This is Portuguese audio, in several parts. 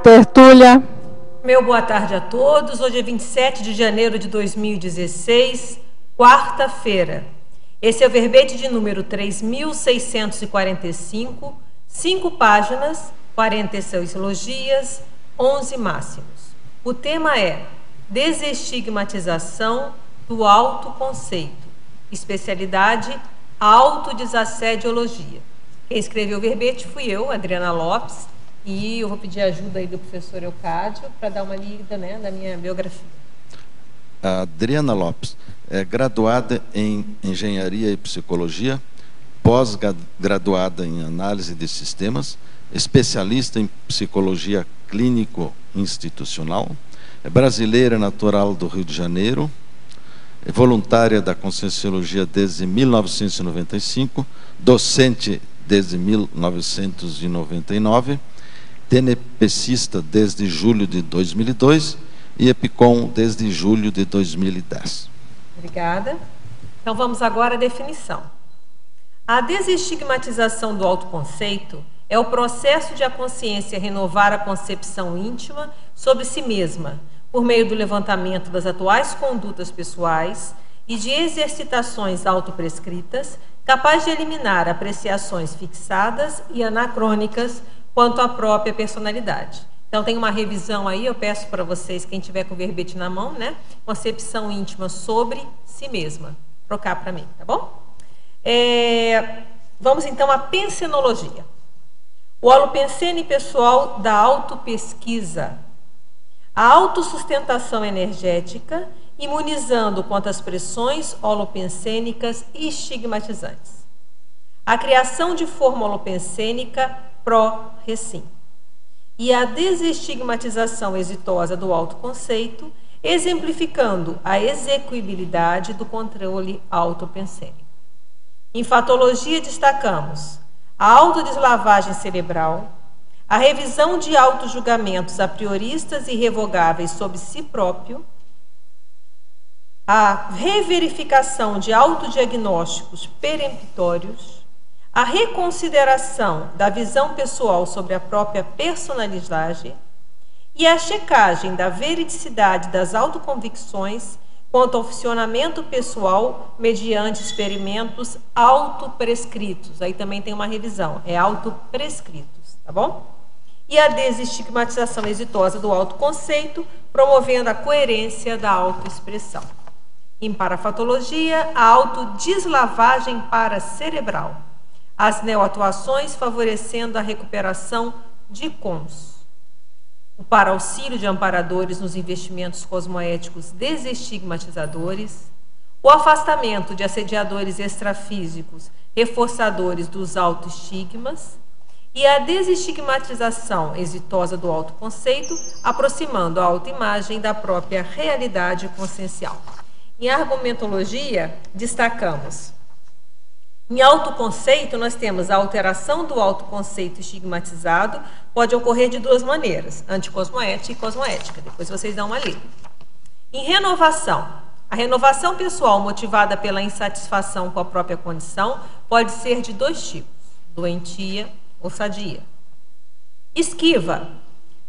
Tertúlia. Meu boa tarde a todos. Hoje é 27 de janeiro de 2016, quarta-feira. Esse é o verbete de número 3.645, 5 páginas, 46 silogias, 11 máximos. O tema é desestigmatização do autoconceito, especialidade autodesassediologia. Quem escreveu o verbete fui eu, Adriana Lopes, e eu vou pedir ajuda aí do professor Eucádio para dar uma lida, né, da minha biografia. A Adriana Lopes é graduada em Engenharia e Psicologia, pós-graduada em Análise de Sistemas, especialista em Psicologia Clínico-Institucional, é brasileira natural do Rio de Janeiro, é voluntária da Conscienciologia desde 1995, docente desde 1999, TNPcista desde julho de 2002 e EPICOM desde julho de 2010. Obrigada. Então vamos agora à definição. A desestigmatização do autoconceito é o processo de a consciência renovar a concepção íntima sobre si mesma, por meio do levantamento das atuais condutas pessoais e de exercitações autoprescritas, capaz de eliminar apreciações fixadas e anacrônicas quanto à própria personalidade. Então tem uma revisão aí, eu peço para vocês, quem tiver com o verbete na mão, né? Concepção íntima sobre si mesma. Trocar para mim, tá bom? Vamos então à pensenologia. O holopensene pessoal da autopesquisa. A autossustentação energética, imunizando contra as pressões holopensênicas estigmatizantes. A criação de forma holopensênica pró-recim. E a desestigmatização exitosa do autoconceito, exemplificando a execuibilidade do controle autopensênico. Em fatologia destacamos a autodeslavagem cerebral, a revisão de autojulgamentos a prioristas e irrevogáveis sobre si próprio, a reverificação de autodiagnósticos peremptórios, a reconsideração da visão pessoal sobre a própria personalidade e a checagem da veridicidade das autoconvicções quanto ao funcionamento pessoal mediante experimentos autoprescritos. Aí também tem uma revisão, é autoprescritos, tá bom? E a desestigmatização exitosa do autoconceito, promovendo a coerência da autoexpressão. Em parafatologia, a autodeslavagem paracerebral. As neoatuações favorecendo a recuperação de cons. O para-auxílio de amparadores nos investimentos cosmoéticos desestigmatizadores. O afastamento de assediadores extrafísicos reforçadores dos autoestigmas. E a desestigmatização exitosa do autoconceito, aproximando a autoimagem da própria realidade consciencial. Em argumentologia, destacamos: em autoconceito, nós temos a alteração do autoconceito estigmatizado, pode ocorrer de duas maneiras, anticosmoética e cosmoética. Depois vocês dão uma lida. Em renovação, a renovação pessoal motivada pela insatisfação com a própria condição pode ser de dois tipos, doentia ou sadia. Esquiva.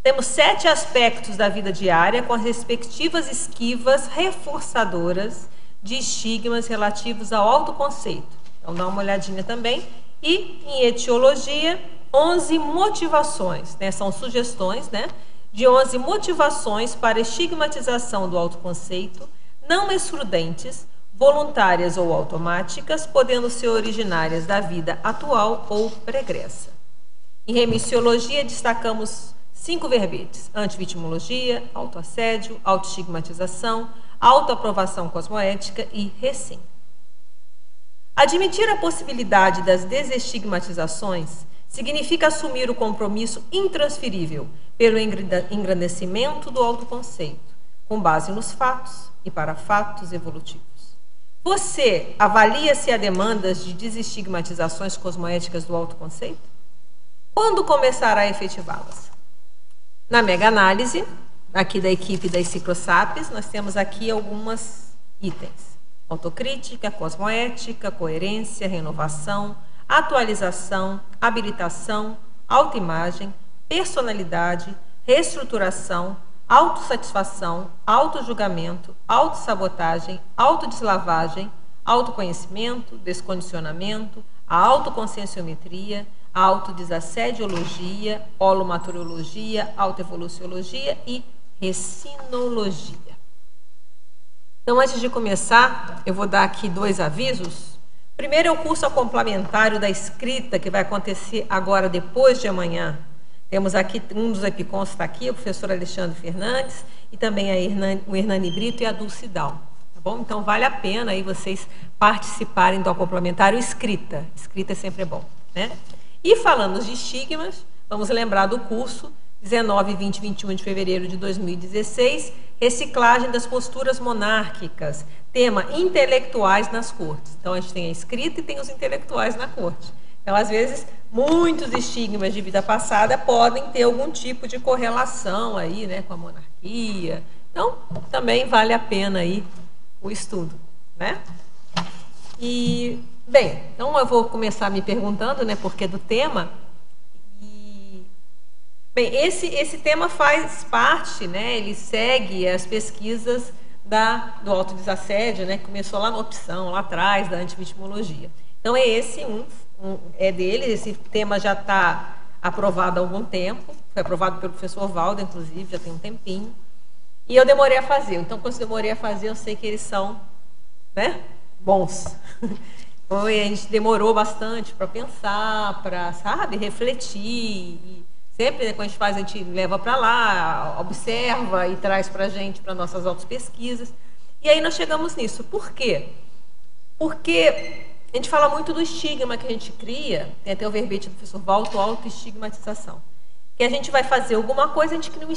Temos 7 aspectos da vida diária com as respectivas esquivas reforçadoras de estigmas relativos ao autoconceito. Então dá uma olhadinha também. E em etiologia, 11 motivações, né? São sugestões, né? De 11 motivações para estigmatização do autoconceito, não excludentes, voluntárias ou automáticas, podendo ser originárias da vida atual ou pregressa. Em remissiologia, destacamos 5 verbetes: antivitimologia, autoassédio, autoestigmatização, autoaprovação cosmoética e recim. Admitir a possibilidade das desestigmatizações significa assumir o compromisso intransferível pelo engrandecimento do autoconceito, com base nos fatos e para fatos evolutivos. Você avalia se há demandas de desestigmatizações cosmoéticas do autoconceito? Quando começará a efetivá-las? Na mega-análise, aqui da equipe das Ciclosapiens, nós temos aqui alguns itens: autocrítica, cosmoética, coerência, renovação, atualização, habilitação, autoimagem, personalidade, reestruturação, autossatisfação, autojulgamento, autossabotagem, autodeslavagem, autoconhecimento, descondicionamento, a autoconscienciometria, a autodesassediologia, holomateriologia, autoevoluciologia e recinologia. Então, antes de começar, eu vou dar aqui 2 avisos. Primeiro é o curso complementar da escrita, que vai acontecer agora, depois de amanhã. Temos aqui, um dos epicons está aqui, o professor Alexandre Fernandes, e também o Hernani Brito e a Dulce Dal. Tá bom? Então, vale a pena aí vocês participarem do complementar escrita. Escrita é sempre bom, né? E falando de estigmas, vamos lembrar do curso 19, 20 e 21 de fevereiro de 2016, reciclagem das posturas monárquicas, tema intelectuais nas cortes. Então, a gente tem a escrita e tem os intelectuais na corte. Então, às vezes, muitos estigmas de vida passada podem ter algum tipo de correlação aí, né, com a monarquia. Então, também vale a pena aí o estudo, né? E, bem, então eu vou começar me perguntando, né, por que do tema. Bem, esse tema faz parte, né, ele segue as pesquisas do autodesassédio, né, que começou lá na opção, lá atrás, da antivitimologia. Então, é esse é dele, esse tema já está aprovado há algum tempo, foi aprovado pelo professor Valdo, inclusive, já tem um tempinho, e eu demorei a fazer. Então, quando eu demorei a fazer, eu sei que eles são, né, bons. Então, a gente demorou bastante para pensar, para, sabe, refletir. Sempre, né, quando a gente faz, a gente leva para lá, observa e traz para a gente, para nossas autopesquisas. E aí nós chegamos nisso. Por quê? Porque a gente fala muito do estigma que a gente cria, tem até o verbete do professor Valdo, autoestigmatização. Que a gente vai fazer alguma coisa, a gente cria um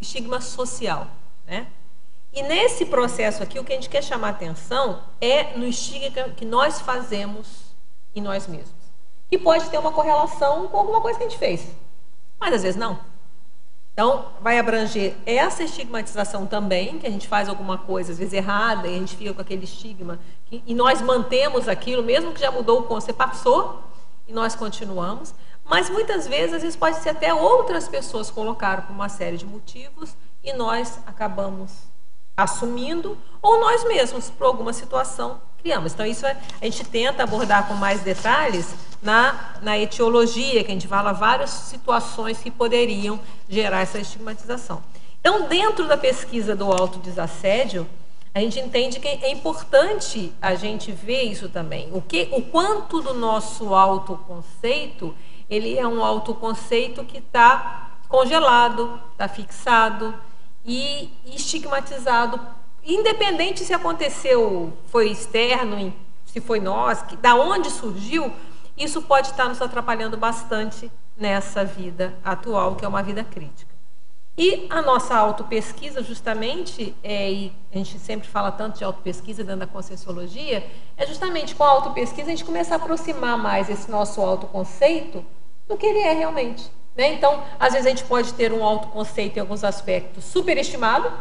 estigma social, né? E nesse processo aqui, o que a gente quer chamar a atenção é no estigma que nós fazemos em nós mesmos. Que pode ter uma correlação com alguma coisa que a gente fez. Mas às vezes não. Então, vai abranger essa estigmatização também, que a gente faz alguma coisa, às vezes errada, e a gente fica com aquele estigma, e nós mantemos aquilo, mesmo que já mudou o conceito, passou, e nós continuamos. Mas muitas vezes, às vezes pode ser até outras pessoas colocaram por uma série de motivos, e nós acabamos assumindo, ou nós mesmos, por alguma situação, criamos. Então, isso a gente tenta abordar com mais detalhes na etiologia, que a gente fala várias situações que poderiam gerar essa estigmatização. Então, dentro da pesquisa do autodesassédio, a gente entende que é importante a gente ver isso também. O quanto do nosso autoconceito, ele é um autoconceito que está congelado, está fixado e estigmatizado, independente se aconteceu, foi externo, se foi nós, da onde surgiu, isso pode estar nos atrapalhando bastante nessa vida atual, que é uma vida crítica. E a nossa autopesquisa, justamente, e a gente sempre fala tanto de autopesquisa dentro da conscienciologia, é justamente com a autopesquisa a gente começar a aproximar mais esse nosso autoconceito do que ele é realmente, né? Então, às vezes a gente pode ter um autoconceito em alguns aspectos superestimado,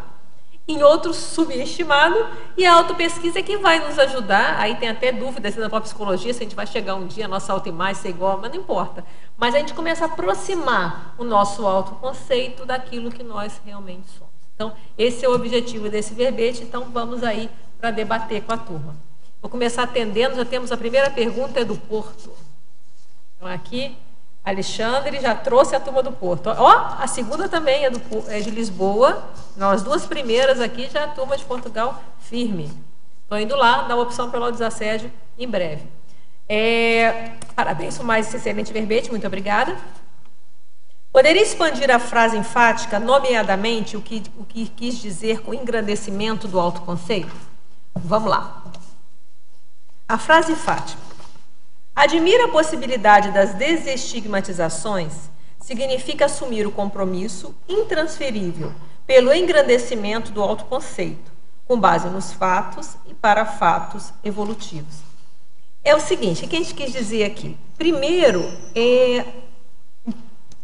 em outros subestimado, e a autopesquisa é que vai nos ajudar. Aí tem até dúvidas na própria psicologia, se a gente vai chegar um dia, a nossa autoimagem ser igual, mas não importa. Mas a gente começa a aproximar o nosso autoconceito daquilo que nós realmente somos. Então, esse é o objetivo desse verbete, então vamos aí para debater com a turma. Vou começar atendendo, já temos a primeira pergunta, é do Porto. Então, aqui, Alexandre já trouxe a turma do Porto. Ó, a segunda também é de Lisboa. As 2 primeiras aqui já é a turma de Portugal firme. Estou indo lá, dar uma opção pelo autodesassédio em breve. Parabéns por mais esse excelente verbete, muito obrigada. Poderia expandir a frase enfática, nomeadamente, o que quis dizer com engrandecimento do autoconceito? Vamos lá. A frase enfática. Admira a possibilidade das desestigmatizações significa assumir o compromisso intransferível pelo engrandecimento do autoconceito, com base nos fatos e para fatos evolutivos. É o seguinte, o que a gente quis dizer aqui? Primeiro,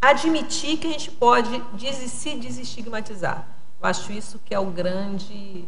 admitir que a gente pode se desestigmatizar. Eu acho isso que é o grande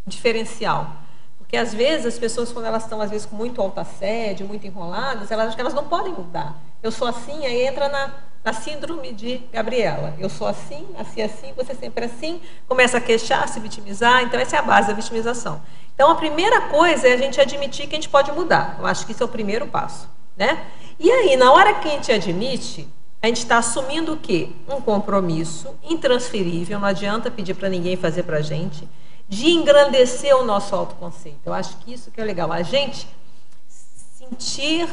diferencial. Porque, às vezes, as pessoas, quando elas estão, às vezes, com muito autoassédio, muito enroladas, elas acham que elas não podem mudar. Eu sou assim, aí entra na síndrome de Gabriela. Eu sou assim, assim, você sempre assim, começa a queixar, se vitimizar, então essa é a base da vitimização. Então a primeira coisa é a gente admitir que a gente pode mudar. Eu acho que isso é o primeiro passo, né? E aí, na hora que a gente admite, a gente está assumindo o quê? Um compromisso intransferível, não adianta pedir para ninguém fazer para a gente, de engrandecer o nosso autoconceito. Eu acho que isso que é legal, a gente sentir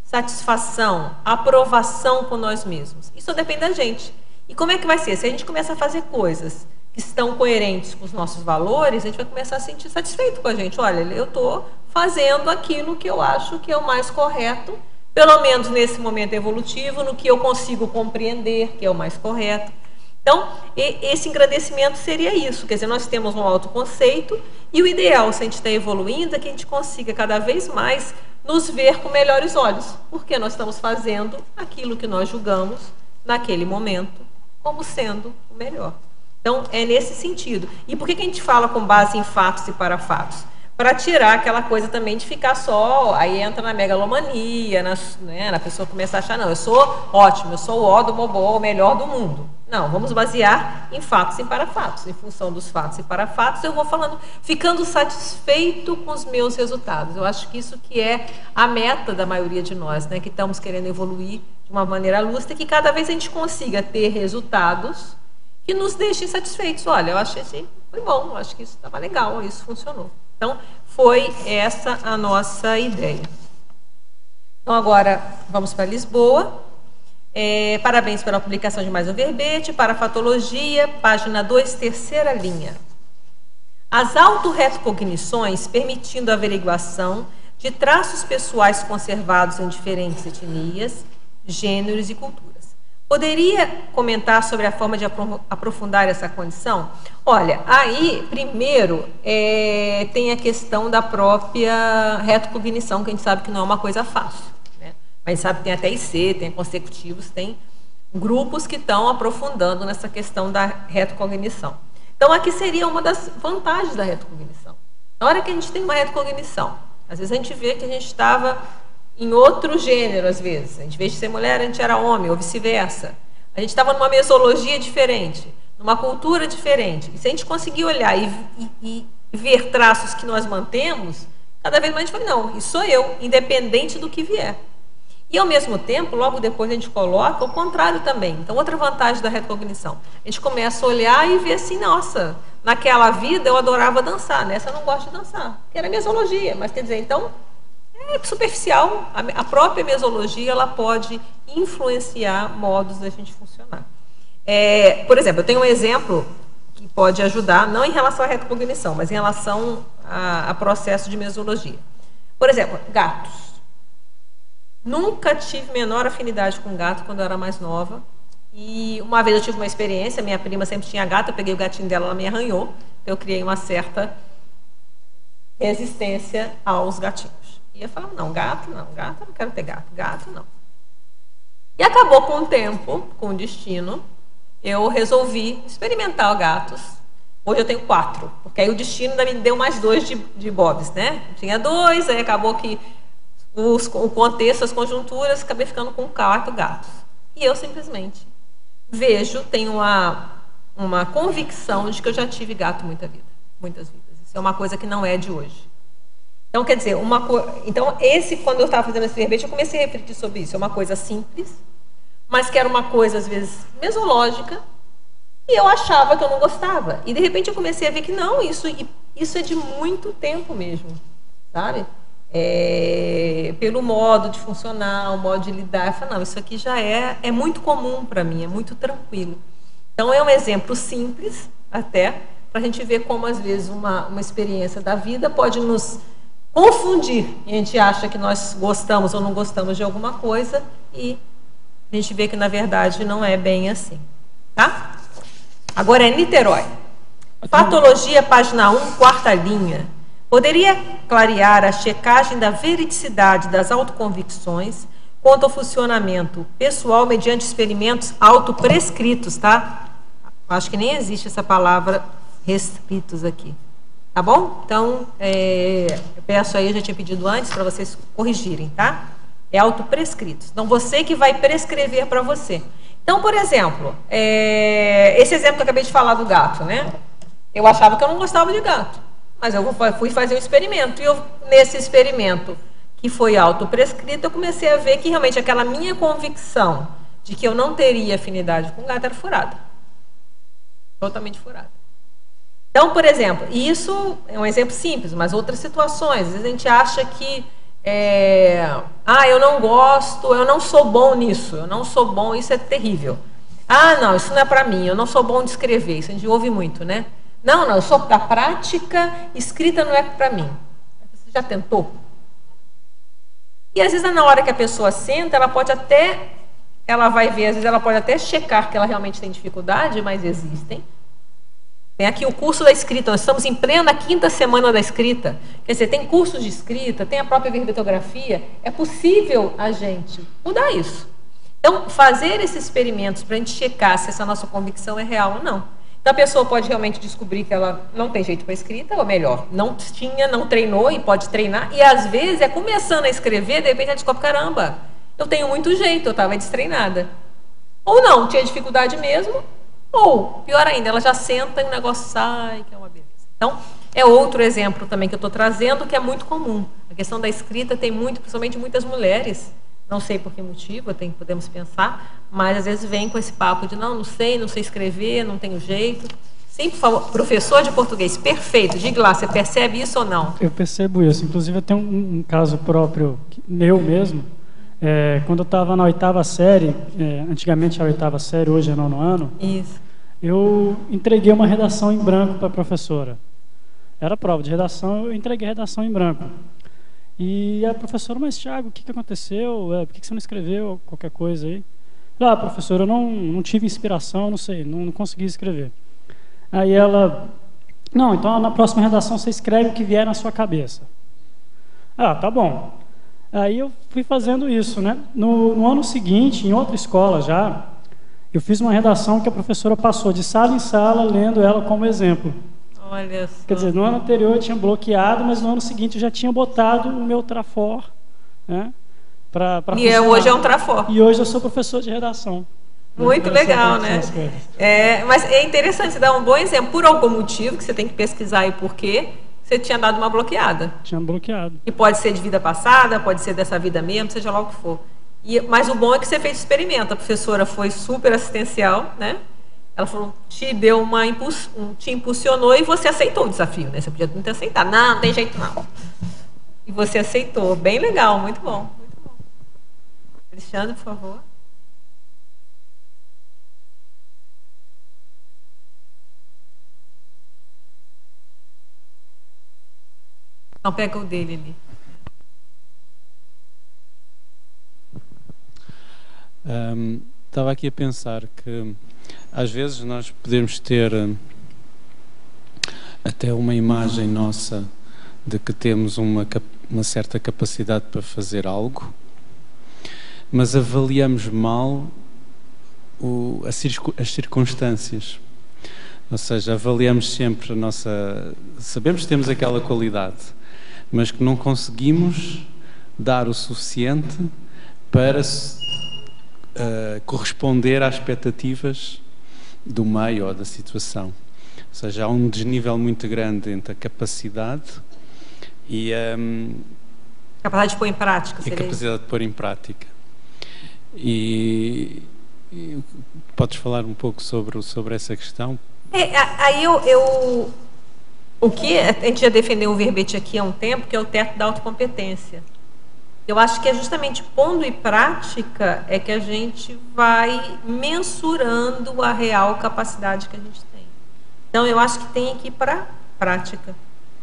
satisfação, aprovação com nós mesmos. Isso depende da gente. E como é que vai ser? Se a gente começa a fazer coisas que estão coerentes com os nossos valores, a gente vai começar a se sentir satisfeito com a gente. Olha, eu estou fazendo aquilo que eu acho que é o mais correto, pelo menos nesse momento evolutivo, no que eu consigo compreender que é o mais correto. Então, esse engrandecimento seria isso, quer dizer, nós temos um autoconceito e o ideal, se a gente está evoluindo, é que a gente consiga cada vez mais nos ver com melhores olhos, porque nós estamos fazendo aquilo que nós julgamos naquele momento como sendo o melhor. Então, é nesse sentido. E por que a gente fala com base em fatos e para fatos? Para tirar aquela coisa também de ficar só, aí entra na megalomania, na pessoa começar a achar, não, eu sou ótimo, eu sou o ó do bobó, o melhor do mundo. Não, vamos basear em fatos e para fatos. Em função dos fatos e para fatos, eu vou falando, ficando satisfeito com os meus resultados. Eu acho que isso que é a meta da maioria de nós, né, que estamos querendo evoluir de uma maneira lúcida, que cada vez a gente consiga ter resultados que nos deixem satisfeitos. Olha, eu achei assim, foi bom, eu acho que isso estava legal, isso funcionou. Então, foi essa a nossa ideia. Então, agora, vamos para Lisboa. Parabéns pela publicação de mais um verbete. Para a fatologia, página 2, terceira linha. As autorrecognições permitindo a averiguação de traços pessoais conservados em diferentes etnias, gêneros e culturas. Poderia comentar sobre a forma de aprofundar essa condição? Olha, aí, primeiro, tem a questão da própria retrocognição, que a gente sabe que não é uma coisa fácil, né? A gente sabe que tem até IC, tem consecutivos, tem grupos que estão aprofundando nessa questão da retrocognição. Então, aqui seria uma das vantagens da retrocognição. Na hora que a gente tem uma retrocognição, às vezes a gente vê que a gente estava em outro gênero, às vezes. A gente, em vez de ser mulher, a gente era homem, ou vice-versa. A gente estava numa mesologia diferente, numa cultura diferente. E se a gente conseguir olhar e ver traços que nós mantemos, cada vez mais a gente fala, não, isso sou eu, independente do que vier. E, ao mesmo tempo, logo depois a gente coloca o contrário também. Então, outra vantagem da retrocognição. A gente começa a olhar e ver assim, nossa, naquela vida eu adorava dançar, nessa eu não gosto de dançar, que era mesologia. Mas, quer dizer, então, é superficial. A própria mesologia, ela pode influenciar modos da gente funcionar. Por exemplo, eu tenho um exemplo que pode ajudar, não em relação à retrocognição, mas em relação a processo de mesologia. Por exemplo, gatos. Nunca tive menor afinidade com gato quando eu era mais nova. E uma vez eu tive uma experiência, minha prima sempre tinha gato, eu peguei o gatinho dela, ela me arranhou. Eu criei uma certa resistência aos gatinhos. E eu falava, não, gato eu não quero ter gato, gato não. E acabou com o tempo, com o destino, eu resolvi experimentar gatos. Hoje eu tenho 4, porque aí o destino ainda me deu mais 2 de bobs, né? Eu tinha 2, aí acabou que o contexto, as conjunturas, acabei ficando com 4 gatos. E eu simplesmente tenho uma convicção de que eu já tive gato muitas vidas. Isso é uma coisa que não é de hoje. Então, quer dizer, quando eu estava fazendo esse verbete, eu comecei a refletir sobre isso. É uma coisa simples, mas que era uma coisa, às vezes, mesológica, e eu achava que eu não gostava. E, de repente, eu comecei a ver que não, isso é de muito tempo mesmo, sabe? Pelo modo de funcionar, o modo de lidar. Eu falei, não, isso aqui já é muito comum para mim, é muito tranquilo. Então, é um exemplo simples, até, para a gente ver como, às vezes, uma experiência da vida pode nos confundir. E a gente acha que nós gostamos ou não gostamos de alguma coisa e a gente vê que, na verdade, não é bem assim. Tá? Agora é Niterói. Patologia, página 1, quarta linha. Poderia clarear a checagem da veridicidade das autoconvicções quanto ao funcionamento pessoal mediante experimentos autoprescritos, tá? Acho que nem existe essa palavra restritos aqui. Tá bom? Então, eu peço aí, eu já tinha pedido antes para vocês corrigirem, tá? É autoprescritos. Então, você que vai prescrever para você. Então, por exemplo, esse exemplo que eu acabei de falar do gato, né? Eu achava que eu não gostava de gato, mas eu fui fazer um experimento, e nesse experimento, que foi autoprescrito, eu comecei a ver que realmente aquela minha convicção de que eu não teria afinidade com gato era furada. Totalmente furada. Então, por exemplo, isso é um exemplo simples, mas outras situações, às vezes a gente acha que eu não gosto, eu não sou bom nisso, eu não sou bom, isso é terrível. Ah, não, isso não é para mim, eu não sou bom de escrever, isso a gente ouve muito, né? Não, eu sou da prática, escrita não é para mim. Você já tentou? E às vezes na hora que a pessoa senta, ela vai ver, às vezes ela pode até checar que ela realmente tem dificuldade, mas existem. Tem aqui o curso da escrita, nós estamos em plena 5ª semana da escrita. Quer dizer, tem cursos de escrita, tem a própria verbetografia. É possível a gente mudar isso. Então, fazer esses experimentos para a gente checar se essa nossa convicção é real ou não. Então, a pessoa pode realmente descobrir que ela não tem jeito para escrita, ou melhor, não treinou e pode treinar. E, às vezes, começando a escrever, de repente, ela descobre, caramba, eu tenho muito jeito, eu estava destreinada. Ou não, tinha dificuldade mesmo. Ou, pior ainda, ela já senta e o negócio sai, que é uma beleza. Então, é outro exemplo também que eu estou trazendo, que é muito comum. A questão da escrita tem principalmente muitas mulheres, não sei por que motivo, podemos pensar, mas às vezes vem com esse papo de não sei escrever, não tenho jeito. Sim, por favor, professor de português, perfeito, diga lá, você percebe isso ou não? Eu percebo isso, inclusive eu tenho um caso próprio, meu mesmo. Quando eu estava na 8ª série, antigamente a 8ª série, hoje é 9º ano, isso. Eu entreguei uma redação em branco para a professora. Era prova de redação, eu entreguei a redação em branco. E a professora, mas Thiago, o que aconteceu? Por que você não escreveu qualquer coisa aí? Professora, eu não tive inspiração, não sei, não consegui escrever. Aí ela, não, então na próxima redação você escreve o que vier na sua cabeça. Tá bom. Aí eu fui fazendo isso, né? No ano seguinte, em outra escola já, eu fiz uma redação que a professora passou de sala em sala, lendo ela como exemplo. Olha só. Quer dizer, no ano anterior eu tinha bloqueado, mas no ano seguinte eu já tinha botado o meu trafor, né? Hoje é um trafor. E hoje eu sou professor de redação. Muito legal, né? Mas é interessante, você dar um bom exemplo. Por algum motivo, que você tem que pesquisar aí por quê, você tinha dado uma bloqueada. Tinha bloqueado. E pode ser de vida passada, pode ser dessa vida mesmo, seja lá o que for. Mas o bom é que você fez experimento. A professora foi super assistencial, né? Ela falou, te impulsionou e você aceitou o desafio, né? Você podia não ter aceitado. Não tem jeito não. E você aceitou. Bem legal, muito bom. Muito bom. Alexandre, por favor. Não, pega o dele ali. Estava aqui a pensar que às vezes nós podemos ter até uma imagem nossa de que temos uma certa capacidade para fazer algo, mas avaliamos mal as circunstâncias. Ou seja, avaliamos sempre sabemos que temos aquela qualidade, mas que não conseguimos dar o suficiente para corresponder às expectativas do meio ou da situação. Ou seja, há um desnível muito grande entre a capacidade e a capacidade de pôr em prática. E a capacidade de pôr em prática. E podes falar um pouco sobre essa questão? Aí o que a gente já defendeu um verbete aqui há um tempo, que é o teto da autocompetência. Eu acho que é justamente pondo em prática é que a gente vai mensurando a real capacidade que a gente tem. Então, eu acho que tem que ir para prática.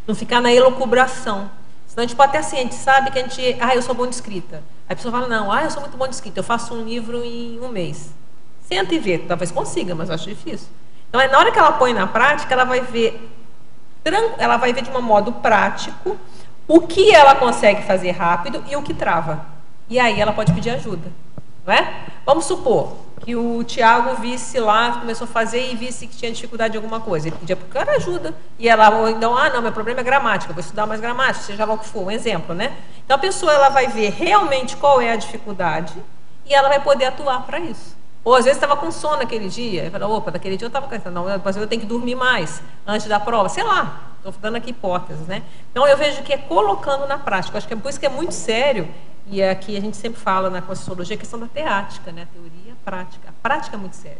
Não ficar na elucubração. Senão a gente pode até assim, a gente sabe que eu sou bom de escrita. Aí a pessoa fala, não, eu sou muito bom de escrita, eu faço um livro em um mês. Senta e vê, talvez consiga, mas eu acho difícil. Então, na hora que ela põe na prática, ela vai ver de um modo prático o que ela consegue fazer rápido e o que trava. E aí ela pode pedir ajuda, não é? Vamos supor que o Tiago visse lá, começou a fazer e visse que tinha dificuldade em alguma coisa. Ele pedia para o cara ajuda. E ela, ou então, não, meu problema é gramática, vou estudar mais gramática, seja lá o que for, um exemplo, né? Então a pessoa ela vai ver realmente qual é a dificuldade e ela vai poder atuar para isso. Ou às vezes estava com sono naquele dia. Eu falava, opa, daquele dia eu estava cansado. Não, eu tenho que dormir mais antes da prova. Sei lá, estou dando aqui hipóteses, né? Então eu vejo que é colocando na prática. Eu acho que é por isso que é muito sério. E aqui a gente sempre fala na Conscienciologia a questão da teática, né? A teoria e a prática. A prática é muito séria.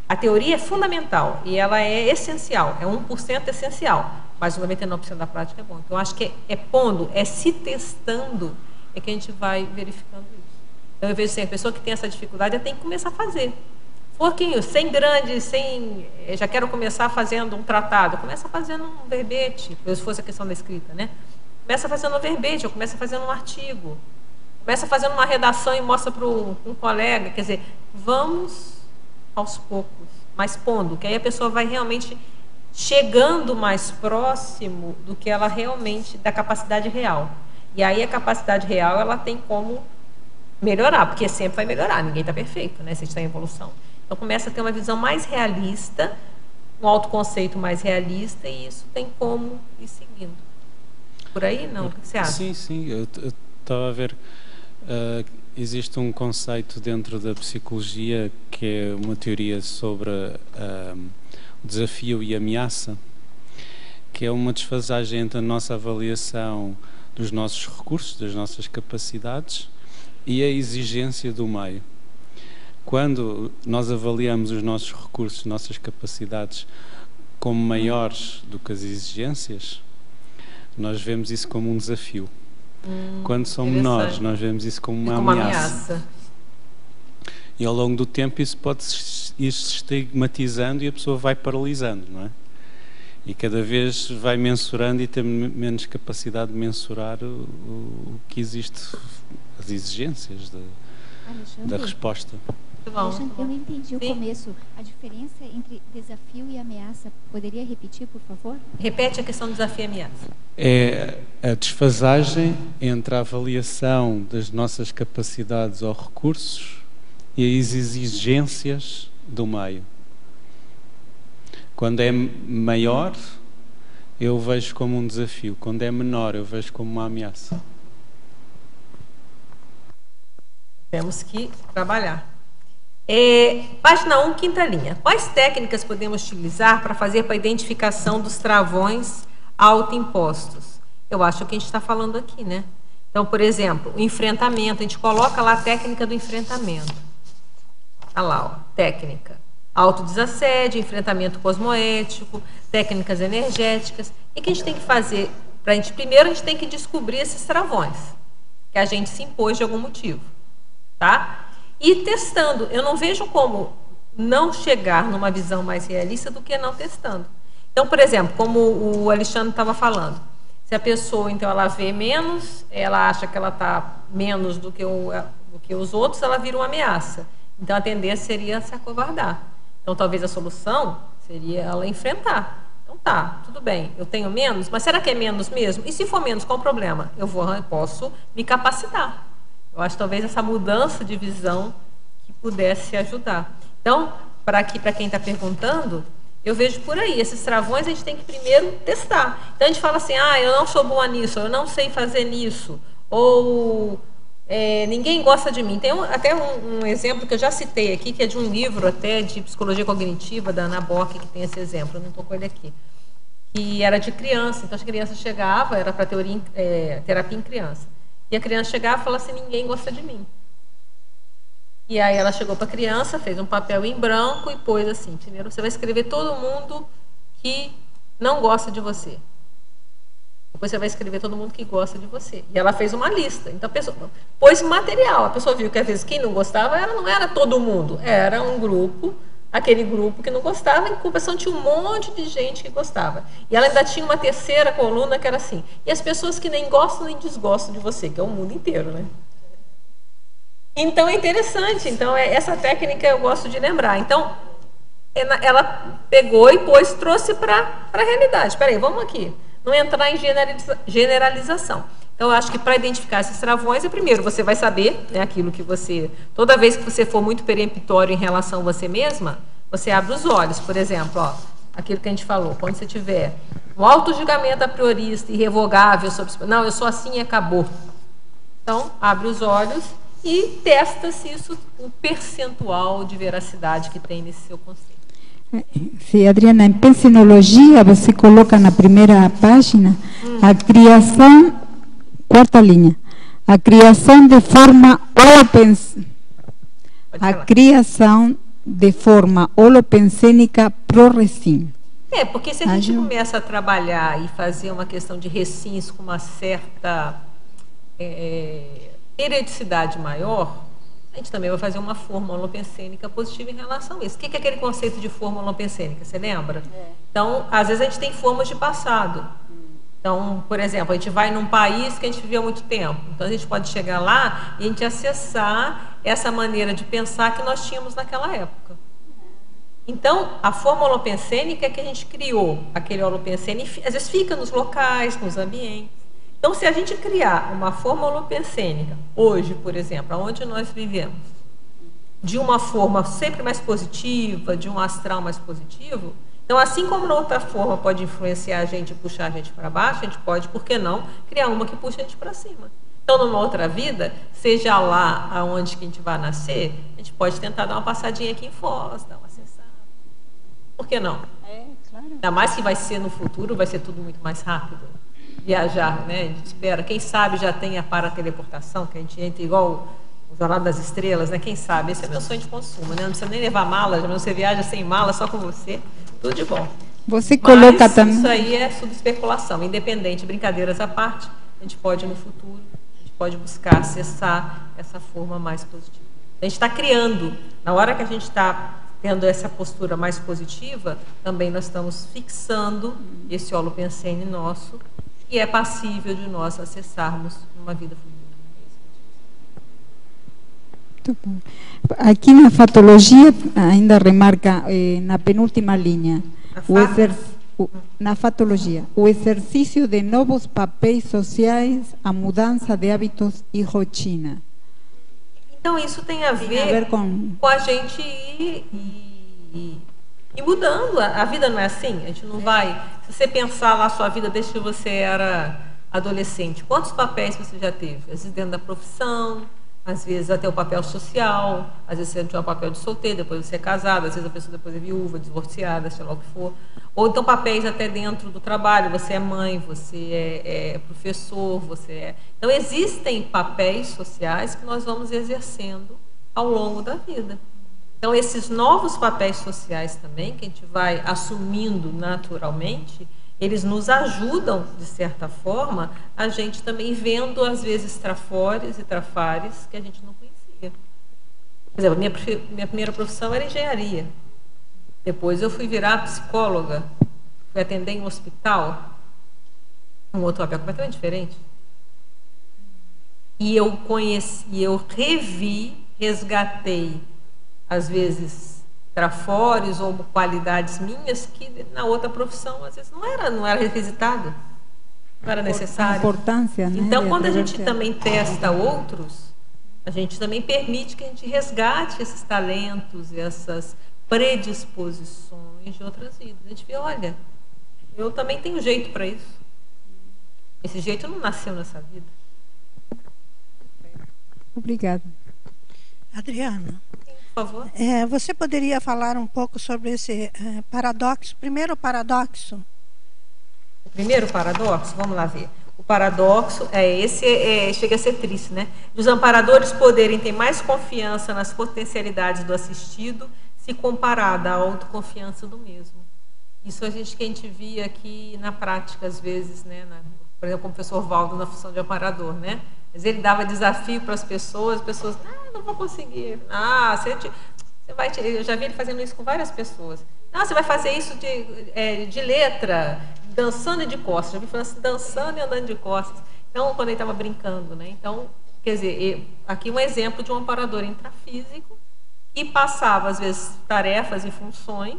A teoria é fundamental e ela é essencial. É 1% essencial. Mas o 99% da prática é bom. Então eu acho que é pondo, é se testando, é que a gente vai verificando isso. Então, eu vejo assim, a pessoa que tem essa dificuldade tem que começar a fazer. Pouquinho, sem grande, sem... Já quero começar fazendo um tratado. Começa fazendo um verbete, se fosse a questão da escrita, né? Começa fazendo um verbete, ou começa fazendo um artigo. Começa fazendo uma redação e mostra para um colega. Quer dizer, vamos aos poucos, mas pondo, que aí a pessoa vai realmente chegando mais próximo do que ela realmente, da capacidade real. E aí a capacidade real, ela tem como melhorar, porque sempre vai melhorar, ninguém está perfeito, né? Se está em evolução. Então começa a ter uma visão mais realista, um autoconceito mais realista, e isso tem como ir seguindo. Por aí, não? O que você acha? Sim, sim. Eu estava a ver, existe um conceito dentro da psicologia que é uma teoria sobre o desafio e ameaça, que é uma desfasagem entre a nossa avaliação dos nossos recursos, das nossas capacidades, e a exigência do meio. Quando nós avaliamos os nossos recursos, nossas capacidades como maiores do que as exigências, nós vemos isso como um desafio. Quando são menores, nós vemos isso como uma ameaça. E ao longo do tempo isso pode ir se estigmatizando e a pessoa vai paralisando, não é? E cada vez vai mensurando e tem menos capacidade de mensurar o que existe, as exigências da resposta. Alexandre, eu não entendi o começo. A diferença entre desafio e ameaça, poderia repetir, por favor? Repete a questão do desafio e ameaça. É a desfasagem entre a avaliação das nossas capacidades ou recursos e as exigências do meio. Quando é maior, eu vejo como um desafio. Quando é menor, eu vejo como uma ameaça. Temos que trabalhar. Página 1, quinta linha. Quais técnicas podemos utilizar para fazer para a identificação dos travões autoimpostos? Eu acho que a gente está falando aqui, né? Então, por exemplo, o enfrentamento. A gente coloca lá a técnica do enfrentamento. Olha lá, ó, técnica. Autodesassédio, enfrentamento cosmoético, técnicas energéticas. E o que a gente tem que fazer? Primeiro, a gente tem que descobrir esses travões que a gente se impôs de algum motivo. Tá? E testando. Eu não vejo como não chegar numa visão mais realista do que não testando. Então, por exemplo, como o Alexandre estava falando, se a pessoa, então, ela vê menos, ela acha que ela está menos do que os outros, ela vira uma ameaça. Então, a tendência seria se acovardar. Então, talvez a solução seria ela enfrentar. Então, tá, tudo bem, eu tenho menos, mas será que é menos mesmo? E se for menos, qual o problema? Eu posso me capacitar. Eu acho talvez essa mudança de visão que pudesse ajudar. Então, para quem está perguntando, eu vejo por aí, esses travões a gente tem que primeiro testar. Então a gente fala assim, eu não sou boa nisso, eu não sei fazer nisso, ou ninguém gosta de mim. Tem até um exemplo que eu já citei aqui, que é de um livro até de psicologia cognitiva, da Ana Bock, que tem esse exemplo, eu não estou com ele aqui, que era de criança. Então as crianças chegavam, era para terapia em criança. E a criança chegava e falava assim, ninguém gosta de mim. E aí ela chegou para a criança, fez um papel em branco e pôs assim, primeiro você vai escrever todo mundo que não gosta de você. Depois você vai escrever todo mundo que gosta de você. E ela fez uma lista. Então a pessoa pôs material. A pessoa viu que às vezes quem não gostava não era todo mundo, era um grupo, aquele grupo que não gostava, em compensação tinha um monte de gente que gostava. E ela ainda tinha uma terceira coluna que era assim, e as pessoas que nem gostam nem desgostam de você, que é o mundo inteiro, né? Então é interessante. Então essa técnica eu gosto de lembrar. Então ela pegou e trouxe para a realidade. Espera aí, vamos aqui. Não entrar em generalização. Então, eu acho que para identificar esses travões, primeiro você vai saber, né, aquilo que você... Toda vez que você for muito peremptório em relação a você mesma, você abre os olhos. Por exemplo, ó, aquilo que a gente falou, quando você tiver um auto-julgamento a priorista, irrevogável, sobre... Não, eu sou assim e acabou. Então, abre os olhos e testa-se isso, o percentual de veracidade que tem nesse seu conceito. Sim, Adriana, em pensinologia você coloca na primeira página a criação, quarta linha, a criação de forma holopensênica pro recim. Porque se a gente começa a trabalhar e fazer uma questão de recins com uma certa periodicidade maior, a gente também vai fazer uma forma holopensênica positiva em relação a isso. O que é aquele conceito de forma holopensênica? Você lembra? Então, às vezes a gente tem formas de passado. Então, por exemplo, a gente vai num país que a gente viveu há muito tempo. Então, a gente pode chegar lá e a gente acessar essa maneira de pensar que nós tínhamos naquela época. Então, a forma holopensênica é que a gente criou aquele holopensene, às vezes fica nos locais, nos ambientes. Então, se a gente criar uma forma holopensênica, hoje, por exemplo, onde nós vivemos, de uma forma sempre mais positiva, de um astral mais positivo, então, assim como na outra forma pode influenciar a gente e puxar a gente para baixo, a gente pode, por que não, criar uma que puxa a gente para cima. Então, numa outra vida, seja lá aonde que a gente vai nascer, a gente pode tentar dar uma passadinha aqui em Foz, dar uma acessada. Por que não? Claro. Ainda mais que vai ser no futuro, vai ser tudo muito mais rápido. Viajar, né? A gente espera, quem sabe já tem a parateleportação, que a gente entra igual o Jornal das Estrelas, né? Quem sabe? Esse é meu sonho de consumo, né? Não precisa nem levar mala, já você viaja sem mala, só com você, tudo de bom. Você coloca também. Isso aí é subespeculação, independente, brincadeiras à parte, a gente pode no futuro, a gente pode buscar acessar essa forma mais positiva. A gente está criando, na hora que a gente está tendo essa postura mais positiva, também nós estamos fixando esse holopensene nosso, que é passível de nós acessarmos numa vida futura. Muito bom. Aqui na fatologia, ainda remarca na penúltima linha, na fatologia, o exercício de novos papéis sociais, a mudança de hábitos e rotina. Então, isso tem a ver com a gente ir mudando. A vida não é assim? A gente não vai... Se você pensar lá a sua vida desde que você era adolescente, quantos papéis você já teve? Às vezes dentro da profissão, às vezes até o papel social, às vezes você tinha um papel de solteiro, depois você é casado, às vezes a pessoa depois é viúva, divorciada, sei lá o que for. Ou então papéis até dentro do trabalho, você é mãe, você é professor, você é... Então existem papéis sociais que nós vamos exercendo ao longo da vida. Então esses novos papéis sociais também, que a gente vai assumindo naturalmente, eles nos ajudam, de certa forma, a gente também vendo, às vezes, trafores e trafares que a gente não conhecia. Por exemplo, minha primeira profissão era engenharia. Depois eu fui virar psicóloga, fui atender em um hospital, um outro papel completamente diferente. E eu resgatei, às vezes, trafores ou qualidades minhas que na outra profissão às vezes não era requisitado, não era necessário. Importância, né? Então, quando a gente também testa outros, a gente também permite que a gente resgate esses talentos, essas predisposições de outras vidas. A gente vê, olha, eu também tenho jeito para isso. Esse jeito não nasceu nessa vida. Obrigada. Adriana, por favor. Você poderia falar um pouco sobre esse paradoxo? Primeiro paradoxo. O primeiro paradoxo, vamos lá ver. O paradoxo chega a ser triste, né? Os amparadores poderem ter mais confiança nas potencialidades do assistido se comparada à autoconfiança do mesmo. Isso que a gente via aqui na prática, às vezes, né? Por exemplo, o professor Valdo na função de amparador, né? Mas ele dava desafio para as pessoas, não vou conseguir. Você vai... Eu já vi ele fazendo isso com várias pessoas. Você vai fazer isso de letra, dançando e de costas. Já vi falando assim, dançando e andando de costas. Então, quando ele estava brincando, né? Então, quer dizer, aqui um exemplo de um amparador intrafísico que passava, às vezes, tarefas e funções,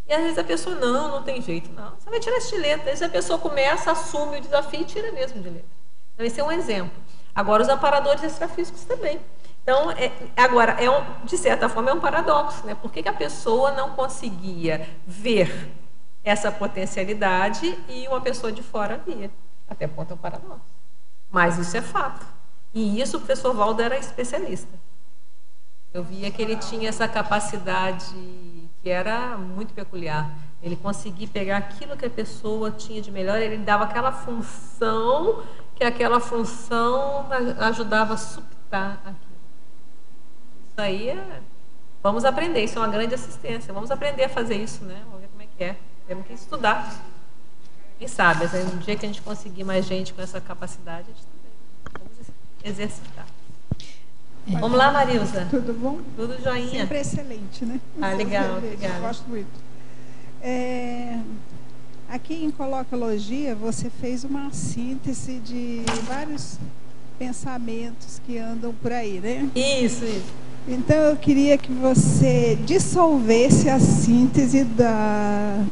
e às vezes a pessoa, não tem jeito, não. Você vai tirar isso de letra. Às vezes a pessoa começa, assume o desafio e tira mesmo de letra. Então, esse é um exemplo. Agora, os amparadores extrafísicos também. Então, de certa forma, é um paradoxo, né? Por que a pessoa não conseguia ver essa potencialidade e uma pessoa de fora via? Até ponto é um paradoxo. Mas isso é fato. E isso o professor Valdo era especialista. Eu via que ele tinha essa capacidade que era muito peculiar. Ele conseguia pegar aquilo que a pessoa tinha de melhor, ele dava aquela função, que aquela função ajudava a suptar aquilo. Isso aí vamos aprender, isso é uma grande assistência. Vamos aprender a fazer isso, né? Vamos ver como é que é. Temos que estudar. Quem sabe, no dia que a gente conseguir mais gente com essa capacidade, a gente também vamos exercitar. Vamos lá, Marilza. Tudo bom? Tudo joinha. Sempre excelente, né? Legal, obrigada. Gosto muito. Aqui em Coloquiologia, você fez uma síntese de vários pensamentos que andam por aí, né? Isso. Então, eu queria que você dissolvesse a síntese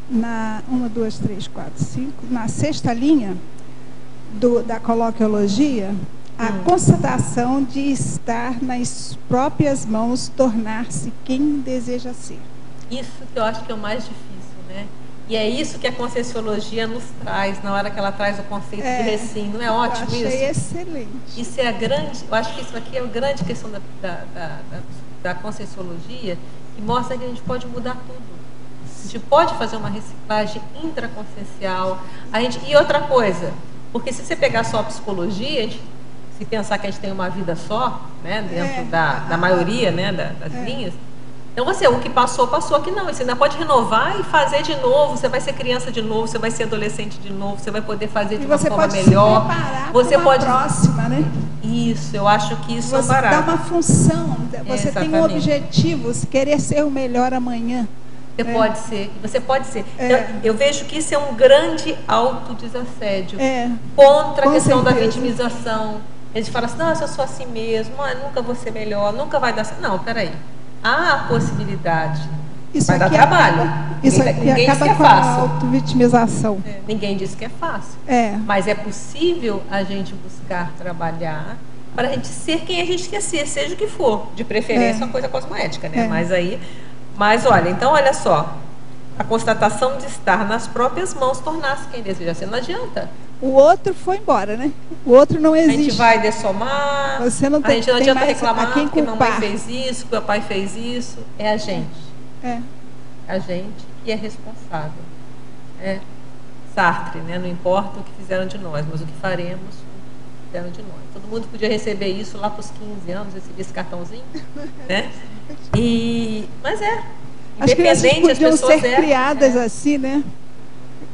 na 1, 2, 3, 4, 5, na sexta linha da Coloquiologia, a constatação de estar nas próprias mãos, tornar-se quem deseja ser. Isso que eu acho que é o mais difícil, né? E é isso que a Conscienciologia nos traz, na hora que ela traz o conceito de recém. Não é ótimo isso? Eu achei excelente. Isso é a grande, eu acho que isso aqui é a grande questão da Conscienciologia, que mostra que a gente pode mudar tudo. A gente pode fazer uma reciclagem intraconsciencial. E outra coisa, porque se você pegar só a psicologia, se pensar que a gente tem uma vida só, né, dentro da maioria, né, das linhas, então o que passou, que não. Você ainda pode renovar e fazer de novo. Você vai ser criança de novo, você vai ser adolescente de novo, você vai poder fazer de uma forma melhor. Você pode próxima, né? Isso, eu acho que isso você é barato. Dá uma função, você tem um objetivo, querer ser o melhor amanhã. Você pode ser. Eu vejo que isso é um grande autodesassédio contra a questão da vitimização. Eles falam assim, não, eu sou assim mesmo, nunca vou ser melhor, nunca vai dar certo. Não, peraí. Há a possibilidade. Isso vai dar trabalho. Isso aqui ninguém acaba com a autovitimização. Ninguém diz que é fácil. Mas é possível a gente buscar trabalhar para a gente ser quem a gente quer ser, seja o que for. De preferência uma coisa cosmoética, né? Mas olha, então olha só. A constatação de estar nas próprias mãos tornar-se quem deseja ser. Não adianta. O outro foi embora, né? O outro não existe. A gente vai dessomar. Você não a gente não adianta reclamar que mamãe fez isso, que o papai fez isso. É a gente. A gente que é responsável. Sartre, né? Não importa o que fizeram de nós, mas o que faremos fizeram de nós. Todo mundo podia receber isso lá para os 15 anos, receber esse cartãozinho, né? Mas as crianças podiam ser criadas né? assim, né?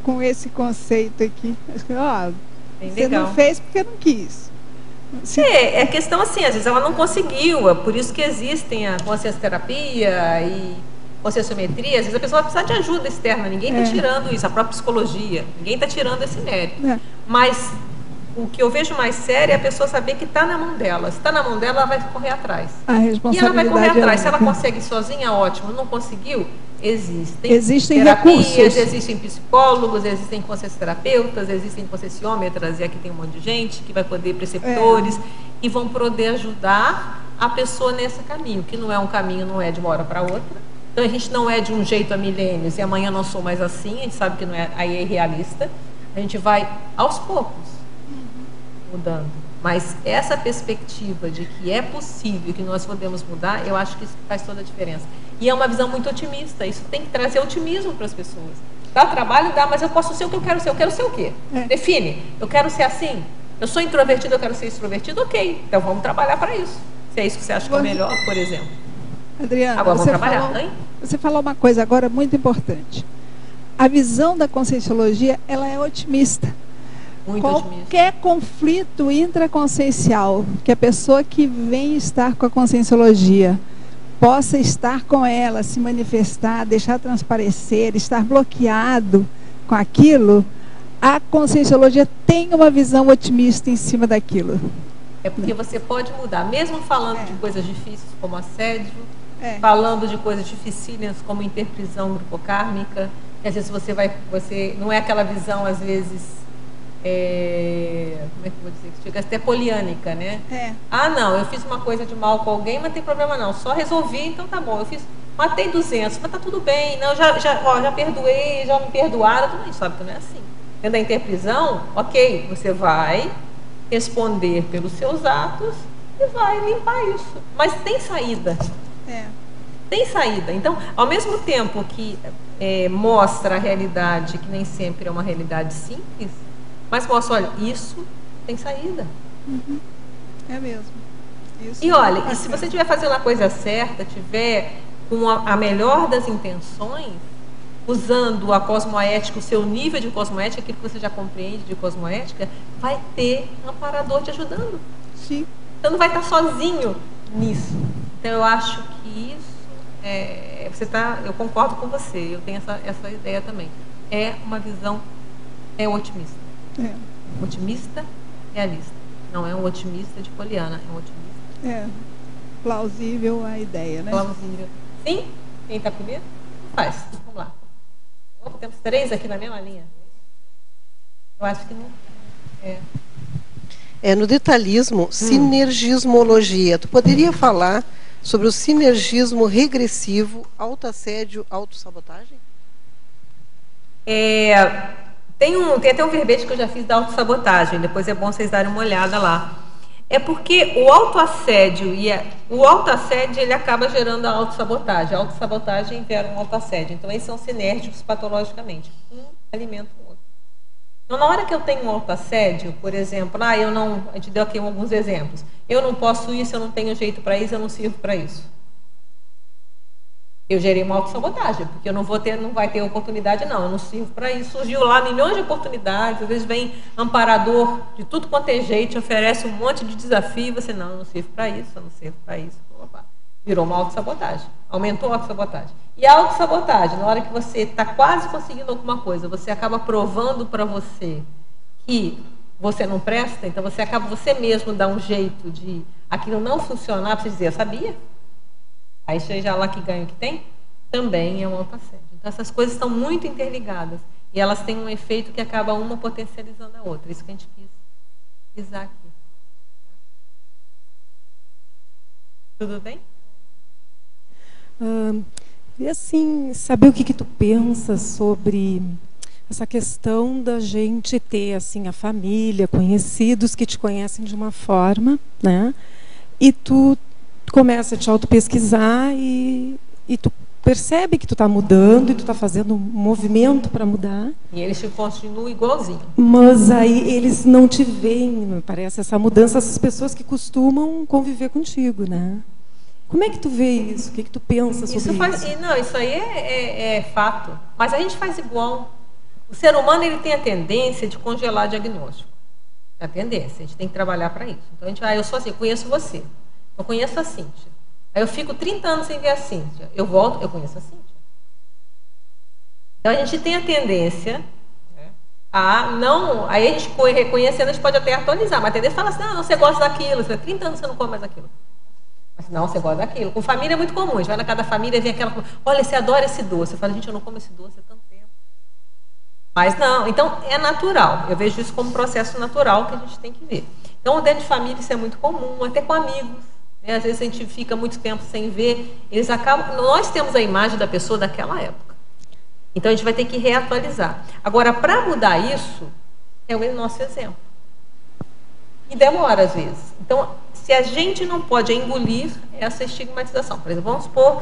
Com esse conceito aqui. Você legal. Não fez porque não quis. É questão assim, às vezes ela não conseguiu, é por isso que existem a consciencioterapia e conscienciometria. Às vezes a pessoa vai precisar de ajuda externa, ninguém está tirando isso, a própria psicologia, ninguém está tirando esse mérito. Mas o que eu vejo mais sério é a pessoa saber que está na mão dela. Se está na mão dela, ela vai correr atrás. E ela vai correr atrás. Se ela consegue sozinha, ótimo. Não conseguiu? Existem terapias, recursos. Existem psicólogos, existem consciencioterapeutas, existem conscienciômetras, e aqui tem um monte de gente que vai poder, preceptores, e vão poder ajudar a pessoa nesse caminho, que não é um caminho, não é de uma hora para outra. Então a gente não é de um jeito há milênios e amanhã não sou mais assim, a gente sabe que não é, aí é irrealista. A gente vai aos poucos mudando. Mas essa perspectiva de que é possível, que nós podemos mudar, eu acho que isso faz toda a diferença. E é uma visão muito otimista. Isso tem que trazer otimismo para as pessoas. Dá trabalho, dá, mas eu posso ser o que eu quero ser. Eu quero ser o quê? Define. Eu quero ser assim. Eu sou introvertido, eu quero ser extrovertido. Ok, então vamos trabalhar para isso. Se é isso que você acha que é melhor, por exemplo. Adriana, agora vamos trabalhar. Você falou uma coisa agora muito importante. A visão da Conscienciologia, ela é otimista. Qualquer conflito intraconsciencial que a pessoa que vem estar com a Conscienciologia possa estar com ela, se manifestar, deixar transparecer, estar bloqueado com aquilo, a Conscienciologia tem uma visão otimista em cima daquilo. É porque você pode mudar, mesmo falando de coisas difíceis como assédio, falando de coisas dificílimas como interprisão grupocármica, que às vezes você não é aquela visão, às vezes, como é que eu vou dizer? Chega até poliânica, né? Não, eu fiz uma coisa de mal com alguém, mas não tem problema não, só resolvi, então tá bom, matei 200, mas tá tudo bem, não, já perdoei, já me perdoaram, a gente sabe que não é assim. Dentro da interprisão, ok, você vai responder pelos seus atos e vai limpar isso. Mas tem saída. Tem saída. Então, ao mesmo tempo que mostra a realidade, que nem sempre é uma realidade simples, mas mostra, olha, isso tem saída. É mesmo. Isso e olha, e se você estiver fazendo a coisa certa, tiver com a melhor das intenções, usando a cosmoética, o seu nível de cosmoética, aquilo que você já compreende de cosmoética, vai ter um amparador te ajudando. Sim. Então não vai estar sozinho nisso. Então eu acho que isso eu concordo com você, eu tenho essa ideia também. É uma visão otimista. Otimista, realista. Não é um otimista de poliana, é um otimista. Plausível a ideia, né? Plausível. Sim? Quem está primeiro? Faz. Vamos lá. Opa, temos 3 aqui na mesma linha. Eu acho que não. No detalhismo, sinergismologia. Tu poderia falar sobre o sinergismo regressivo, autoassédio, autossabotagem? Tem até um verbete que eu já fiz da autossabotagem, depois é bom vocês darem uma olhada lá. É porque o autoassédio ele acaba gerando a autossabotagem. A autossabotagem gera um autoassédio. Então, eles são sinérgicos patologicamente. Um alimenta o outro. Então, na hora que eu tenho um autoassédio, por exemplo, a gente deu aqui alguns exemplos. Eu não posso isso, eu não tenho jeito para isso, eu não sirvo para isso. Eu gerei uma autossabotagem, porque eu não vai ter oportunidade, não. Eu não sirvo para isso. Surgiu lá milhões de oportunidades, às vezes vem amparador de tudo quanto é jeito, oferece um monte de desafio, e você, não, eu não sirvo para isso, eu não sirvo para isso. Opa. Virou uma autossabotagem. Aumentou a autossabotagem. E a autossabotagem, na hora que você está quase conseguindo alguma coisa, você acaba provando para você que você não presta, então você mesmo dá um jeito de aquilo não funcionar, para você dizer, eu sabia. Aí seja lá que ganho que tem, também é um autoassédio. Então essas coisas estão muito interligadas e elas têm um efeito que acaba uma potencializando a outra. Isso que a gente quis pisar aqui. Tudo bem? E assim, saber o que tu pensa sobre essa questão da gente ter assim a família, conhecidos que te conhecem de uma forma, né? E tu começa a te auto-pesquisar e tu percebe que tu está mudando e tu está fazendo um movimento para mudar. E eles te continuam igualzinho. Mas aí eles não te veem, me parece, essa mudança, essas pessoas que costumam conviver contigo, né? Como é que tu vê isso? O que tu pensa sobre isso? Não, isso aí é fato. Mas a gente faz igual. O ser humano ele tem a tendência de congelar diagnóstico. É a tendência, a gente tem que trabalhar para isso. Então a gente eu sou assim, conheço você. Eu conheço a Cíntia. Aí eu fico 30 anos sem ver a Cíntia. Eu volto, eu conheço a Cíntia. Então a gente tem a tendência a não. Aí a gente reconhecendo, a gente pode até atualizar, mas a tendência fala assim: não, você gosta daquilo, você 30 anos você não come mais aquilo. Mas não, você gosta daquilo. Com família é muito comum, a gente vai na casa da família e vem aquela. Olha, você adora esse doce. Eu falo, gente, eu não como esse doce há tanto tempo. Mas não, então é natural. Eu vejo isso como um processo natural que a gente tem que ver. Então, dentro de família isso é muito comum, até com amigos. Às vezes a gente fica muito tempo sem ver, eles acabam. Nós temos a imagem da pessoa daquela época. Então a gente vai ter que reatualizar. Agora, para mudar isso, é o nosso exemplo. E demora às vezes. Então, se a gente não pode engolir essa estigmatização, por exemplo, vamos supor,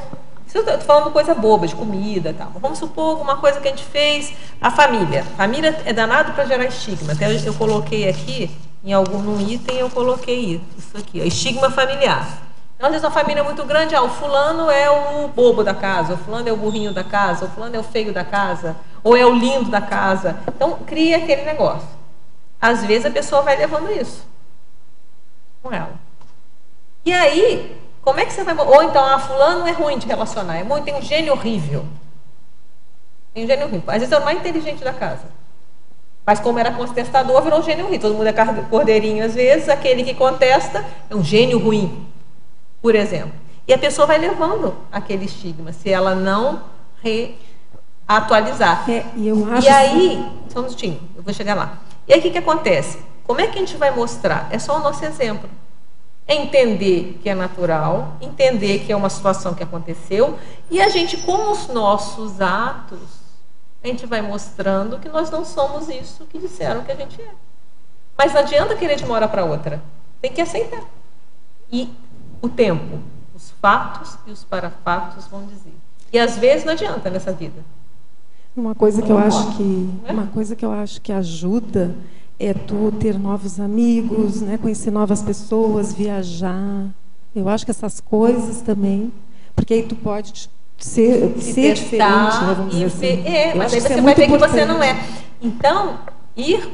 eu estou falando coisa boba, de comida, tal. Vamos supor alguma coisa que a gente fez, a família. A família é danado para gerar estigma. Até eu coloquei aqui. Num item eu coloquei isso aqui, estigma familiar. Então, às vezes uma família é muito grande, o fulano é o bobo da casa, o fulano é o burrinho da casa, o fulano é o feio da casa, ou é o lindo da casa. Então, cria aquele negócio. Às vezes a pessoa vai levando isso com ela. E aí, como é que você vai... Ou então, fulano é ruim de relacionar, tem um gênio horrível. Tem um gênio horrível. Às vezes é o mais inteligente da casa. Mas como era contestador, virou um gênio ruim. Todo mundo é cordeirinho às vezes, aquele que contesta é um gênio ruim, por exemplo. E a pessoa vai levando aquele estigma, se ela não reatualizar. E aí, só um minutinho, eu vou chegar lá. E aí o que acontece? Como é que a gente vai mostrar? É só o nosso exemplo. É entender que é natural, entender que é uma situação que aconteceu, e a gente, com os nossos atos, a gente vai mostrando que nós não somos isso que disseram que a gente é. Mas não adianta querer de uma hora para outra. Tem que aceitar. E o tempo, os fatos e os parafatos vão dizer. E às vezes não adianta nessa vida. Uma coisa que eu acho que ajuda é tu ter novos amigos, né, conhecer novas pessoas, viajar. Eu acho que essas coisas também, porque aí tu pode ser diferente, né, vamos dizer assim. Mas aí você vai ver que você não é. Então, ir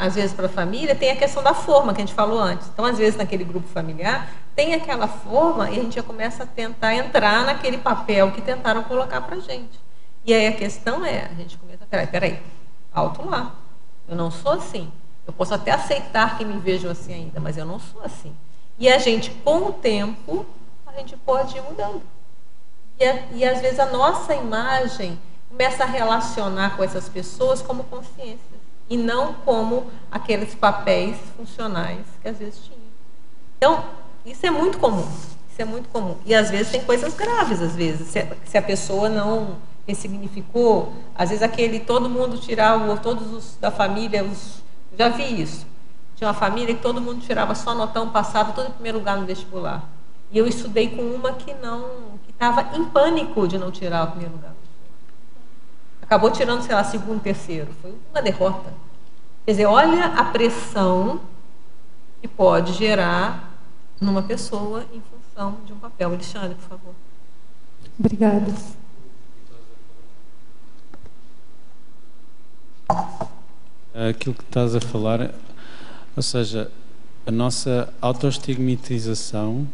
às vezes para a família tem a questão da forma que a gente falou antes. Então, às vezes naquele grupo familiar tem aquela forma e a gente já começa a tentar entrar naquele papel que tentaram colocar para a gente. E aí a questão é, a gente começa a peraí, alto lá. Eu não sou assim. Eu posso até aceitar que me vejam assim ainda, mas eu não sou assim. E a gente, com o tempo, a gente pode ir mudando. E às vezes a nossa imagem começa a relacionar com essas pessoas como consciências e não como aqueles papéis funcionais que às vezes tinham. Então, isso é muito comum. Isso é muito comum. E às vezes tem coisas graves, às vezes. Se a pessoa não ressignificou, às vezes todo mundo tirava, todos os da família, já vi isso. Tinha uma família que todo mundo tirava só notão, passava todo em primeiro lugar no vestibular. E eu estudei com uma que estava em pânico de não tirar o primeiro lugar. Acabou tirando, sei lá, segundo, terceiro. Foi uma derrota. Quer dizer, olha a pressão que pode gerar numa pessoa em função de um papel. Alexandre, por favor. Obrigada. Aquilo que estás a falar, ou seja, a nossa autoestigmatização,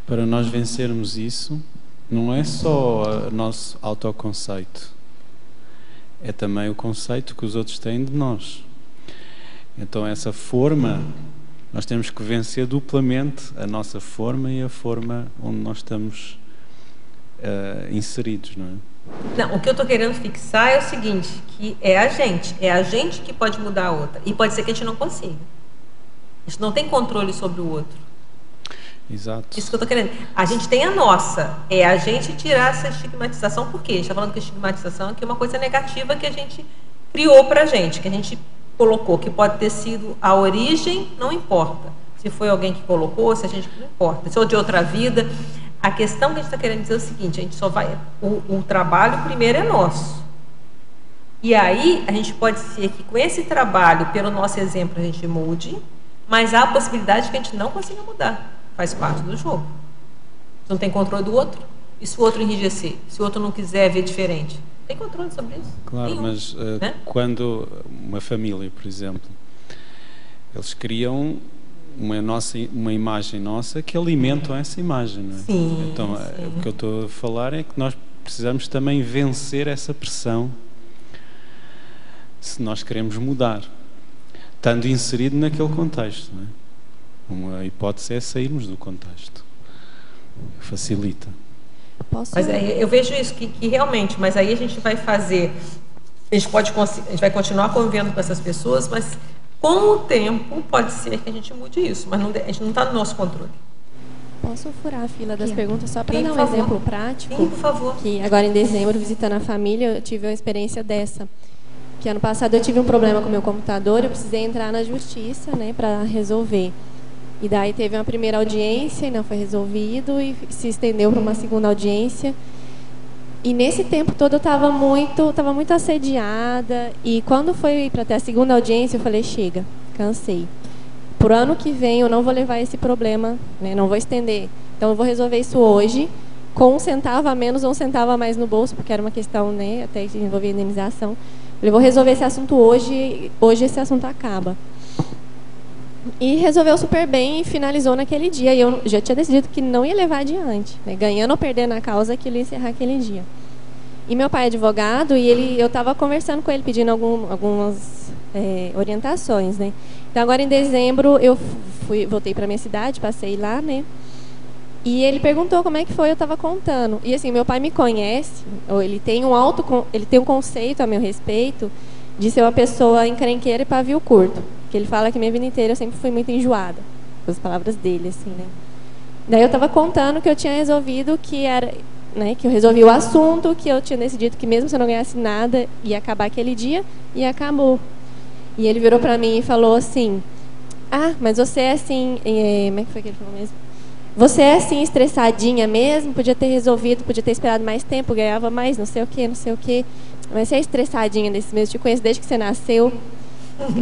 para nós vencermos isso, não é só o nosso autoconceito, é também o conceito que os outros têm de nós. Então essa forma, nós temos que vencer duplamente a nossa forma e a forma onde nós estamos inseridos, não é? Não, o que eu estou querendo fixar é o seguinte, que é a gente que pode mudar a outra. E pode ser que a gente não consiga. A gente não tem controle sobre o outro. Exato. Isso que eu estou querendo. A gente tem a nossa. É a gente tirar essa estigmatização. Por quê? A gente está falando que a estigmatização aqui é uma coisa negativa que a gente criou para a gente, que a gente colocou, que pode ter sido a origem, não importa. Se foi alguém que colocou, se a gente... Não importa. Se for de outra vida... A questão que a gente está querendo dizer é o seguinte, a gente só vai... O trabalho primeiro é nosso. E aí, a gente pode ser que com esse trabalho, pelo nosso exemplo, a gente mude, mas há a possibilidade que a gente não consiga mudar. Faz parte do jogo. Você não tem controle do outro. E se o outro enrijecer? Se o outro não quiser ver diferente? Tem controle sobre isso? Claro, nenhum, mas né? Quando uma família, por exemplo, eles criam uma imagem nossa que alimentam essa imagem, não é? Sim, então, sim. o que eu estou a falar é que nós precisamos também vencer essa pressão se nós queremos mudar, estando inserido naquele contexto, não é? Uma hipótese é sairmos do contexto. Facilita. Mas aí, eu vejo isso, que realmente, mas aí a gente vai fazer, a gente vai continuar convivendo com essas pessoas, mas com o tempo pode ser que a gente mude isso, mas a gente não está no nosso controle. Posso furar a fila das perguntas só para dar um favor. exemplo prático? Sim, por favor. Que agora em dezembro, visitando a família, eu tive uma experiência dessa. Que ano passado eu tive um problema com o meu computador, eu precisei entrar na justiça, né, para resolver. E daí teve uma primeira audiência e não foi resolvido e se estendeu para uma segunda audiência. E nesse tempo todo eu estava muito assediada. E quando foi para ter a segunda audiência, eu falei, chega, cansei. Por ano que vem eu não vou levar esse problema, né, não vou estender. Então eu vou resolver isso hoje, com 1 centavo a menos ou 1 centavo a mais no bolso, porque era uma questão, né, até que envolvia indenização. Eu vou resolver esse assunto hoje esse assunto acaba. E resolveu super bem e finalizou naquele dia. E eu já tinha decidido que não ia levar adiante, né? Ganhando ou perdendo a causa, que ele ia encerrar aquele dia. E meu pai é advogado e eu estava conversando com ele, pedindo algumas orientações, né? Então agora em dezembro eu voltei para minha cidade, passei lá, né? E ele perguntou como é que foi, eu estava contando. E assim, meu pai me conhece, ou ele tem um conceito a meu respeito de ser uma pessoa encrenqueira e pavio curto. Que ele fala que minha vida inteira eu sempre fui muito enjoada, com as palavras dele, assim, né? Daí eu estava contando que eu tinha resolvido que era, né, que eu resolvi o assunto, que eu tinha decidido que mesmo se eu não ganhasse nada, ia acabar aquele dia, e acabou. E ele virou para mim e falou assim: ah, mas você é assim... como é que foi que ele falou mesmo? Você é assim estressadinha mesmo? Podia ter resolvido, podia ter esperado mais tempo, ganhava mais, não sei o quê, não sei o quê. Mas você é estressadinha desse mesmo, te conheço desde que você nasceu.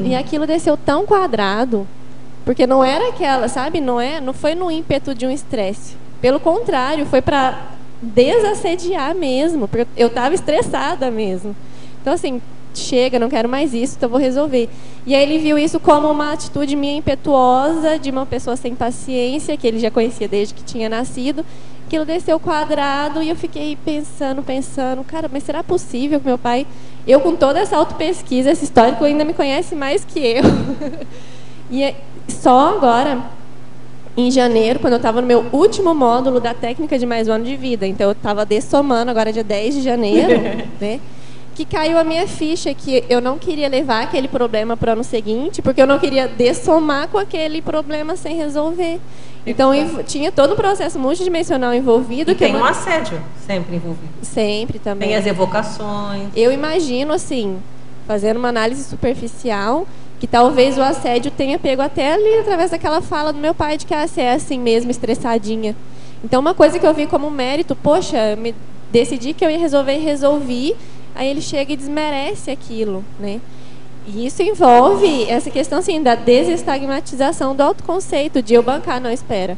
E aquilo desceu tão quadrado, porque não era aquela, sabe? Não foi no ímpeto de um estresse. Pelo contrário, foi para desassediar mesmo, porque eu estava estressada mesmo. Então, assim, chega, não quero mais isso, então vou resolver. E aí ele viu isso como uma atitude minha impetuosa, de uma pessoa sem paciência, que ele já conhecia desde que tinha nascido. Aquilo desceu quadrado e eu fiquei pensando, cara, mas será possível que meu pai, eu com toda essa autopesquisa, esse histórico, ainda me conhece mais que eu. E só agora, em janeiro, quando eu estava no meu último módulo da técnica de mais um ano de vida, então eu estava dessomando, agora é dia 10 de janeiro, né? Que caiu a minha ficha, que eu não queria levar aquele problema para o ano seguinte, porque eu não queria dessomar com aquele problema sem resolver. Então, tinha todo um processo multidimensional envolvido. E tem um assédio sempre envolvido. Sempre também. Tem as evocações. Eu imagino, assim, fazendo uma análise superficial, que talvez o assédio tenha pego até ali, através daquela fala do meu pai, de que você é assim mesmo, estressadinha. Então, uma coisa que eu vi como mérito, poxa, me decidi que eu ia resolver e resolvi. Aí ele chega e desmerece aquilo, né? E isso envolve essa questão, assim, da desestigmatização do autoconceito, de eu bancar, não, espera.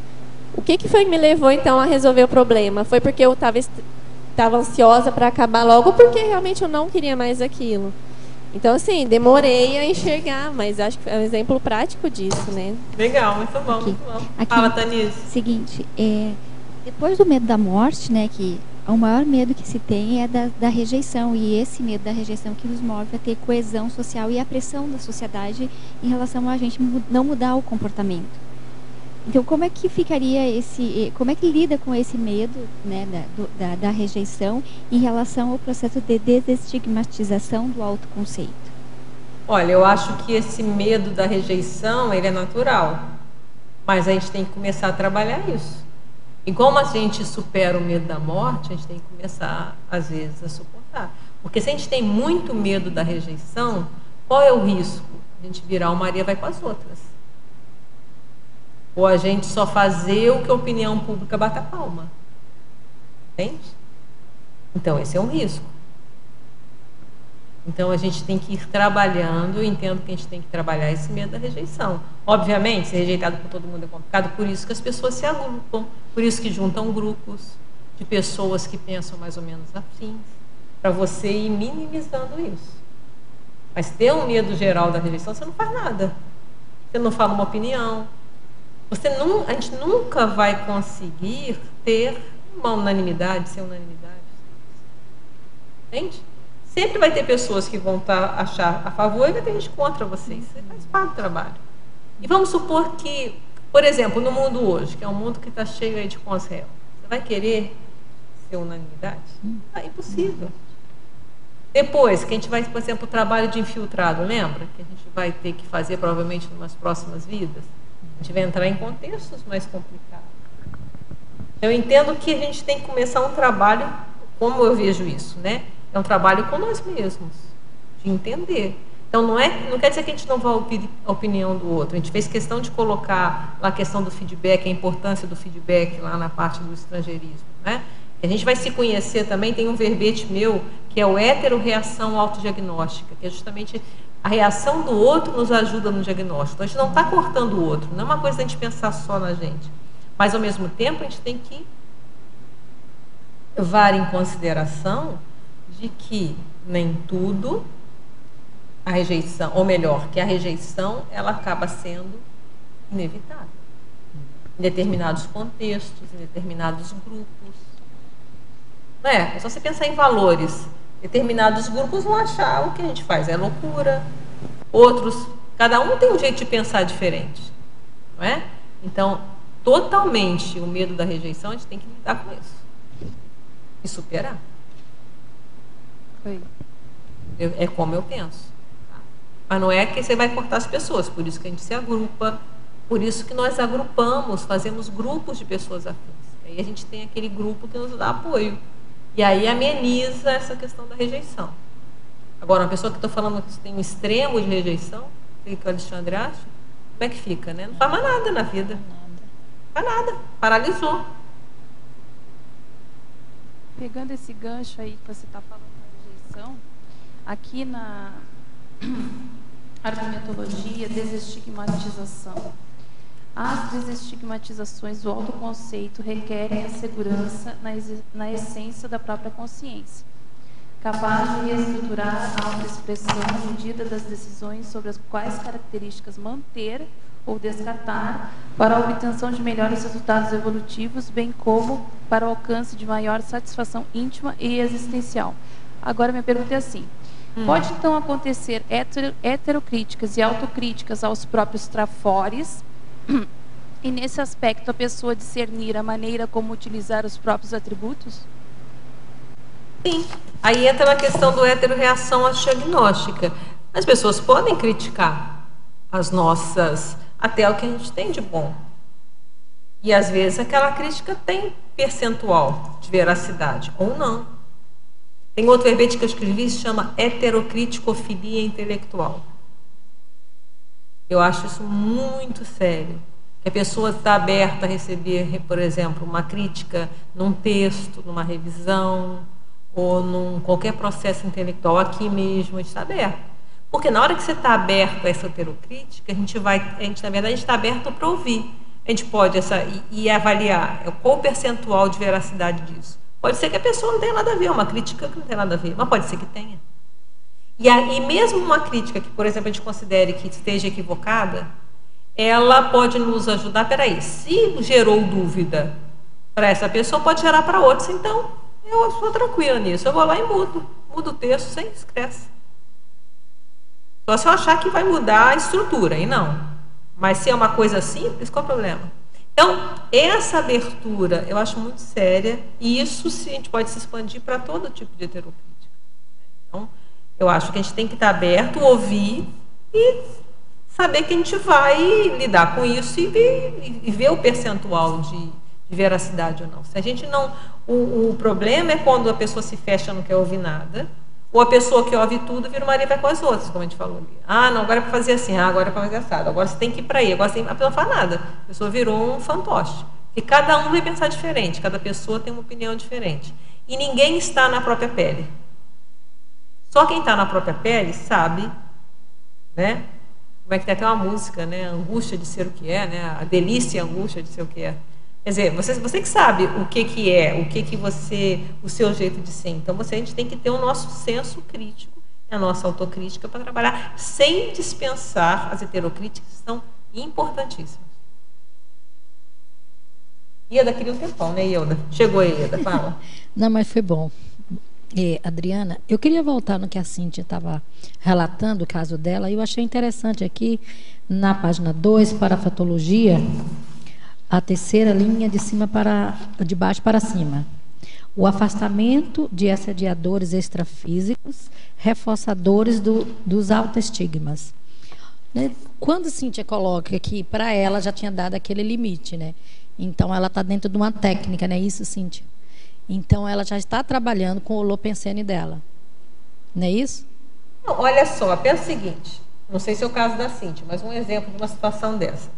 O que foi que me levou, então, a resolver o problema? Foi porque eu estava ansiosa para acabar logo, ou porque realmente eu não queria mais aquilo? Então, assim, demorei a enxergar, mas acho que é um exemplo prático disso, né? Legal, muito bom, muito bom. Fala, Tanise. Seguinte, depois do medo da morte, né, que o maior medo que se tem é da rejeição, e esse medo da rejeição que nos move a ter coesão social e a pressão da sociedade em relação a gente não mudar o comportamento. Então, como é que ficaria como é que lida com esse medo, né, da rejeição em relação ao processo de desestigmatização do autoconceito? Olha, eu acho que esse medo da rejeição, ele é natural, mas a gente tem que começar a trabalhar isso. E como a gente supera o medo da morte, a gente tem que começar, às vezes, a suportar. Porque se a gente tem muito medo da rejeição, qual é o risco? A gente virar uma Maria vai com as outras. Ou a gente só fazer o que a opinião pública bata a palma. Entende? Então, esse é um risco. Então, a gente tem que ir trabalhando, eu entendo que a gente tem que trabalhar esse medo da rejeição. Obviamente, ser rejeitado por todo mundo é complicado, por isso que as pessoas se agrupam, por isso que juntam grupos de pessoas que pensam mais ou menos afins, para você ir minimizando isso. Mas ter um medo geral da rejeição, você não faz nada. Você não fala uma opinião. A gente nunca vai conseguir ter uma unanimidade, ser unanimidade. Entende? Sempre vai ter pessoas que vão achar a favor e vai ter gente contra vocês. Você faz parte do trabalho. E vamos supor que, por exemplo, no mundo hoje, que é um mundo que está cheio aí de cons-réu, você vai querer ser unanimidade? É impossível. Depois, que a gente vai, por exemplo, o trabalho de infiltrado, lembra? Que a gente vai ter que fazer provavelmente em umas próximas vidas. A gente vai entrar em contextos mais complicados. Eu entendo que a gente tem que começar um trabalho, como eu vejo isso, né? É um trabalho com nós mesmos, de entender. Então, não quer dizer que a gente não vai ouvir a opinião do outro. A gente fez questão de colocar lá a questão do feedback, a importância do feedback lá na parte do estrangeirismo, né? A gente vai se conhecer também, tem um verbete meu, que é o hetero-reação autodiagnóstica, que é justamente a reação do outro nos ajuda no diagnóstico. Então, a gente não está cortando o outro, não é uma coisa da gente pensar só na gente. Mas, ao mesmo tempo, a gente tem que levar em consideração de que nem tudo a rejeição, ou melhor, que a rejeição ela acaba sendo inevitável. Em determinados contextos, em determinados grupos. Não é? É só você pensar em valores. Determinados grupos vão achar o que a gente faz é loucura. Outros, cada um tem um jeito de pensar diferente. Não é? Então, totalmente o medo da rejeição, a gente tem que lidar com isso. E superar. É como eu penso. Tá? Mas não é que você vai cortar as pessoas, por isso que a gente se agrupa, por isso que nós agrupamos, fazemos grupos de pessoas afins. Aí a gente tem aquele grupo que nos dá apoio. E aí ameniza essa questão da rejeição. Agora, uma pessoa que estou falando que tem um extremo de rejeição, o que o Alexandre acha? Como é que fica, né? Não faz mais nada na vida. Não faz nada. Paralisou. Pegando esse gancho aí que você está falando da rejeição, aqui na argumentologia, desestigmatização. As desestigmatizações do autoconceito requerem a segurança na essência da própria consciência, capaz de reestruturar a autoexpressão medida das decisões sobre as quais características manter ou descartar para a obtenção de melhores resultados evolutivos, bem como para o alcance de maior satisfação íntima e existencial. Agora, minha pergunta é assim: pode então acontecer heterocríticas e autocríticas aos próprios trafores, e nesse aspecto a pessoa discernir a maneira como utilizar os próprios atributos? Sim. Aí entra na questão do heterorreação agnóstica. As pessoas podem criticar as nossas, até o que a gente tem de bom. E às vezes aquela crítica tem percentual de veracidade, ou não. Tem outro verbete que eu escrevi que se chama heterocriticofilia intelectual. Eu acho isso muito sério. Que a pessoa está aberta a receber, por exemplo, uma crítica num texto, numa revisão, ou num qualquer processo intelectual, aqui mesmo, a gente está aberto. Porque na hora que você está aberto a essa heterocrítica, na verdade, a gente está aberto para ouvir. A gente pode ir avaliar qual o percentual de veracidade disso. Pode ser que a pessoa não tenha nada a ver, uma crítica que não tem nada a ver, mas pode ser que tenha. E mesmo uma crítica que, por exemplo, a gente considere que esteja equivocada, ela pode nos ajudar. Peraí, se gerou dúvida para essa pessoa, pode gerar para outros. Então, eu estou tranquila nisso. Eu vou lá e mudo o texto sem estresse. Só se eu achar que vai mudar a estrutura, aí não. Mas se é uma coisa simples, qual é o problema? Então, essa abertura eu acho muito séria, e isso a gente pode se expandir para todo tipo de heterocrítica. Então, eu acho que a gente tem que estar aberto, ouvir e saber que a gente vai lidar com isso e ver o percentual de veracidade ou não. Se a gente não... O problema é quando a pessoa se fecha e não quer ouvir nada, ou a pessoa que ouve tudo vira uma vai com as outras, como a gente falou ali. Ah, não, agora é para fazer assim, agora é para fazer assado, agora você tem que ir para aí, agora você tem... a pessoa não faz nada. A pessoa virou um fantoche. E cada um vai pensar diferente, cada pessoa tem uma opinião diferente. E ninguém está na própria pele. Só quem está na própria pele sabe, né? Como é que tem até uma música, né? A angústia de ser o que é, né? A delícia e a angústia de ser o que é. Quer dizer, você que sabe o que é, o seu jeito de ser. Então, a gente tem que ter o nosso senso crítico, a nossa autocrítica para trabalhar, sem dispensar as heterocríticas, que são importantíssimas. Ieda queria um tempão, né, Ieda? Chegou aí, Ieda, fala. Não, mas foi bom. Adriana, eu queria voltar no que a Cíntia estava relatando, o caso dela, e eu achei interessante aqui, na página 2, parafatologia, a terceira linha de baixo para cima. O afastamento de assediadores extrafísicos, reforçadores dos autoestigmas. Né? Quando a Cíntia coloca aqui, para ela já tinha dado aquele limite, né? Então ela está dentro de uma técnica, não é isso, Cíntia? Então ela já está trabalhando com o Holopensene dela. Não é isso? Não, olha só, pensa o seguinte, não sei se é o caso da Cíntia, mas um exemplo de uma situação dessa.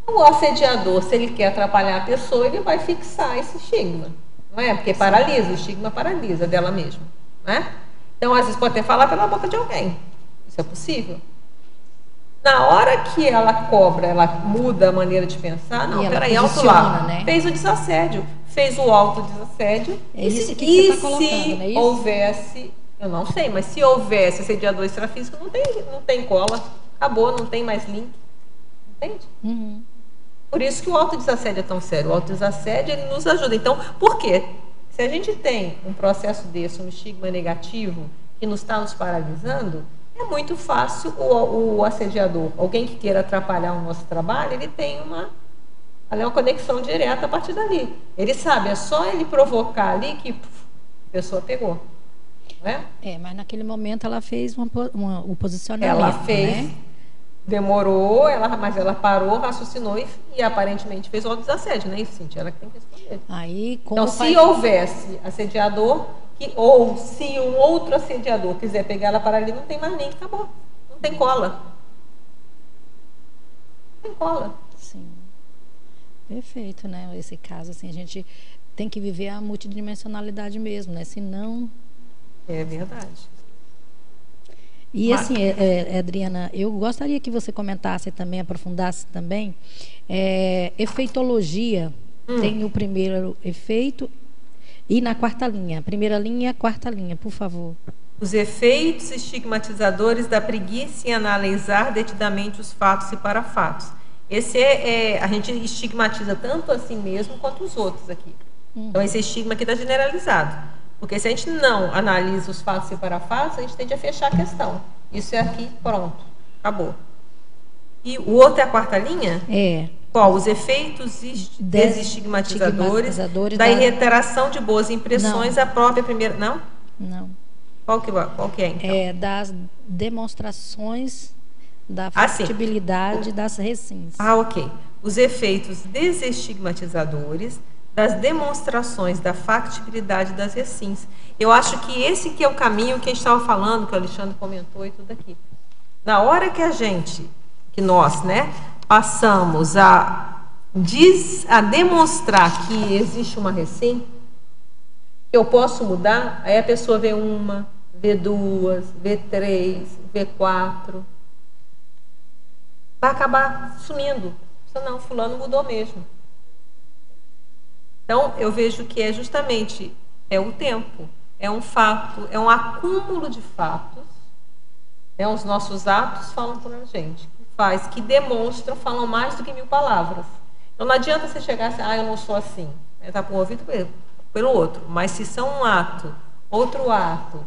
O assediador, se ele quer atrapalhar a pessoa, ele vai fixar esse estigma, não é? Porque paralisa, o estigma paralisa dela mesma, não é? Então, às vezes, pode até falar pela boca de alguém. Isso é possível. Na hora que ela cobra, ela muda a maneira de pensar, não, peraí, alto lá, né? Fez o desassédio, fez o autodesassédio. É isso que você está colocando, não é isso? Houvesse, eu não sei, mas se houvesse assediador extrafísico, não tem cola, acabou, não tem mais link. Entende? Uhum. Por isso que o autodesassédio é tão sério. O autodesassédio, ele nos ajuda. Então, por quê? Se a gente tem um processo desse, um estigma negativo, que nos está nos paralisando, é muito fácil o assediador, alguém que queira atrapalhar o nosso trabalho, ele tem uma conexão direta a partir dali. Ele sabe, é só ele provocar ali que a pessoa pegou. Não é? Mas naquele momento ela fez o posicionamento. Ela fez... Né? Demorou, mas ela parou, raciocinou e aparentemente fez o autodesassédio, né, Cíntia? Ela que tem que responder. Aí, então, se houvesse assediador, ou se um outro assediador quiser pegar ela para ali, não tem mais nem, acabou. Não tem cola. Não tem cola. Sim. Perfeito, né? Esse caso, assim, a gente tem que viver a multidimensionalidade mesmo, né? Senão... É verdade. E assim, Adriana, eu gostaria que você comentasse também, aprofundasse também, efeitologia, tem o primeiro efeito e na quarta linha, primeira linha, quarta linha, por favor. Os efeitos estigmatizadores da preguiça em analisar detidamente os fatos e parafatos. Esse a gente estigmatiza tanto a si mesmo quanto os outros aqui. Então esse estigma aqui está generalizado. Porque se a gente não analisa os fatos e parafatos, a gente tende a fechar a questão. Isso é aqui, pronto, acabou. E o outro é a quarta linha? Qual? Os efeitos desestigmatizadores da reiteração de boas impressões à própria primeira... Não? Não. Qual que é, então? Das demonstrações da factibilidade das recins. Ok. Os efeitos desestigmatizadores das demonstrações da factibilidade das recins. Eu acho que esse que é o caminho que a gente estava falando, que o Alexandre comentou e tudo aqui. Na hora que nós, né, passamos a demonstrar que existe uma recim, que eu posso mudar, aí a pessoa vê uma, vê duas, vê três, vê quatro. Vai acabar sumindo. Não, fulano mudou mesmo. Então, eu vejo que justamente o tempo, é um fato, é um acúmulo de fatos, os nossos atos falam por a gente, que demonstram, falam mais do que 1000 palavras. Então, não adianta você chegar assim, eu não sou assim, está por um ouvido pelo outro, mas se são um ato, outro ato,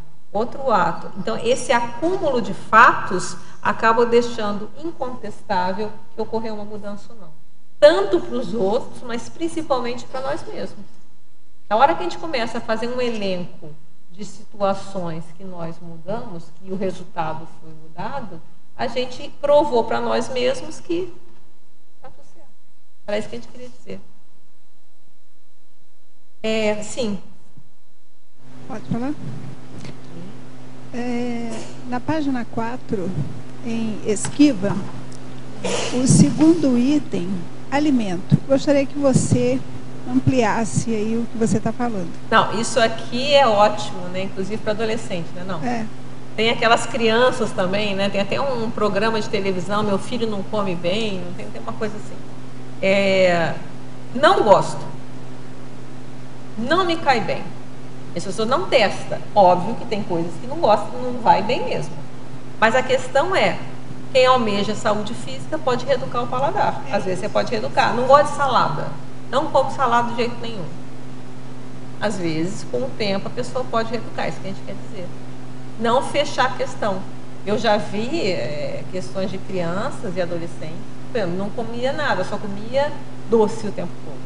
então esse acúmulo de fatos acaba deixando incontestável que ocorreu uma mudança ou não. Tanto para os outros, mas principalmente para nós mesmos. Na hora que a gente começa a fazer um elenco de situações que nós mudamos, que o resultado foi mudado, a gente provou para nós mesmos que está tudo certo. Era isso que a gente queria dizer. Sim. Pode falar? Na página 4, em esquiva, o segundo item, alimento. Gostaria que você ampliasse aí o que você está falando. Não, isso aqui é ótimo, né? Inclusive para adolescente, né? Não. Tem aquelas crianças também, né? Tem até um programa de televisão, meu filho não come bem, não tem uma coisa assim. Não gosto. Não me cai bem. As pessoas não testam. Óbvio que tem coisas que não gostam, não vai bem mesmo. Mas a questão é, quem almeja saúde física pode reeducar o paladar. Às vezes você pode reeducar. Não gosto de salada. Não como salada de jeito nenhum. Às vezes, com o tempo, a pessoa pode reeducar. Isso que a gente quer dizer. Não fechar a questão. Eu já vi questões de crianças e adolescentes, por exemplo, não comia nada, só comia doce o tempo todo.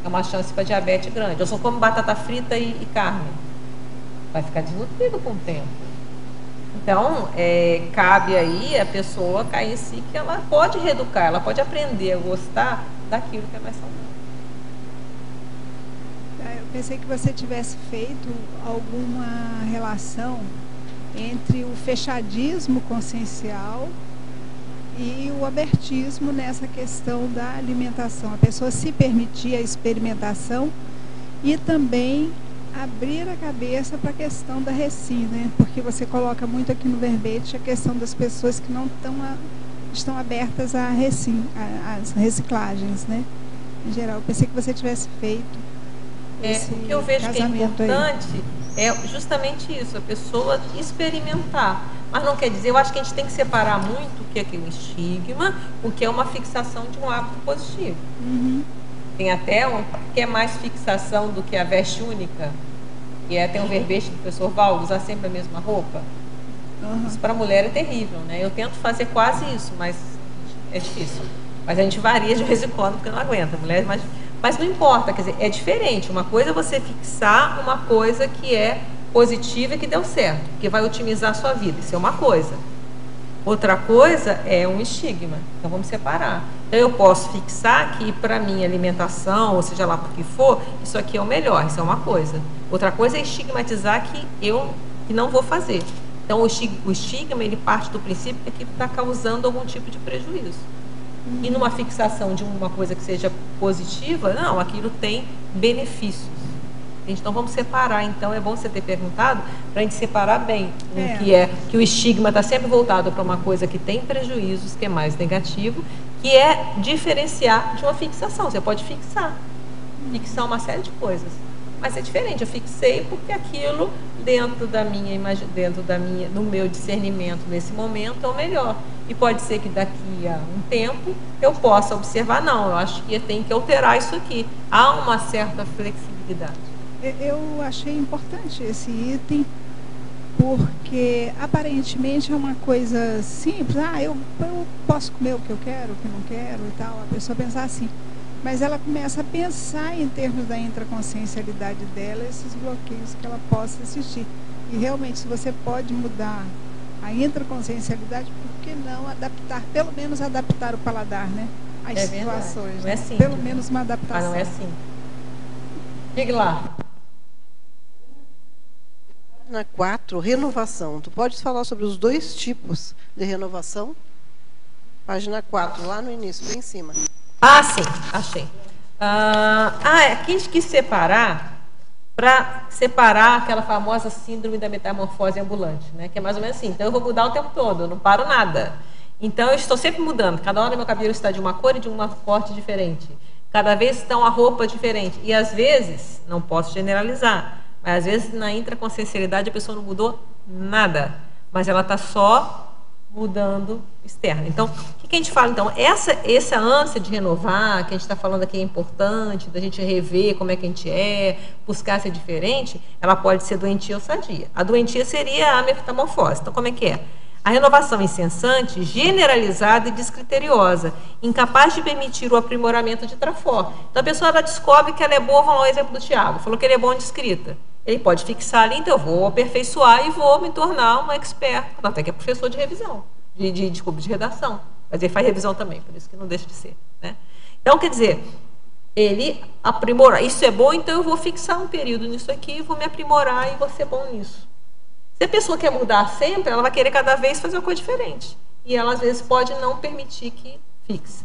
É uma chance para diabetes grande. Eu só como batata frita e carne. Vai ficar desnutrido com o tempo. Então, cabe aí a pessoa cair em si que ela pode reeducar, ela pode aprender a gostar daquilo que é mais saudável. Eu pensei que você tivesse feito alguma relação entre o fechadismo consciencial e o abertismo nessa questão da alimentação. A pessoa se permitir a experimentação e também abrir a cabeça para a questão da recim, né? Porque você coloca muito aqui no verbete a questão das pessoas que não estão abertas à recim, às reciclagens, né? Em geral, eu pensei que você tivesse feito esse o que eu vejo que é importante aí. É justamente isso, a pessoa experimentar. Mas não quer dizer, eu acho que a gente tem que separar muito o que é um estigma, o que é uma fixação de um hábito positivo. Tem até que é mais fixação do que a veste única, que tem um verbete do professor Val, usar sempre a mesma roupa. Isso para a mulher é terrível, né? Eu tento fazer quase isso, mas é difícil. Mas a gente varia de vez em quando, porque não aguenta. Mulher, mas não importa, quer dizer, é diferente. Uma coisa é você fixar uma coisa que é positiva e que deu certo, que vai otimizar a sua vida. Isso é uma coisa. Outra coisa é um estigma. Então vamos separar. Então eu posso fixar que para mim alimentação, ou seja lá por que for, isso aqui é o melhor, isso é uma coisa. Outra coisa é estigmatizar que não vou fazer. Então, o estigma, ele parte do princípio que aquilo está causando algum tipo de prejuízo. E numa fixação de uma coisa que seja positiva, não, aquilo tem benefícios. Então, vamos separar. Então, é bom você ter perguntado para a gente separar bem que o estigma está sempre voltado para uma coisa que tem prejuízos, que é mais negativo, que é diferenciar de uma fixação. Você pode fixar uma série de coisas. Mas é diferente, eu fixei porque aquilo do meu discernimento nesse momento é o melhor. E pode ser que daqui a um tempo eu possa observar, não, eu acho que tem que alterar isso aqui. Há uma certa flexibilidade. Eu achei importante esse item, porque aparentemente é uma coisa simples. Eu posso comer o que eu quero, o que não quero e tal. A pessoa pensar assim. Mas ela começa a pensar em termos da intraconsciencialidade dela, esses bloqueios que ela possa existir. E realmente, se você pode mudar a intraconsciencialidade, por que não adaptar, pelo menos adaptar o paladar, né? Às situações. Não é assim. Pelo menos uma adaptação. Não é assim. Diga lá. Na 4, renovação. Tu podes falar sobre os dois tipos de renovação? Página 4, lá no início, bem em cima. Sim, achei. Aqui a gente quis separar, para separar aquela famosa síndrome da metamorfose ambulante, né? Que é mais ou menos assim. Então, eu vou mudar o tempo todo, eu não paro nada. Então, eu estou sempre mudando. Cada hora meu cabelo está de uma cor e de uma corte diferente. Cada vez está uma roupa diferente. E, às vezes, não posso generalizar, mas, às vezes, na intraconsciencialidade, a pessoa não mudou nada. Mas ela está só mudando externo. Então, o que a gente fala? Então, essa ânsia de renovar, que a gente está falando aqui é importante, da gente rever como é que a gente é, buscar ser diferente, ela pode ser doentia ou sadia. A doentia seria a metamorfose. Então, como é que é? A renovação incessante, generalizada e descriteriosa, incapaz de permitir o aprimoramento de trafor. Então, a pessoa ela descobre que ela é boa, vamos lá, o exemplo do Tiago, falou que ele é bom de escrita. Ele pode fixar ali, então eu vou aperfeiçoar e vou me tornar uma expert. Até que é professor de revisão, de redação. Mas ele faz revisão também, por isso que não deixa de ser. Né? Então, quer dizer, ele aprimora. Isso é bom, então eu vou fixar um período nisso aqui, vou me aprimorar e vou ser bom nisso. Se a pessoa quer mudar sempre, ela vai querer cada vez fazer uma coisa diferente. E ela, às vezes, pode não permitir que fixe.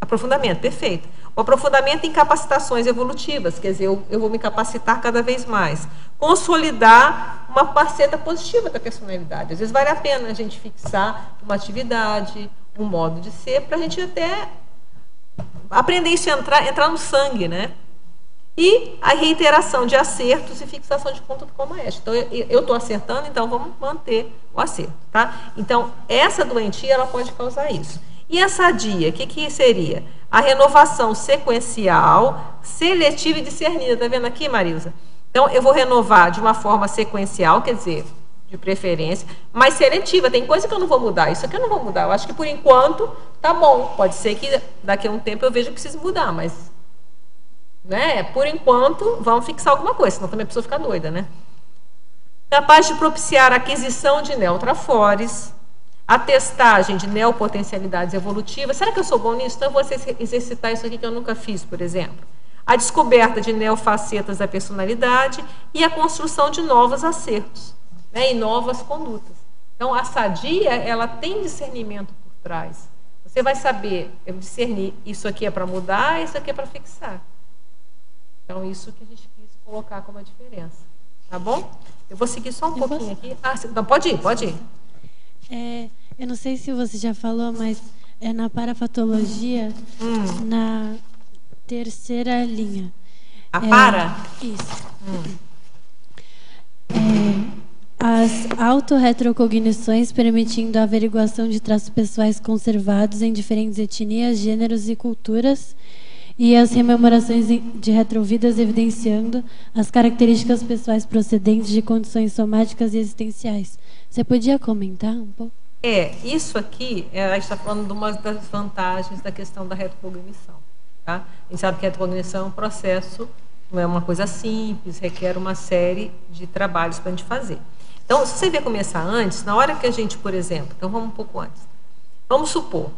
Aprofundamento, perfeito. O aprofundamento em capacitações evolutivas, quer dizer, eu vou me capacitar cada vez mais. Consolidar uma faceta positiva da personalidade. Às vezes vale a pena a gente fixar uma atividade, um modo de ser, para a gente até aprender isso, entrar no sangue, né? E a reiteração de acertos e fixação de conduta como esta. Então, eu estou acertando, então vamos manter o acerto, tá? Então, essa doentia, ela pode causar isso. E a sadia, o que seria? A renovação sequencial, seletiva e discernida. Está vendo aqui, Marilza? Então, eu vou renovar de uma forma sequencial, quer dizer, de preferência, mas seletiva. Tem coisa que eu não vou mudar. Isso aqui eu não vou mudar. Eu acho que, por enquanto, tá bom. Pode ser que daqui a um tempo eu veja que preciso mudar, mas, né, por enquanto, vamos fixar alguma coisa, senão também a pessoa fica doida, né? Capaz de propiciar a aquisição de neutrafores, a testagem de neopotencialidades evolutivas. Será que eu sou bom nisso? Então, eu vou exercitar isso aqui que eu nunca fiz, por exemplo. A descoberta de neofacetas da personalidade e a construção de novos acertos, né, e novas condutas. Então, a sadia, ela tem discernimento por trás. Você vai saber discernir, isso aqui é para mudar, isso aqui é para fixar. Então, isso que a gente quis colocar como a diferença. Tá bom? Eu vou seguir só um pouquinho aqui. Não, pode ir. Eu não sei se você já falou, mas é na parafatologia, na terceira linha. Isso. As autorretrocognições permitindo a averiguação de traços pessoais conservados em diferentes etnias, gêneros e culturas, e as rememorações de retrovidas evidenciando as características pessoais procedentes de condições somáticas e existenciais. Você podia comentar um pouco? Isso aqui, a gente está falando de uma das vantagens da questão da retrocognição. Tá? A gente sabe que a retrocognição é um processo, não é uma coisa simples, requer uma série de trabalhos para a gente fazer. Então, se você ver começar antes, na hora que a gente, por exemplo, então vamos um pouco antes. Vamos supor,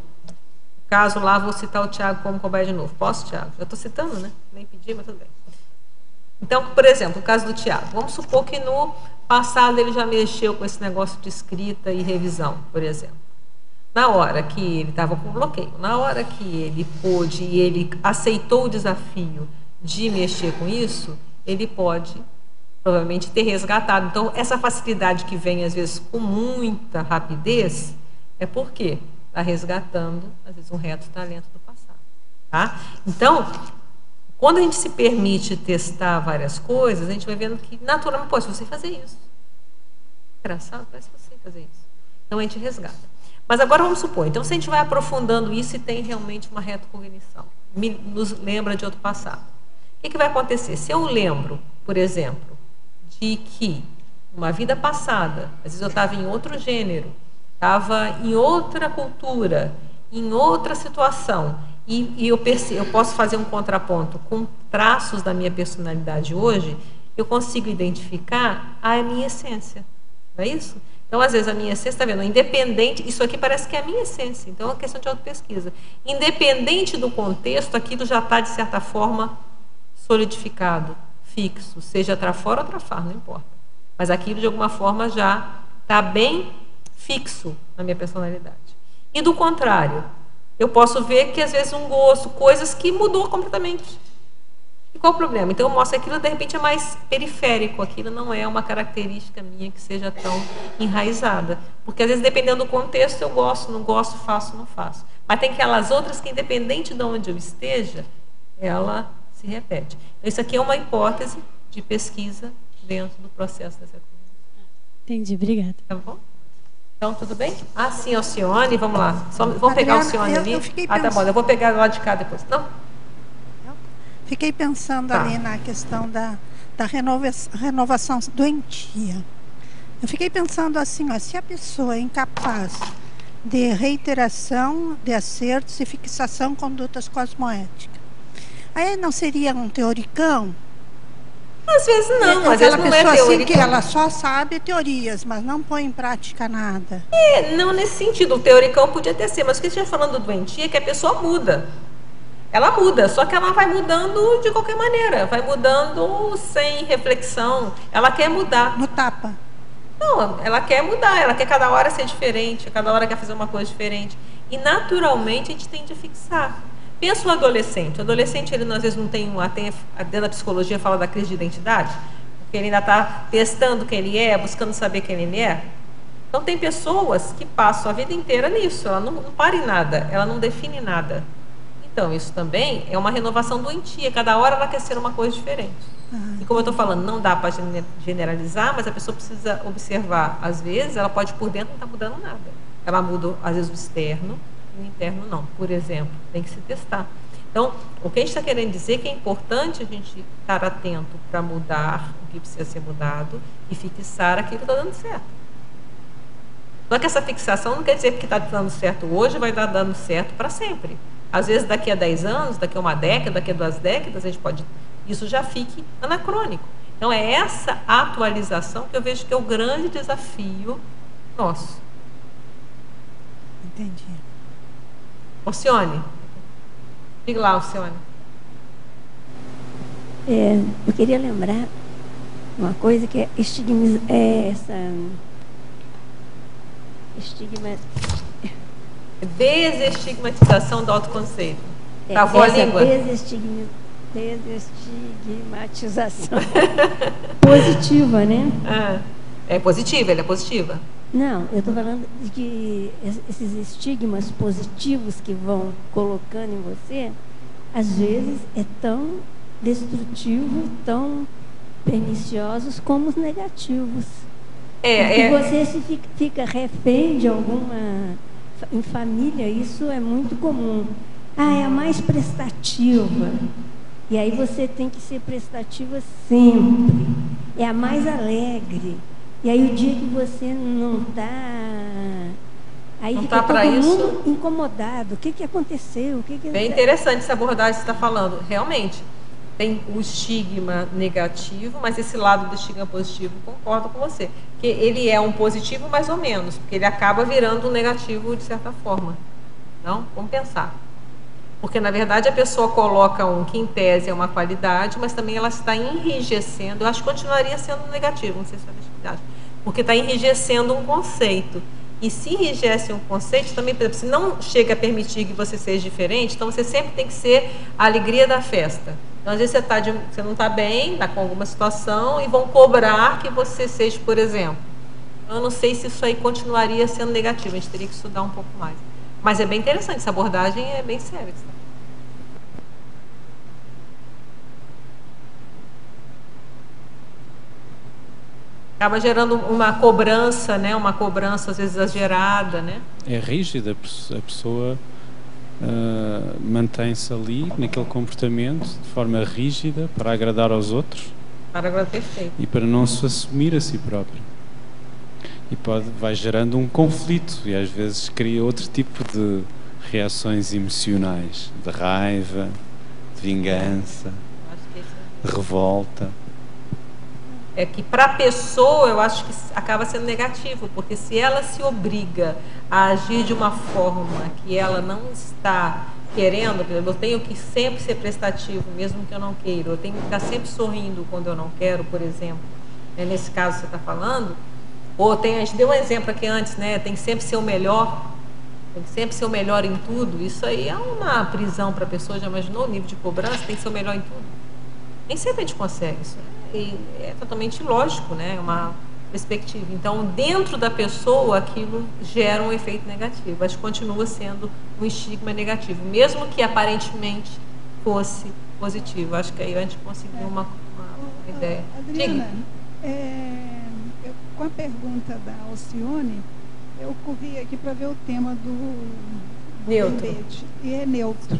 caso lá, vou citar o Tiago como cobaia de novo. Posso, Tiago? Já estou citando, né? Nem pedi, mas tudo bem. Então, por exemplo, o caso do Tiago. Vamos supor que no passado ele já mexeu com esse negócio de escrita e revisão, por exemplo. Na hora que ele estava com bloqueio, na hora que ele pôde e ele aceitou o desafio de mexer com isso, ele pode provavelmente ter resgatado. Então, essa facilidade que vem, às vezes, com muita rapidez, é porque está resgatando, às vezes, um reto talento do passado. Tá? Então, quando a gente se permite testar várias coisas, a gente vai vendo que, naturalmente, pô, se você fazer isso. Engraçado, parece você fazer isso. Então, a gente resgata. Mas agora vamos supor, então, se a gente vai aprofundando isso e tem realmente uma retrocognição, nos lembra de outro passado. O que vai acontecer? Se eu lembro, por exemplo, de que uma vida passada, às vezes eu estava em outro gênero, estava em outra cultura, em outra situação, e eu posso fazer um contraponto com traços da minha personalidade hoje, eu consigo identificar a minha essência. Não é isso? Então, às vezes, a minha essência, está vendo? Independente, isso aqui parece que é a minha essência. Então, é uma questão de autopesquisa. Independente do contexto, aquilo já está, de certa forma, solidificado, fixo. Seja trafora ou trafar, não importa. Mas aquilo, de alguma forma, já está bem fixo na minha personalidade. E, do contrário, eu posso ver que, às vezes, um gosto, coisas que mudou completamente. E qual o problema? Então, eu mostro que aquilo, de repente, é mais periférico. Aquilo não é uma característica minha que seja tão enraizada. Porque, às vezes, dependendo do contexto, eu gosto, não gosto, faço, não faço. Mas tem aquelas outras que, independente de onde eu esteja, ela se repete. Então, isso aqui é uma hipótese de pesquisa dentro do processo dessa coisa. Entendi, obrigada. Tá bom? Então, tudo bem? Ah, sim, Alcione, vamos lá. Vamos pegar o Alcione ali? Tá bom, eu vou pegar lá de cá depois. Não? Fiquei pensando ali na questão da renovação doentia. Eu fiquei pensando assim, ó, se a pessoa é incapaz de reiteração de acertos e fixação condutas cosmoéticas, aí não seria um teoricão? Às vezes não, às vezes não é teoricão. Assim que ela só sabe teorias, mas não põe em prática nada. Não nesse sentido, o teoricão podia até ser, mas o que a gente está falando do doentia é que a pessoa muda. Ela muda, só que ela vai mudando de qualquer maneira, vai mudando sem reflexão. Ela quer mudar. No tapa. Não, ela quer mudar, ela quer cada hora ser diferente, cada hora quer fazer uma coisa diferente. E naturalmente a gente tende a fixar. Pensa o adolescente. O adolescente, ele às vezes não tem dentro da psicologia fala da crise de identidade, porque ele ainda está testando quem ele é, buscando saber quem ele é. Então tem pessoas que passam a vida inteira nisso, ela não para em nada, ela não define nada. Então, isso também é uma renovação doentia. Cada hora ela quer ser uma coisa diferente. E como eu estou falando, não dá para generalizar, mas a pessoa precisa observar. Às vezes, ela pode por dentro não estar mudando nada. Ela muda, às vezes, o externo e o interno não. Por exemplo, tem que se testar. Então, o que a gente está querendo dizer é que é importante a gente estar atento para mudar o que precisa ser mudado e fixar aquilo que está dando certo. Só que essa fixação não quer dizer que está dando certo hoje vai dar dando certo para sempre. Às vezes, daqui a 10 anos, daqui a uma década, daqui a 2 décadas, a gente pode... Isso já fique anacrônico. Então, é essa atualização que eu vejo que é o grande desafio nosso. Entendi. Alcione. Diga lá, Alcione. Eu queria lembrar uma coisa que é desestigmatização do autoconceito. Travou a língua? Desestigmatização positiva, né? É positiva, ela é positiva. Não, eu estou falando de que esses estigmas positivos que vão colocando em você, às vezes é tão destrutivo, tão perniciosos como os negativos. Porque você fica refém de alguma... Em família, isso é muito comum. É a mais prestativa. E aí você tem que ser prestativa sempre. É a mais alegre. E aí o dia que você não está... Aí não fica todo mundo incomodado. O que aconteceu? Bem interessante essa abordagem que você está falando. Realmente, tem o estigma negativo, mas esse lado do estigma positivo, concordo com você. Que ele é um positivo mais ou menos, porque ele acaba virando um negativo de certa forma. Não? Vamos pensar. Porque, na verdade, a pessoa coloca um que, em tese, é uma qualidade, mas também ela está enrijecendo. Eu acho que continuaria sendo negativo, não sei se é verdade. Porque está enrijecendo um conceito. E se enrijece um conceito, também, por exemplo, se não chega a permitir que você seja diferente, então você sempre tem que ser a alegria da festa. Então, às vezes, você não está bem, está com alguma situação, e vão cobrar que você seja, por exemplo. Eu não sei se isso aí continuaria sendo negativo, a gente teria que estudar um pouco mais. Mas é bem interessante, essa abordagem é bem séria. Acaba gerando uma cobrança, né? Uma cobrança às vezes exagerada, né? É rígida, a pessoa mantém-se ali naquele comportamento de forma rígida para agradar aos outros. Para agradar, perfeito. E para não se assumir a si próprio. E vai gerando um conflito e às vezes cria outro tipo de reações emocionais, de raiva, de vingança, de revolta. É que para a pessoa eu acho que acaba sendo negativo, porque se ela se obriga a agir de uma forma que ela não está querendo, por exemplo, eu tenho que sempre ser prestativo, mesmo que eu não queira, eu tenho que ficar sempre sorrindo quando eu não quero, por exemplo, nesse caso você está falando, ou a gente deu um exemplo aqui antes, né? Tem que sempre ser o melhor, tem que sempre ser o melhor em tudo. Isso aí é uma prisão para a pessoa. Já imaginou o nível de cobrança? Tem que ser o melhor em tudo. Nem sempre a gente consegue isso. E é totalmente lógico, né? Uma perspectiva. Então, dentro da pessoa, aquilo gera um efeito negativo, mas continua sendo um estigma negativo, mesmo que aparentemente fosse positivo. Acho que aí a gente conseguiu uma ideia. Adriana, com a pergunta da Alcione, eu corri aqui para ver o tema do neutro. Embed, e é neutro.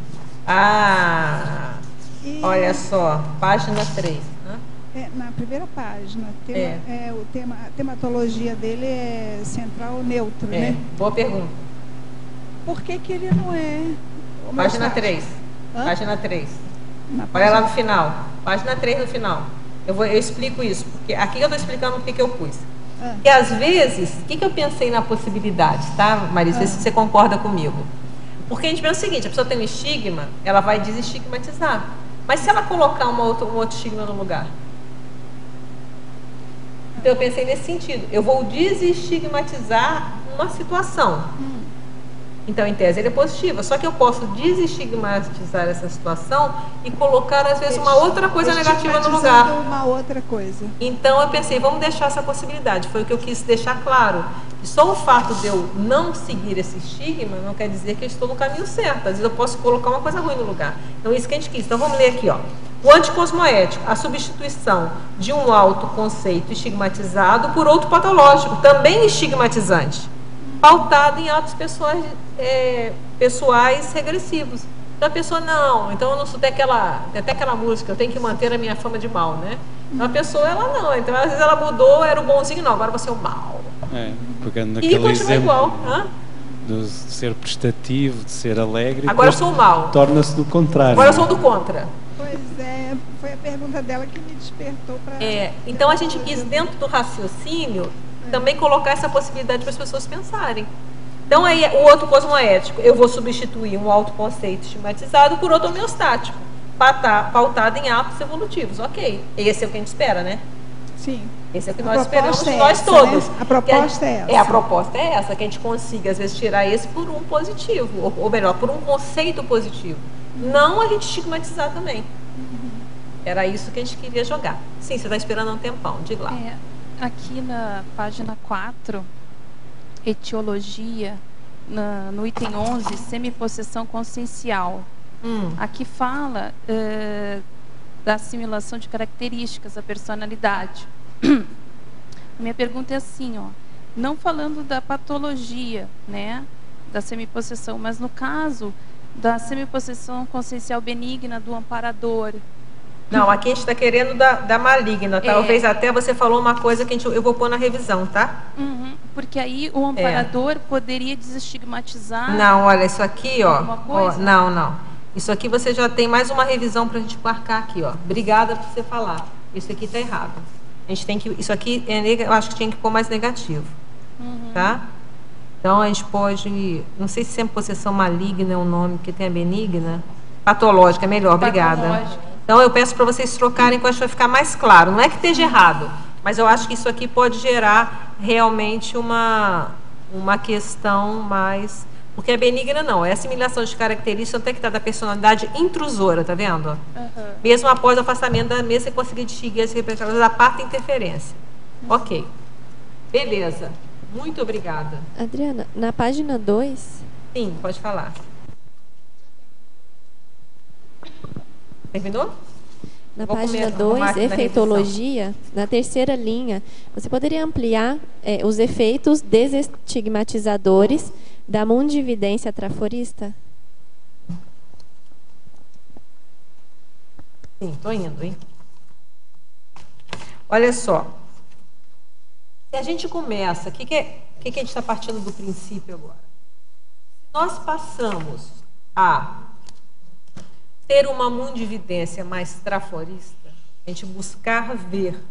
Olha só, página 3. Né? Na primeira página, a tematologia dele é central neutro, né? Boa pergunta. Por que ele não é... Página 3. Página 3. Olha lá no final. Página 3 no final. Eu explico isso, porque aqui eu estou explicando o que eu pus. E às vezes, o que eu pensei na possibilidade, tá, Marisa? Se você concorda comigo. Porque a gente pensa o seguinte, a pessoa tem um estigma, ela vai desestigmatizar. Mas se ela colocar um outro estigma no lugar? Então eu pensei nesse sentido. Eu vou desestigmatizar uma situação. Então, em tese, ele é positiva. Só que eu posso desestigmatizar essa situação e colocar, às vezes, uma outra coisa negativa no lugar. Uma outra coisa. Então, eu pensei, vamos deixar essa possibilidade. Foi o que eu quis deixar claro. E só o fato de eu não seguir esse estigma não quer dizer que eu estou no caminho certo. Às vezes eu posso colocar uma coisa ruim no lugar. Então, isso que a gente quis. Então, vamos ler aqui, ó. O anticosmoético, a substituição de um autoconceito estigmatizado por outro patológico, também estigmatizante, pautado em atos pessoais regressivos. Então a pessoa, então eu não sou até aquela música, eu tenho que manter a minha fama de mal, né? Então a pessoa, ela não, então às vezes ela mudou, era o bonzinho, não, agora você é o mal. Pegando naquele exemplo de ser prestativo, de ser alegre, agora eu sou o mal. Torna-se do contrário. Agora eu sou do contra. Pois é, foi a pergunta dela que me despertou para... Então a gente quis, dentro do raciocínio, também colocar essa possibilidade para as pessoas pensarem. Então, aí, o outro cosmoético, eu vou substituir um autoconceito estigmatizado por outro homeostático, pautado em atos evolutivos. Ok, esse é o que a gente espera, né? Sim. Esse é o que nós esperamos de nós todos. Né? A proposta é essa. A proposta é essa, que a gente consiga, às vezes, tirar esse por um positivo, ou melhor, por um conceito positivo. Não a gente estigmatizar também. Era isso que a gente queria jogar. Sim, você está esperando um tempão, diga lá. Aqui na página 4, etiologia, no item 11, semipossessão consciencial. Aqui fala da assimilação de características da personalidade. A minha pergunta é assim, não falando da patologia, né, da semipossessão, mas no caso da semipossessão consciencial benigna do amparador. Não, aqui a gente está querendo da maligna. Talvez até você falou uma coisa que eu vou pôr na revisão, tá? Porque aí o amparador poderia desestigmatizar... Não, olha, isso aqui, não. Isso aqui você já tem mais uma revisão para a gente marcar aqui, ó. Obrigada por você falar. Isso aqui está errado. A gente tem que... Isso aqui, eu acho que tinha que pôr mais negativo. Tá? Então, a gente pode, não sei se sempre possessão maligna é o nome, porque tem a benigna, patológica, é melhor, obrigada. Patológica. Então, eu peço para vocês trocarem, que eu acho que vai ficar mais claro. Não é que esteja errado, mas eu acho que isso aqui pode gerar realmente uma questão mais... Porque a benigna não, é assimilação de características até que está da personalidade intrusora, tá vendo? Mesmo após o afastamento da mesa, você conseguir distinguir as representações da parte interferência. Ok. Beleza. Muito obrigada. Adriana, na página 2... Sim, pode falar. Terminou? Na página 2, efeitologia, na terceira linha, você poderia ampliar os efeitos desestigmatizadores da mundividência traforista? Sim, estou indo, hein? Olha só. Se a gente começa, o que a gente está partindo do princípio agora? Nós passamos a ter uma mundividência mais traforista, a gente buscar ver,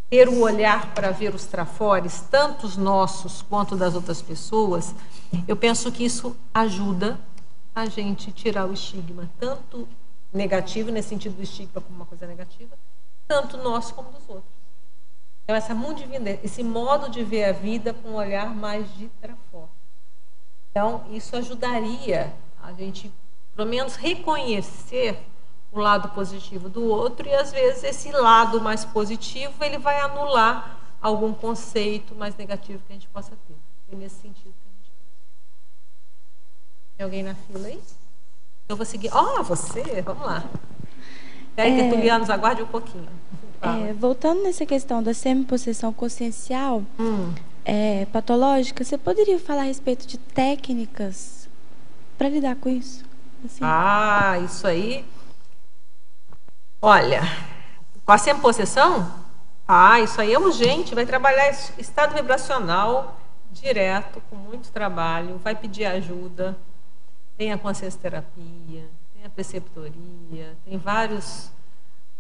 ter um olhar para ver os trafores, tanto os nossos quanto das outras pessoas, eu penso que isso ajuda a gente tirar o estigma, tanto negativo, nesse sentido do estigma como uma coisa negativa, tanto nosso como dos outros. Então, essa mundividência, esse modo de ver a vida com um olhar mais de trafor. Então, isso ajudaria a gente, pelo menos, reconhecer o lado positivo do outro, e às vezes esse lado mais positivo ele vai anular algum conceito mais negativo que a gente possa ter. É nesse sentido que a gente tem alguém na fila aí? Eu vou seguir. Você? Vamos lá. Tertulianos, aguarde um pouquinho. Voltando nessa questão da semipossessão consciencial patológica, você poderia falar a respeito de técnicas para lidar com isso? Assim. Isso aí. Olha, com a semipossessão, isso aí é urgente, vai trabalhar estado vibracional direto, com muito trabalho, vai pedir ajuda, tem a consciência terapia, tem a preceptoria, tem vários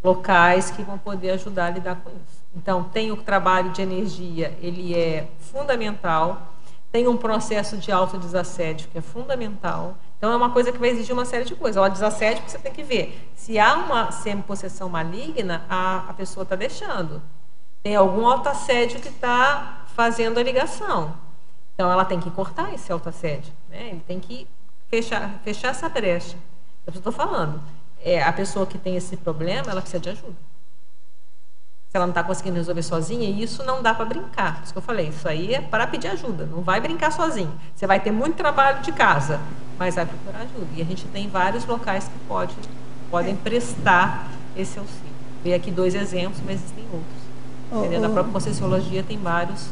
locais que vão poder ajudar a lidar com isso. Então, tem o trabalho de energia, ele é fundamental, tem um processo de autodesassédio que é fundamental. Então, é uma coisa que vai exigir uma série de coisas. O desassédio, você tem que ver. Se há uma semipossessão maligna, a pessoa está deixando. Tem algum autoassédio que está fazendo a ligação. Então, ela tem que cortar esse autoassédio, né? Ele tem que fechar essa brecha. Eu estou falando. A pessoa que tem esse problema, ela precisa de ajuda. Se ela não está conseguindo resolver sozinha, isso não dá para brincar. Isso que eu falei, isso aí é para pedir ajuda, não vai brincar sozinho. Você vai ter muito trabalho de casa, mas vai procurar ajuda. E a gente tem vários locais que podem prestar esse auxílio. Veio aqui 2 exemplos, mas existem outros. Na própria Conscienciologia tem vários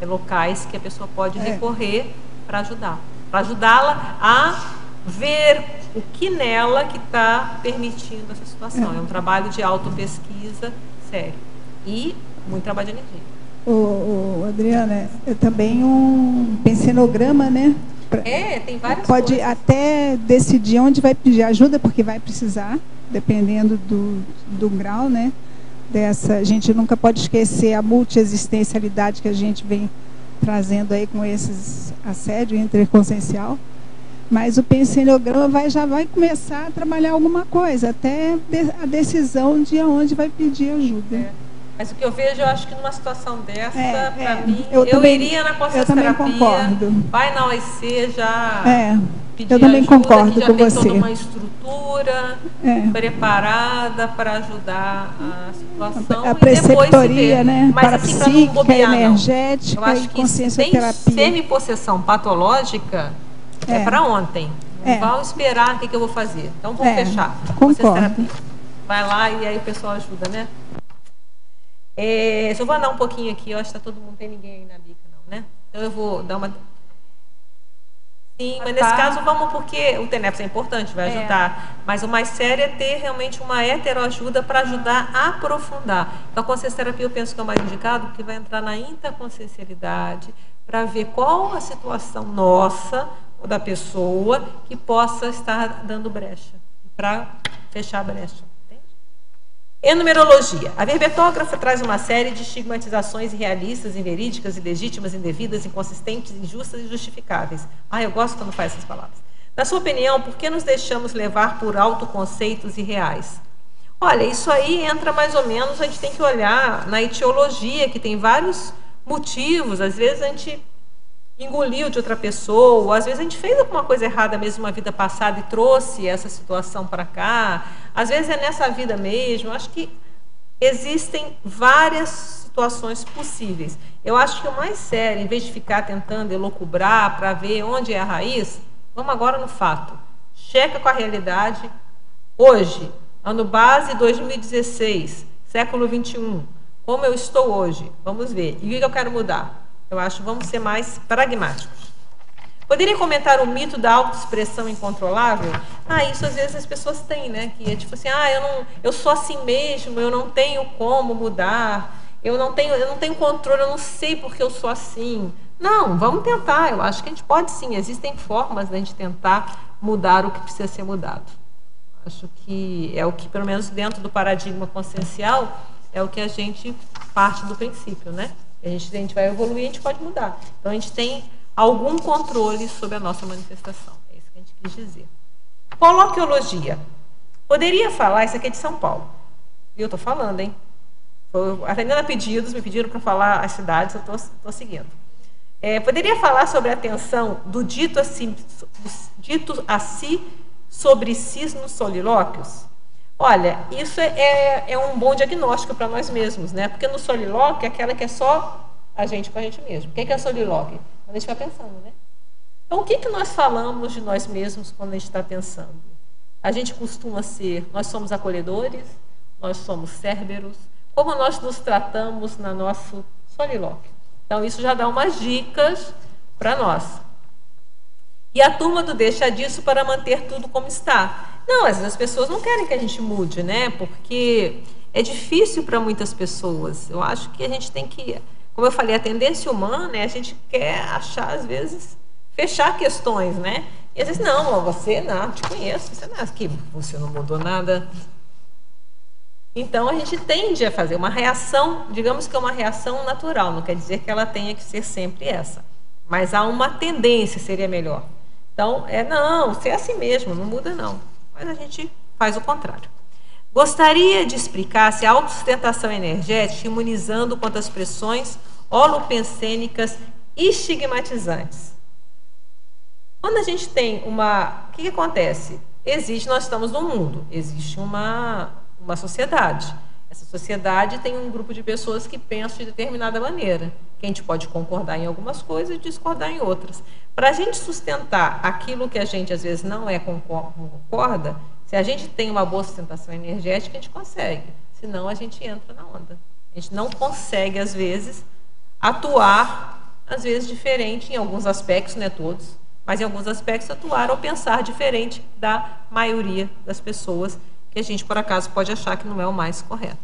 locais que a pessoa pode recorrer para ajudar. Para ajudá-la a ver o que nela que está permitindo essa situação. É um trabalho de autopesquisa sério. E muito trabalho de energia. Adriana, também um pensenograma, né? Tem várias Pode coisas. até decidir onde vai pedir ajuda, porque vai precisar, dependendo do grau, né? A gente nunca pode esquecer a multiexistencialidade que a gente vem trazendo aí com esses assédio interconsciencial. Mas o pensenograma já vai começar a trabalhar alguma coisa, até a decisão de onde vai pedir ajuda. Mas o que eu vejo, eu acho que numa situação dessa, para mim, eu iria na consciência terapia, concordo. Vai na OIC já pedir eu também ajuda, concordo que já com tem você. toda uma estrutura preparada para ajudar a situação. A preceptoria, né? Mas para assim, para não bobear, energética eu acho e que consciência tem terapia. semipossessão patológica, é para ontem. Não vão esperar o que eu vou fazer. Então vamos fechar. Concordo. Vai lá e aí o pessoal ajuda, né? Eu vou andar um pouquinho aqui, eu acho que todo mundo, não tem ninguém aí na bica, não, né? Então eu vou dar uma... Sim, mas nesse caso vamos, porque o TENEPS é importante, vai ajudar. Mas o mais sério é ter realmente uma heteroajuda para ajudar a aprofundar. Então a consciência terapia eu penso que é o mais indicado, porque vai entrar na interconsciencialidade, para ver qual a situação nossa ou da pessoa que possa estar dando brecha, para fechar a brecha. Enumerologia. A verbetógrafa traz uma série de estigmatizações irrealistas, inverídicas, ilegítimas, indevidas, inconsistentes, injustas e justificáveis. Eu gosto quando faz essas palavras. Na sua opinião, por que nos deixamos levar por autoconceitos irreais? Olha, isso aí entra mais ou menos, a gente tem que olhar na etiologia, que tem vários motivos. Às vezes a gente engoliu de outra pessoa, ou às vezes a gente fez alguma coisa errada mesmo na vida passada e trouxe essa situação para cá. Às vezes é nessa vida mesmo. Acho que existem várias situações possíveis. Eu acho que o mais sério, em vez de ficar tentando elocubrar para ver onde é a raiz, vamos agora no fato. Checa com a realidade. Hoje, ano base 2016, século 21. Como eu estou hoje? Vamos ver. E o que eu quero mudar? Eu acho que vamos ser mais pragmáticos. Poderia comentar o mito da autoexpressão incontrolável? Isso às vezes as pessoas têm, né? Que é tipo assim, eu sou assim mesmo, eu não tenho como mudar, eu não tenho controle, eu não sei porque eu sou assim. Não, vamos tentar. Eu acho que a gente pode sim, existem formas de a gente tentar mudar o que precisa ser mudado. Acho que é o que, pelo menos dentro do paradigma consciencial, é o que a gente parte do princípio, né? A gente vai evoluir, a gente pode mudar. Então, a gente tem algum controle sobre a nossa manifestação. É isso que a gente quis dizer. Coloquiologia. Poderia falar, isso aqui é de São Paulo. E eu estou falando, hein? Atendendo a pedidos, me pediram para falar as cidades, eu estou seguindo. Poderia falar sobre a tensão do dito a si sobre si nos solilóquios? Olha, isso é um bom diagnóstico para nós mesmos, né? Porque no solilóquio é aquela que é só a gente com a gente mesmo. O que é solilóquio? Quando a gente vai pensando, né? Então, o que nós falamos de nós mesmos quando a gente está pensando? A gente costuma ser, nós somos acolhedores, nós somos cérberos, como nós nos tratamos no nosso solilóquio. Então, isso já dá umas dicas para nós. E a turma do deixa disso para manter tudo como está. Não, às vezes as pessoas não querem que a gente mude, né? Porque é difícil para muitas pessoas. Eu acho que a gente tem que, como eu falei, a tendência humana, né? A gente quer achar, às vezes, fechar questões, né? E às vezes, não, você não, te conheço, você não mudou nada. Então, a gente tende a fazer uma reação, digamos que é uma reação natural, não quer dizer que ela tenha que ser sempre essa. Mas há uma tendência, seria melhor. Então, não, você é assim mesmo, não muda não. Mas a gente faz o contrário. Gostaria de explicar se a autossustentação energética imunizando contra as pressões holopensênicas estigmatizantes. Quando a gente tem uma... O que acontece? Nós estamos num mundo, existe uma sociedade. Essa sociedade tem um grupo de pessoas que pensam de determinada maneira, que a gente pode concordar em algumas coisas e discordar em outras. Para a gente sustentar aquilo que a gente às vezes não concorda, se a gente tem uma boa sustentação energética, a gente consegue. Senão a gente entra na onda. A gente não consegue, às vezes, atuar, às vezes, diferente em alguns aspectos, não é todos, mas em alguns aspectos atuar ou pensar diferente da maioria das pessoas, que a gente, por acaso, pode achar que não é o mais correto.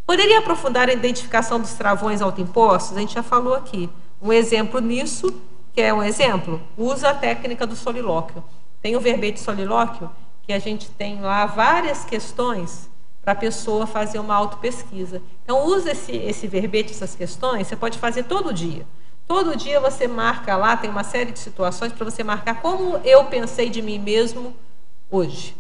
Poderia aprofundar a identificação dos travões autoimpostos? A gente já falou aqui. Um exemplo nisso, que é um exemplo, usa a técnica do solilóquio. Tem o verbete solilóquio, que a gente tem lá várias questões para a pessoa fazer uma autopesquisa. Então, usa esse verbete, essas questões, você pode fazer todo dia. Todo dia você marca lá, tem uma série de situações para você marcar como eu pensei de mim mesmo hoje.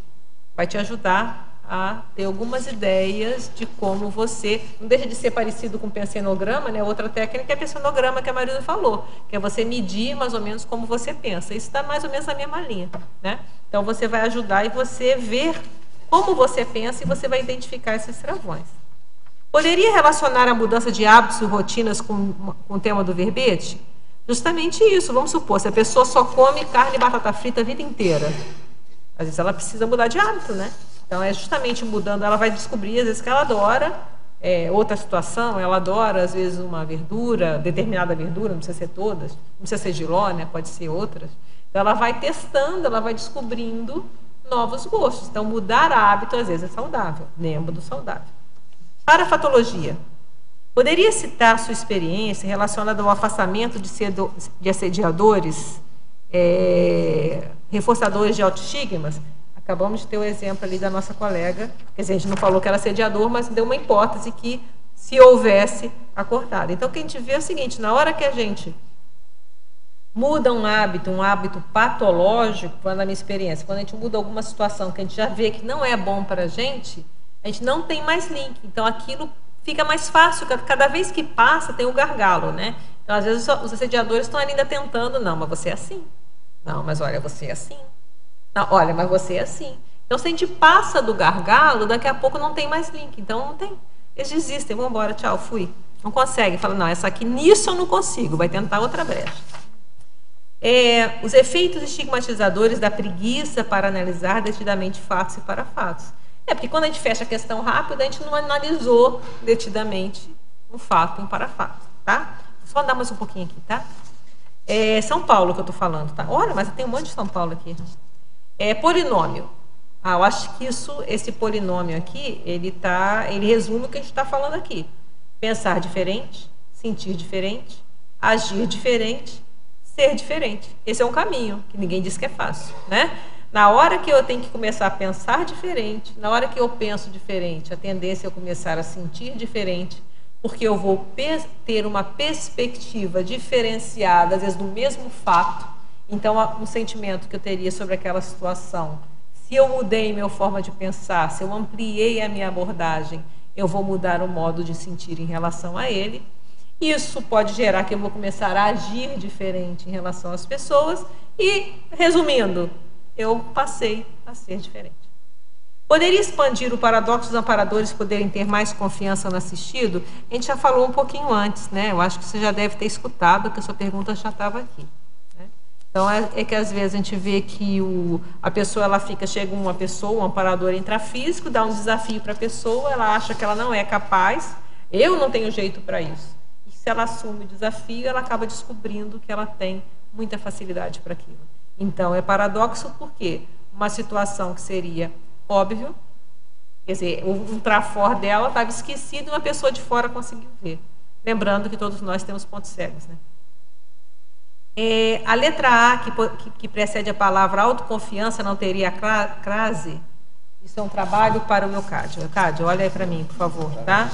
Vai te ajudar a ter algumas ideias de como você... Não deixa de ser parecido com o pensenograma, né? Outra técnica é o pensenograma que a Marisa falou, que é você medir mais ou menos como você pensa. Isso está mais ou menos na mesma linha, né? Então, você vai ajudar e você ver como você pensa e você vai identificar esses travões. Poderia relacionar a mudança de hábitos e rotinas com o tema do verbete? Justamente isso. Vamos supor, se a pessoa só come carne e batata frita a vida inteira, às vezes ela precisa mudar de hábito, né? Então, é justamente mudando, ela vai descobrir, às vezes, que ela adora outra situação, ela adora, às vezes, uma verdura, determinada verdura, não precisa ser todas, não precisa ser jiló, né? Pode ser outras. Então, ela vai testando, ela vai descobrindo novos gostos. Então, mudar hábito, às vezes, é saudável. Lembra do saudável. Parafatologia. Poderia citar sua experiência relacionada ao afastamento de assediadores, reforçadores de autoestigmas? Acabamos de ter o exemplo ali da nossa colega, quer dizer, a gente não falou que era assediador, mas deu uma hipótese que se houvesse acordado. Então, o que a gente vê é o seguinte, na hora que a gente muda um hábito patológico, na minha experiência, quando a gente muda alguma situação que a gente já vê que não é bom para a gente não tem mais link. Então, aquilo fica mais fácil, cada vez que passa tem o gargalo, né? Então, às vezes, os assediadores estão ainda tentando, não, mas você é assim. Não, mas olha, você é assim. Não, olha, mas você é assim. Então, se a gente passa do gargalo, daqui a pouco não tem mais link. Então, não tem. Eles desistem, vão embora, tchau, fui. Não consegue. Fala, não, essa aqui, nisso eu não consigo. Vai tentar outra brecha. Os efeitos estigmatizadores da preguiça para analisar detidamente fatos e parafatos. Porque quando a gente fecha a questão rápida, a gente não analisou detidamente um fato e um parafato, tá? Só andar mais um pouquinho aqui, tá? São Paulo que eu estou falando, tá? Olha, mas tem um monte de São Paulo aqui. Polinômio. Eu acho que esse polinômio aqui, ele resume o que a gente está falando aqui. Pensar diferente, sentir diferente, agir diferente, ser diferente. Esse é um caminho, que ninguém diz que é fácil, né? Na hora que eu tenho que começar a pensar diferente, na hora que eu penso diferente, a tendência é eu começar a sentir diferente, porque eu vou ter uma perspectiva diferenciada, às vezes, do mesmo fato. Então, um sentimento que eu teria sobre aquela situação, se eu mudei minha forma de pensar, se eu ampliei a minha abordagem, eu vou mudar o modo de sentir em relação a ele. Isso pode gerar que eu vou começar a agir diferente em relação às pessoas e, resumindo, eu passei a ser diferente. Poderia expandir o paradoxo dos amparadores poderem ter mais confiança no assistido? A gente já falou um pouquinho antes, né? Eu acho que você já deve ter escutado, que a sua pergunta já estava aqui. Né? Então, é que às vezes a gente vê que a pessoa, chega uma pessoa, um amparador intrafísico, dá um desafio para a pessoa, ela acha que ela não é capaz, eu não tenho jeito para isso. E se ela assume o desafio, ela acaba descobrindo que ela tem muita facilidade para aquilo. Então, é paradoxo porque uma situação que seria óbvio, quer dizer, um trafor dela estava esquecido e uma pessoa de fora conseguiu ver. Lembrando que todos nós temos pontos cegos, né? A letra A, que precede a palavra autoconfiança, não teria a crase? Isso é um trabalho para o Leocádio. Leocádio, olha aí para mim, por favor, tá?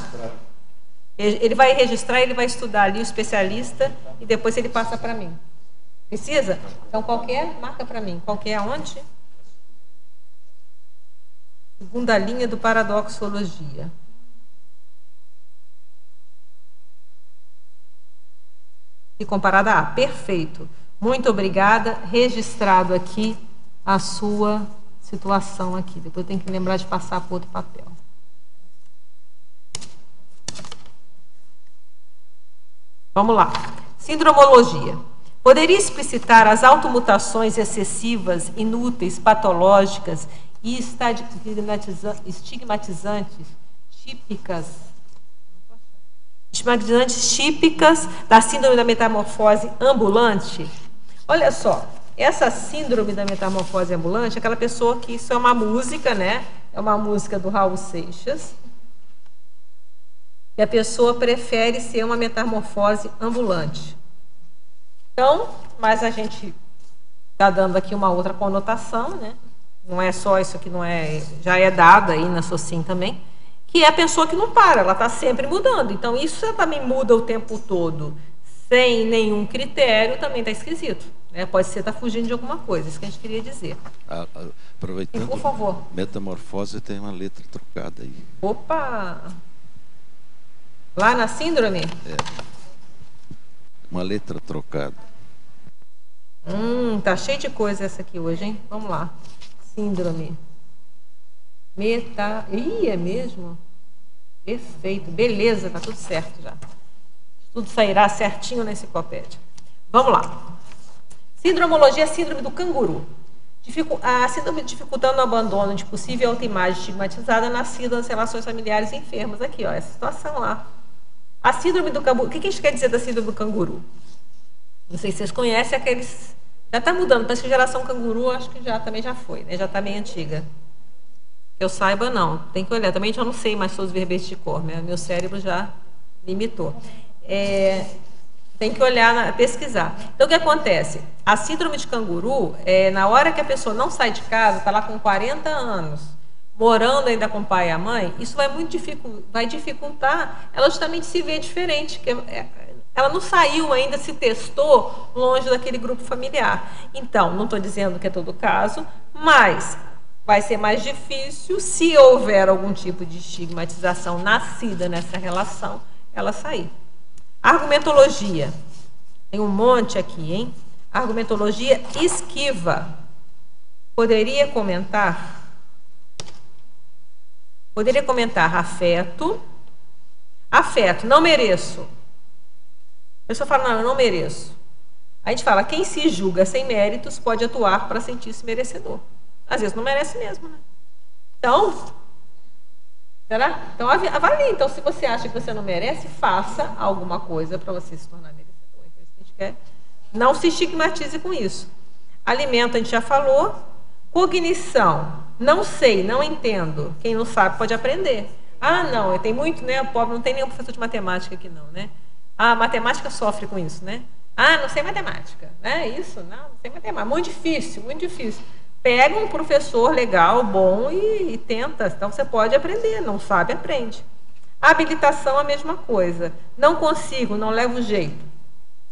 Ele vai registrar, ele vai estudar ali o especialista e depois ele passa para mim. Precisa? Então, marca para mim. Qualquer aonde? Segunda linha do Paradoxologia. E comparada a perfeito. Muito obrigada. Registrado aqui a sua situação aqui. Depois eu tenho que lembrar de passar para outro papel. Vamos lá. Sindromologia. Poderia explicitar as automutações excessivas, inúteis, patológicas e estigmatizantes típicas da síndrome da metamorfose ambulante? Olha só, essa síndrome da metamorfose ambulante é aquela pessoa que isso é uma música, né? É uma música do Raul Seixas. E a pessoa prefere ser uma metamorfose ambulante. Então, mas a gente está dando aqui uma outra conotação, né? Não é só isso que não é, já é dada aí na SOCIM também, que é a pessoa que não para, ela está sempre mudando. Então, isso também muda o tempo todo, sem nenhum critério, também está esquisito. Né? Pode ser estar fugindo de alguma coisa, isso que a gente queria dizer. Aproveitando, por favor. Metamorfose tem uma letra trocada aí. Opa! Lá na síndrome? Uma letra trocada. Tá cheio de coisa essa aqui hoje, hein? Vamos lá. Síndrome. É mesmo? Perfeito. Beleza, tá tudo certo já. Tudo sairá certinho na enciclopédia. Vamos lá. Sindromologia é a síndrome do canguru. A síndrome dificultando o abandono de possível autoimagem estigmatizada nascida nas relações familiares enfermas. Aqui, ó, essa situação lá. A síndrome do canguru. O que a gente quer dizer da síndrome do canguru? Não sei se vocês conhecem aqueles... Já está mudando, parece que a geração canguru acho que também já foi, né? Já está meio antiga. Que eu saiba, não. Tem que olhar. Também já não sei mais todos os verbetes de cor, né? Meu cérebro já limitou. Tem que olhar, pesquisar. Então, o que acontece? A síndrome de canguru, na hora que a pessoa não sai de casa, está lá com 40 anos, morando ainda com o pai e a mãe, isso vai dificultar ela justamente se ver diferente, porque ela não saiu ainda, se testou longe daquele grupo familiar. Então, não estou dizendo que é todo caso, mas vai ser mais difícil, se houver algum tipo de estigmatização nascida nessa relação, ela sair. Argumentologia. Tem um monte aqui, hein? Argumentologia esquiva. Poderia comentar afeto. Afeto, não mereço. A pessoa fala, não, eu não mereço. A gente fala, quem se julga sem méritos pode atuar para sentir-se merecedor. Às vezes não merece mesmo, né? Então, será? Então, avalie. Então, se você acha que você não merece, faça alguma coisa para você se tornar merecedor. É isso que a gente quer. Não se estigmatize com isso. Alimento, a gente já falou. Cognição. Não sei, não entendo. Quem não sabe pode aprender. Ah, não, tem muito, né? O pobre não tem nenhum professor de matemática aqui, não, né? Ah, matemática sofre com isso, né? Ah, não sei matemática, né? Isso, não sei matemática. Muito difícil, muito difícil. Pega um professor legal, bom e tenta. Então, você pode aprender. Não sabe, aprende. Habilitação, a mesma coisa. Não consigo, não levo jeito.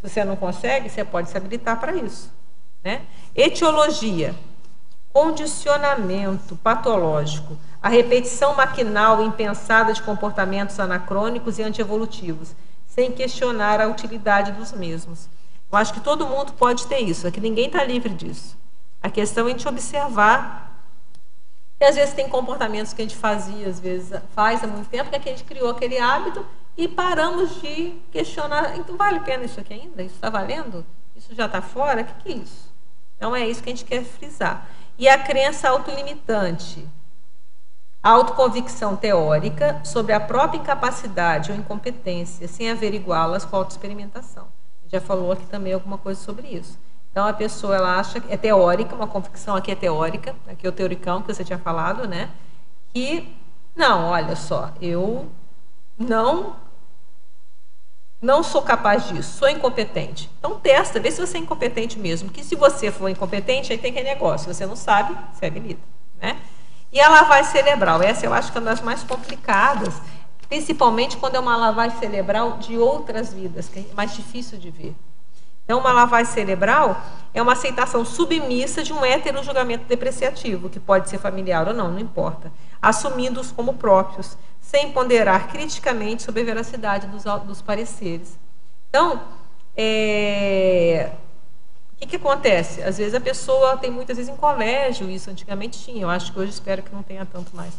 Se você não consegue, você pode se habilitar para isso, né? Etiologia. Condicionamento patológico. A repetição maquinal e impensada de comportamentos anacrônicos e antievolutivos, sem questionar a utilidade dos mesmos. Eu acho que todo mundo pode ter isso, é que ninguém está livre disso. A questão é a gente observar que às vezes tem comportamentos que a gente fazia, às vezes faz há muito tempo, que a gente criou aquele hábito e paramos de questionar. Então, vale a pena isso aqui ainda? Isso está valendo? Isso já está fora? O que é isso? Então, é isso que a gente quer frisar. E a crença autolimitante. A autoconvicção teórica sobre a própria incapacidade ou incompetência, sem averiguá-las com a autoexperimentação. Já falou aqui também alguma coisa sobre isso. Então, a pessoa, ela acha que é teórica, uma convicção aqui é teórica, aqui é o teoricão que você tinha falado, né? Que, não, olha só, eu não sou capaz disso, sou incompetente. Então, testa, vê se você é incompetente mesmo. Que se você for incompetente, aí tem que negócio. Se você não sabe, você habilita, né? E a lavagem cerebral, essa eu acho que é uma das mais complicadas, principalmente quando é uma lavagem cerebral de outras vidas, que é mais difícil de ver. Então, uma lavagem cerebral é uma aceitação submissa de um heterojulgamento depreciativo, que pode ser familiar ou não, não importa, assumindo-os como próprios, sem ponderar criticamente sobre a veracidade dos pareceres. Então, o que acontece? Às vezes a pessoa tem muitas vezes em colégio, isso antigamente tinha, eu acho que hoje espero que não tenha tanto mais,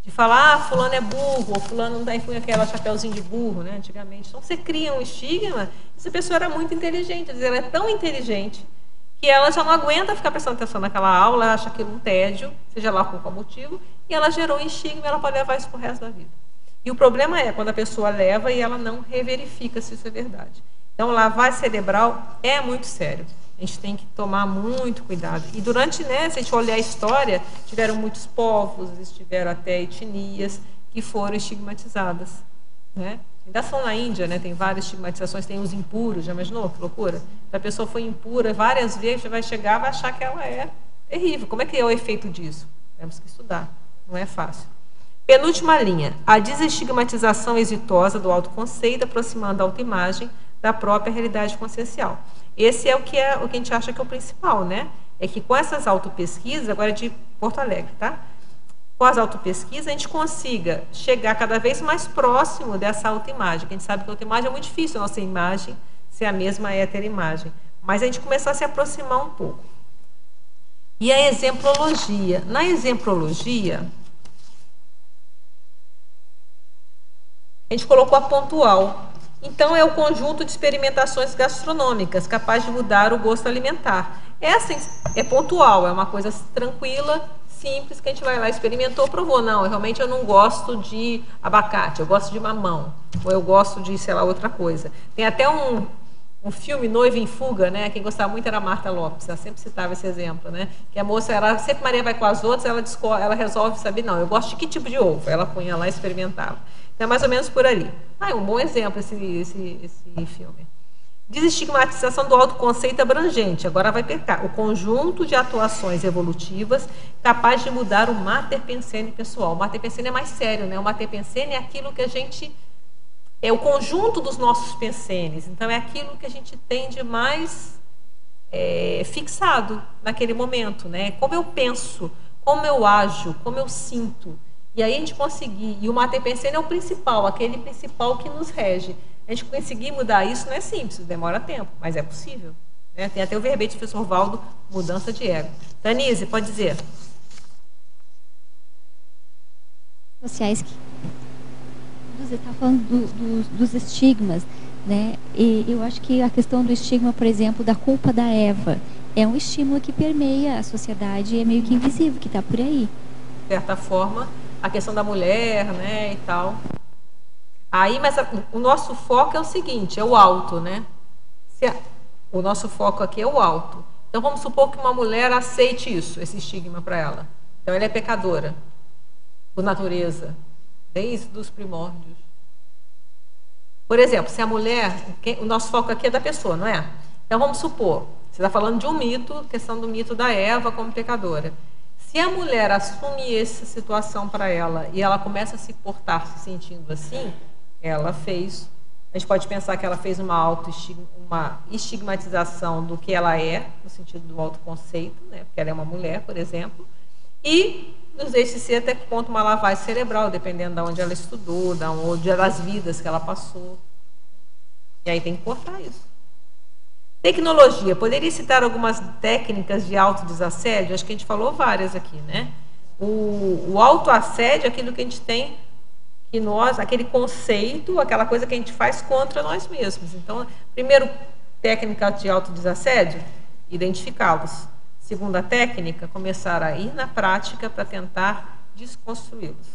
de falar, ah, fulano é burro, ou fulano não tem aquela chapeuzinho de burro, né, antigamente. Então você cria um estigma, essa pessoa era muito inteligente, às vezes ela é tão inteligente que ela já não aguenta ficar prestando atenção naquela aula, acha aquilo um tédio, seja lá por qual motivo, e ela gerou um estigma e ela pode levar isso para o resto da vida. E o problema é quando a pessoa leva e ela não reverifica se isso é verdade. Então, lavagem cerebral é muito sério. A gente tem que tomar muito cuidado. E durante, né, se a gente olhar a história, tiveram muitos povos, tiveram até etnias que foram estigmatizadas, né? Ainda são na Índia, né? Tem várias estigmatizações, tem os impuros, já imaginou? Que loucura. Se a pessoa foi impura várias vezes, vai chegar, vai achar que ela é terrível. Como é que é o efeito disso? Temos que estudar, não é fácil. Penúltima linha, a desestigmatização exitosa do autoconceito, aproximando a autoimagem da própria realidade consciencial. Esse é o que a gente acha que é o principal, né? É que com essas autopesquisas, agora é de Porto Alegre, tá? Com as autopesquisas, a gente consiga chegar cada vez mais próximo dessa autoimagem. A gente sabe que a autoimagem é muito difícil, a nossa imagem ser a mesma heteroimagem. Mas a gente começar a se aproximar um pouco. E a exemplologia. Na exemplologia, a gente colocou a pontual. Então, é o conjunto de experimentações gastronômicas capaz de mudar o gosto alimentar. Essa é pontual, é uma coisa tranquila, simples, que a gente vai lá, experimentou, provou. Não, realmente eu não gosto de abacate, eu gosto de mamão, ou eu gosto de, sei lá, outra coisa. Tem até um filme, Noiva em Fuga, né? Quem gostava muito era a Marta Lopes, ela sempre citava esse exemplo, né? Que a moça, sempre Maria vai com as outras, ela resolve saber, não, eu gosto de que tipo de ovo? Ela punha lá e experimentava. Então, é mais ou menos por ali. É um bom exemplo esse filme. Desestigmatização do autoconceito abrangente. Agora vai pecar. O conjunto de atuações evolutivas capaz de mudar o mater pensene pessoal. O mater pensene é mais sério, né? O mater pensene é aquilo que a gente... É o conjunto dos nossos pensenes. Então, é aquilo que a gente tem de mais fixado naquele momento, né? Como eu penso, como eu ajo, como eu sinto. E aí a gente conseguir... E o mater pensene é o principal, aquele principal que nos rege. A gente conseguir mudar isso não é simples, demora tempo, mas é possível. Né? Tem até o verbete do professor Valdo, mudança de ego. Tanise, pode dizer. Sociais que você está falando dos estigmas, né? E eu acho que a questão do estigma, por exemplo, da culpa da Eva, é um estímulo que permeia a sociedade e é meio que invisível, que está por aí. De certa forma, a questão da mulher, né, e tal. Aí, mas o nosso foco é o seguinte, é o alto, né? O nosso foco aqui é o alto. Então, vamos supor que uma mulher aceite isso, esse estigma para ela. Então, ela é pecadora, por natureza, desde os primórdios. Por exemplo, se a mulher... O nosso foco aqui é da pessoa, não é? Então, vamos supor, você está falando de um mito, questão do mito da Eva como pecadora. Se a mulher assume essa situação para ela e ela começa a se portar se sentindo assim... Ela fez, a gente pode pensar que ela fez uma estigmatização do que ela é, no sentido do autoconceito, né? Porque ela é uma mulher, por exemplo, e nos deixa ser até que ponto uma lavagem cerebral, dependendo de onde ela estudou, das vidas que ela passou. E aí tem que cortar isso. Tecnologia. Poderia citar algumas técnicas de autodesassédio? Acho que a gente falou várias aqui, né? O autoassédio é aquilo que a gente tem... que nós, aquele conceito, aquela coisa que a gente faz contra nós mesmos. Então, primeiro, técnica de autodesassédio, identificá-los. Segunda técnica, começar a ir na prática para tentar desconstruí-los.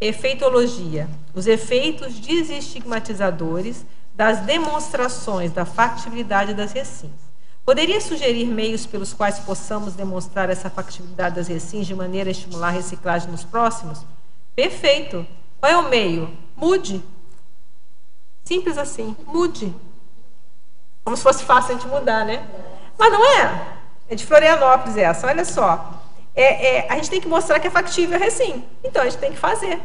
Efeitologia, os efeitos desestigmatizadores das demonstrações da factibilidade das recins. Poderia sugerir meios pelos quais possamos demonstrar essa factibilidade das recins de maneira a estimular a reciclagem nos próximos? Perfeito! Qual é o meio? Mude. Simples assim, mude. Como se fosse fácil a gente mudar, né? Mas não é. É de Florianópolis essa, olha só. A gente tem que mostrar que é factível a recim. Então, a gente tem que fazer.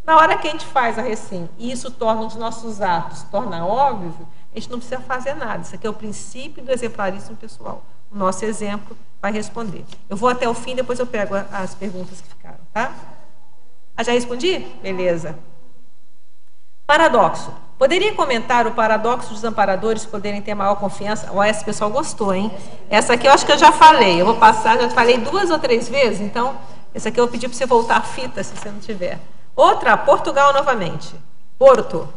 Na hora que a gente faz a recim, e isso torna os nossos atos, torna óbvio, a gente não precisa fazer nada. Isso aqui é o princípio do exemplarismo pessoal. O nosso exemplo vai responder. Eu vou até o fim, depois eu pego as perguntas que ficaram, tá? Já respondi? Beleza. Paradoxo. Poderia comentar o paradoxo dos amparadores poderem ter maior confiança? Esse pessoal gostou, hein? Essa aqui eu acho que eu já falei. Eu vou passar, já falei 2 ou 3 vezes, então essa aqui eu vou pedir para você voltar a fita, se você não tiver. Outra, Portugal novamente. Porto.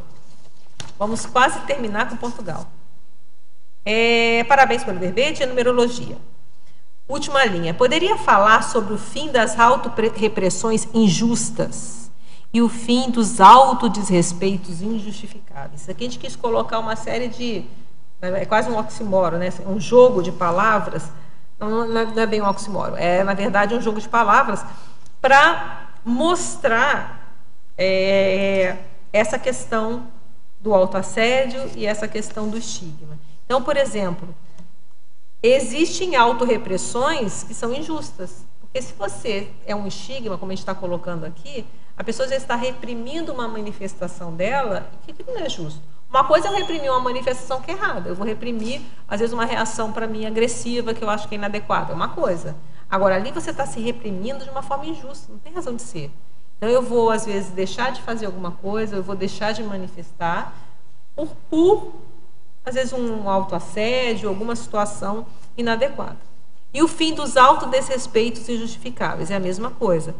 Vamos quase terminar com Portugal. Parabéns pelo verbete e a numerologia. Última linha. Poderia falar sobre o fim das auto-repressões injustas e o fim dos autodesrespeitos injustificáveis? Isso aqui a gente quis colocar uma série de... É quase um oxímoro, né? Um jogo de palavras. Não é bem um oxímoro. É, na verdade, um jogo de palavras para mostrar essa questão do autoassédio e essa questão do estigma. Então, por exemplo... Existem autorrepressões que são injustas. Porque se você é um estigma, como a gente está colocando aqui, a pessoa já está reprimindo uma manifestação dela, que não é justo. Uma coisa é eu reprimir uma manifestação que é errada. Eu vou reprimir, às vezes, uma reação para mim agressiva, que eu acho que é inadequada. É uma coisa. Agora, ali você está se reprimindo de uma forma injusta. Não tem razão de ser. Então, eu vou, às vezes, deixar de fazer alguma coisa, eu vou deixar de manifestar por às vezes um autoassédio, alguma situação inadequada. E o fim dos autodesrespeitos injustificáveis é a mesma coisa.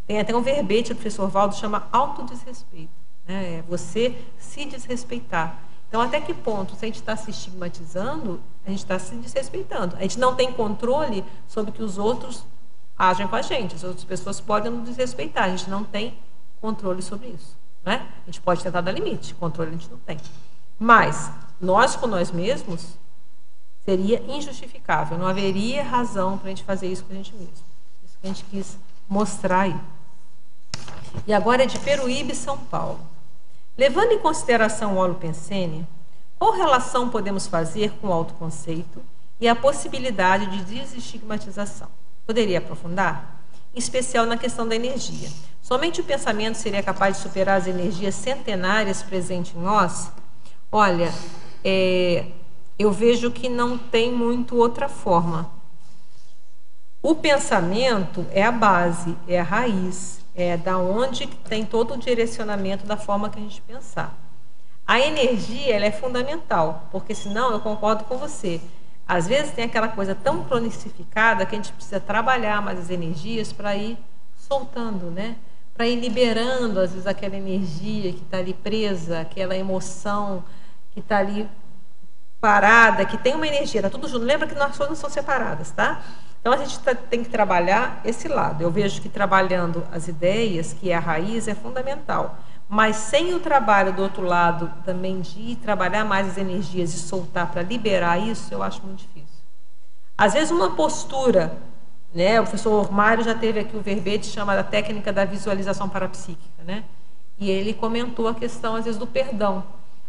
Tem até um verbete do professor Valdo, chama autodesrespeito. Né? É você se desrespeitar. Então, até que ponto, se a gente está se estigmatizando, a gente está se desrespeitando. A gente não tem controle sobre o que os outros agem com a gente. As outras pessoas podem nos desrespeitar. A gente não tem controle sobre isso. Né? A gente pode tentar dar limite. Controle a gente não tem. Mas... nós com nós mesmos seria injustificável, não haveria razão para a gente fazer isso com a gente mesmo. Isso que a gente quis mostrar aí. E agora é de Peruíbe, São Paulo. Levando em consideração o holopensene, Qual relação podemos fazer com o autoconceito e a possibilidade de desestigmatização? Poderia aprofundar? Em especial na questão da energia. Somente o pensamento seria capaz de superar as energias centenárias presentes em nós? Olha, eu vejo que não tem muito outra forma. O pensamento é a base, é a raiz, é da onde tem todo o direcionamento da forma que a gente pensar. A energia, ela é fundamental, porque senão, eu concordo com você, às vezes tem aquela coisa tão cronificada que a gente precisa trabalhar mais as energias para ir soltando, né? Para ir liberando, às vezes, aquela energia que está ali presa, aquela emoção que está ali parada, que tem uma energia, está tudo junto. Lembra que nós todas não são separadas, tá? Então, a gente tem que trabalhar esse lado. Eu vejo que trabalhando as ideias, que é a raiz, é fundamental. Mas sem o trabalho do outro lado também de trabalhar mais as energias e soltar para liberar isso, eu acho muito difícil. Às vezes uma postura, né? O professor Mário já teve aqui o verbete chamado técnica da visualização parapsíquica, né? E ele comentou a questão, às vezes, do perdão.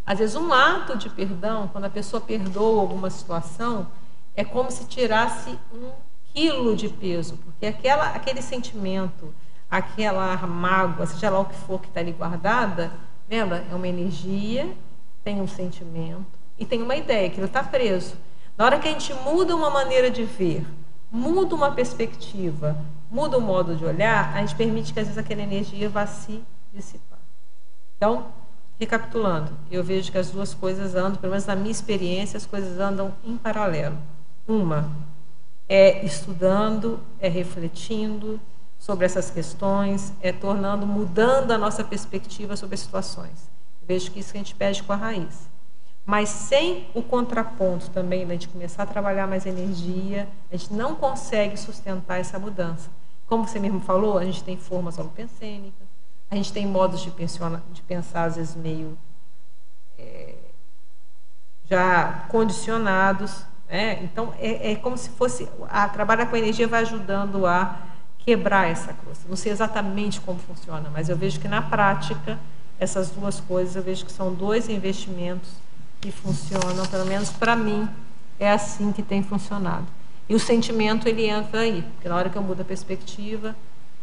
Às vezes um ato de perdão, quando a pessoa perdoa alguma situação, é como se tirasse 1 quilo de peso, porque aquele sentimento, aquela mágoa, seja lá o que for que está ali guardada, lembra? É uma energia, tem um sentimento e tem uma ideia, aquilo está preso. Na hora que a gente muda uma maneira de ver, muda uma perspectiva, muda o modo de olhar, a gente permite que às vezes aquela energia vá se dissipar. Então, recapitulando, eu vejo que as duas coisas andam, pelo menos na minha experiência, as coisas andam em paralelo. Uma é estudando, é refletindo sobre essas questões, mudando a nossa perspectiva sobre as situações. Eu vejo que isso a gente pede com a raiz. Mas sem o contraponto também, da gente começar a trabalhar mais energia, a gente não consegue sustentar essa mudança. Como você mesmo falou, a gente tem formas holopensênicas, a gente tem modos de pensar às vezes meio já condicionados, né? Então é como se fosse, trabalhar com a energia vai ajudando a quebrar essa crosta. Não sei exatamente como funciona, mas eu vejo que na prática essas duas coisas, eu vejo que são 2 investimentos que funcionam, pelo menos para mim é assim que tem funcionado. E o sentimento, ele entra aí, porque na hora que eu mudo a perspectiva,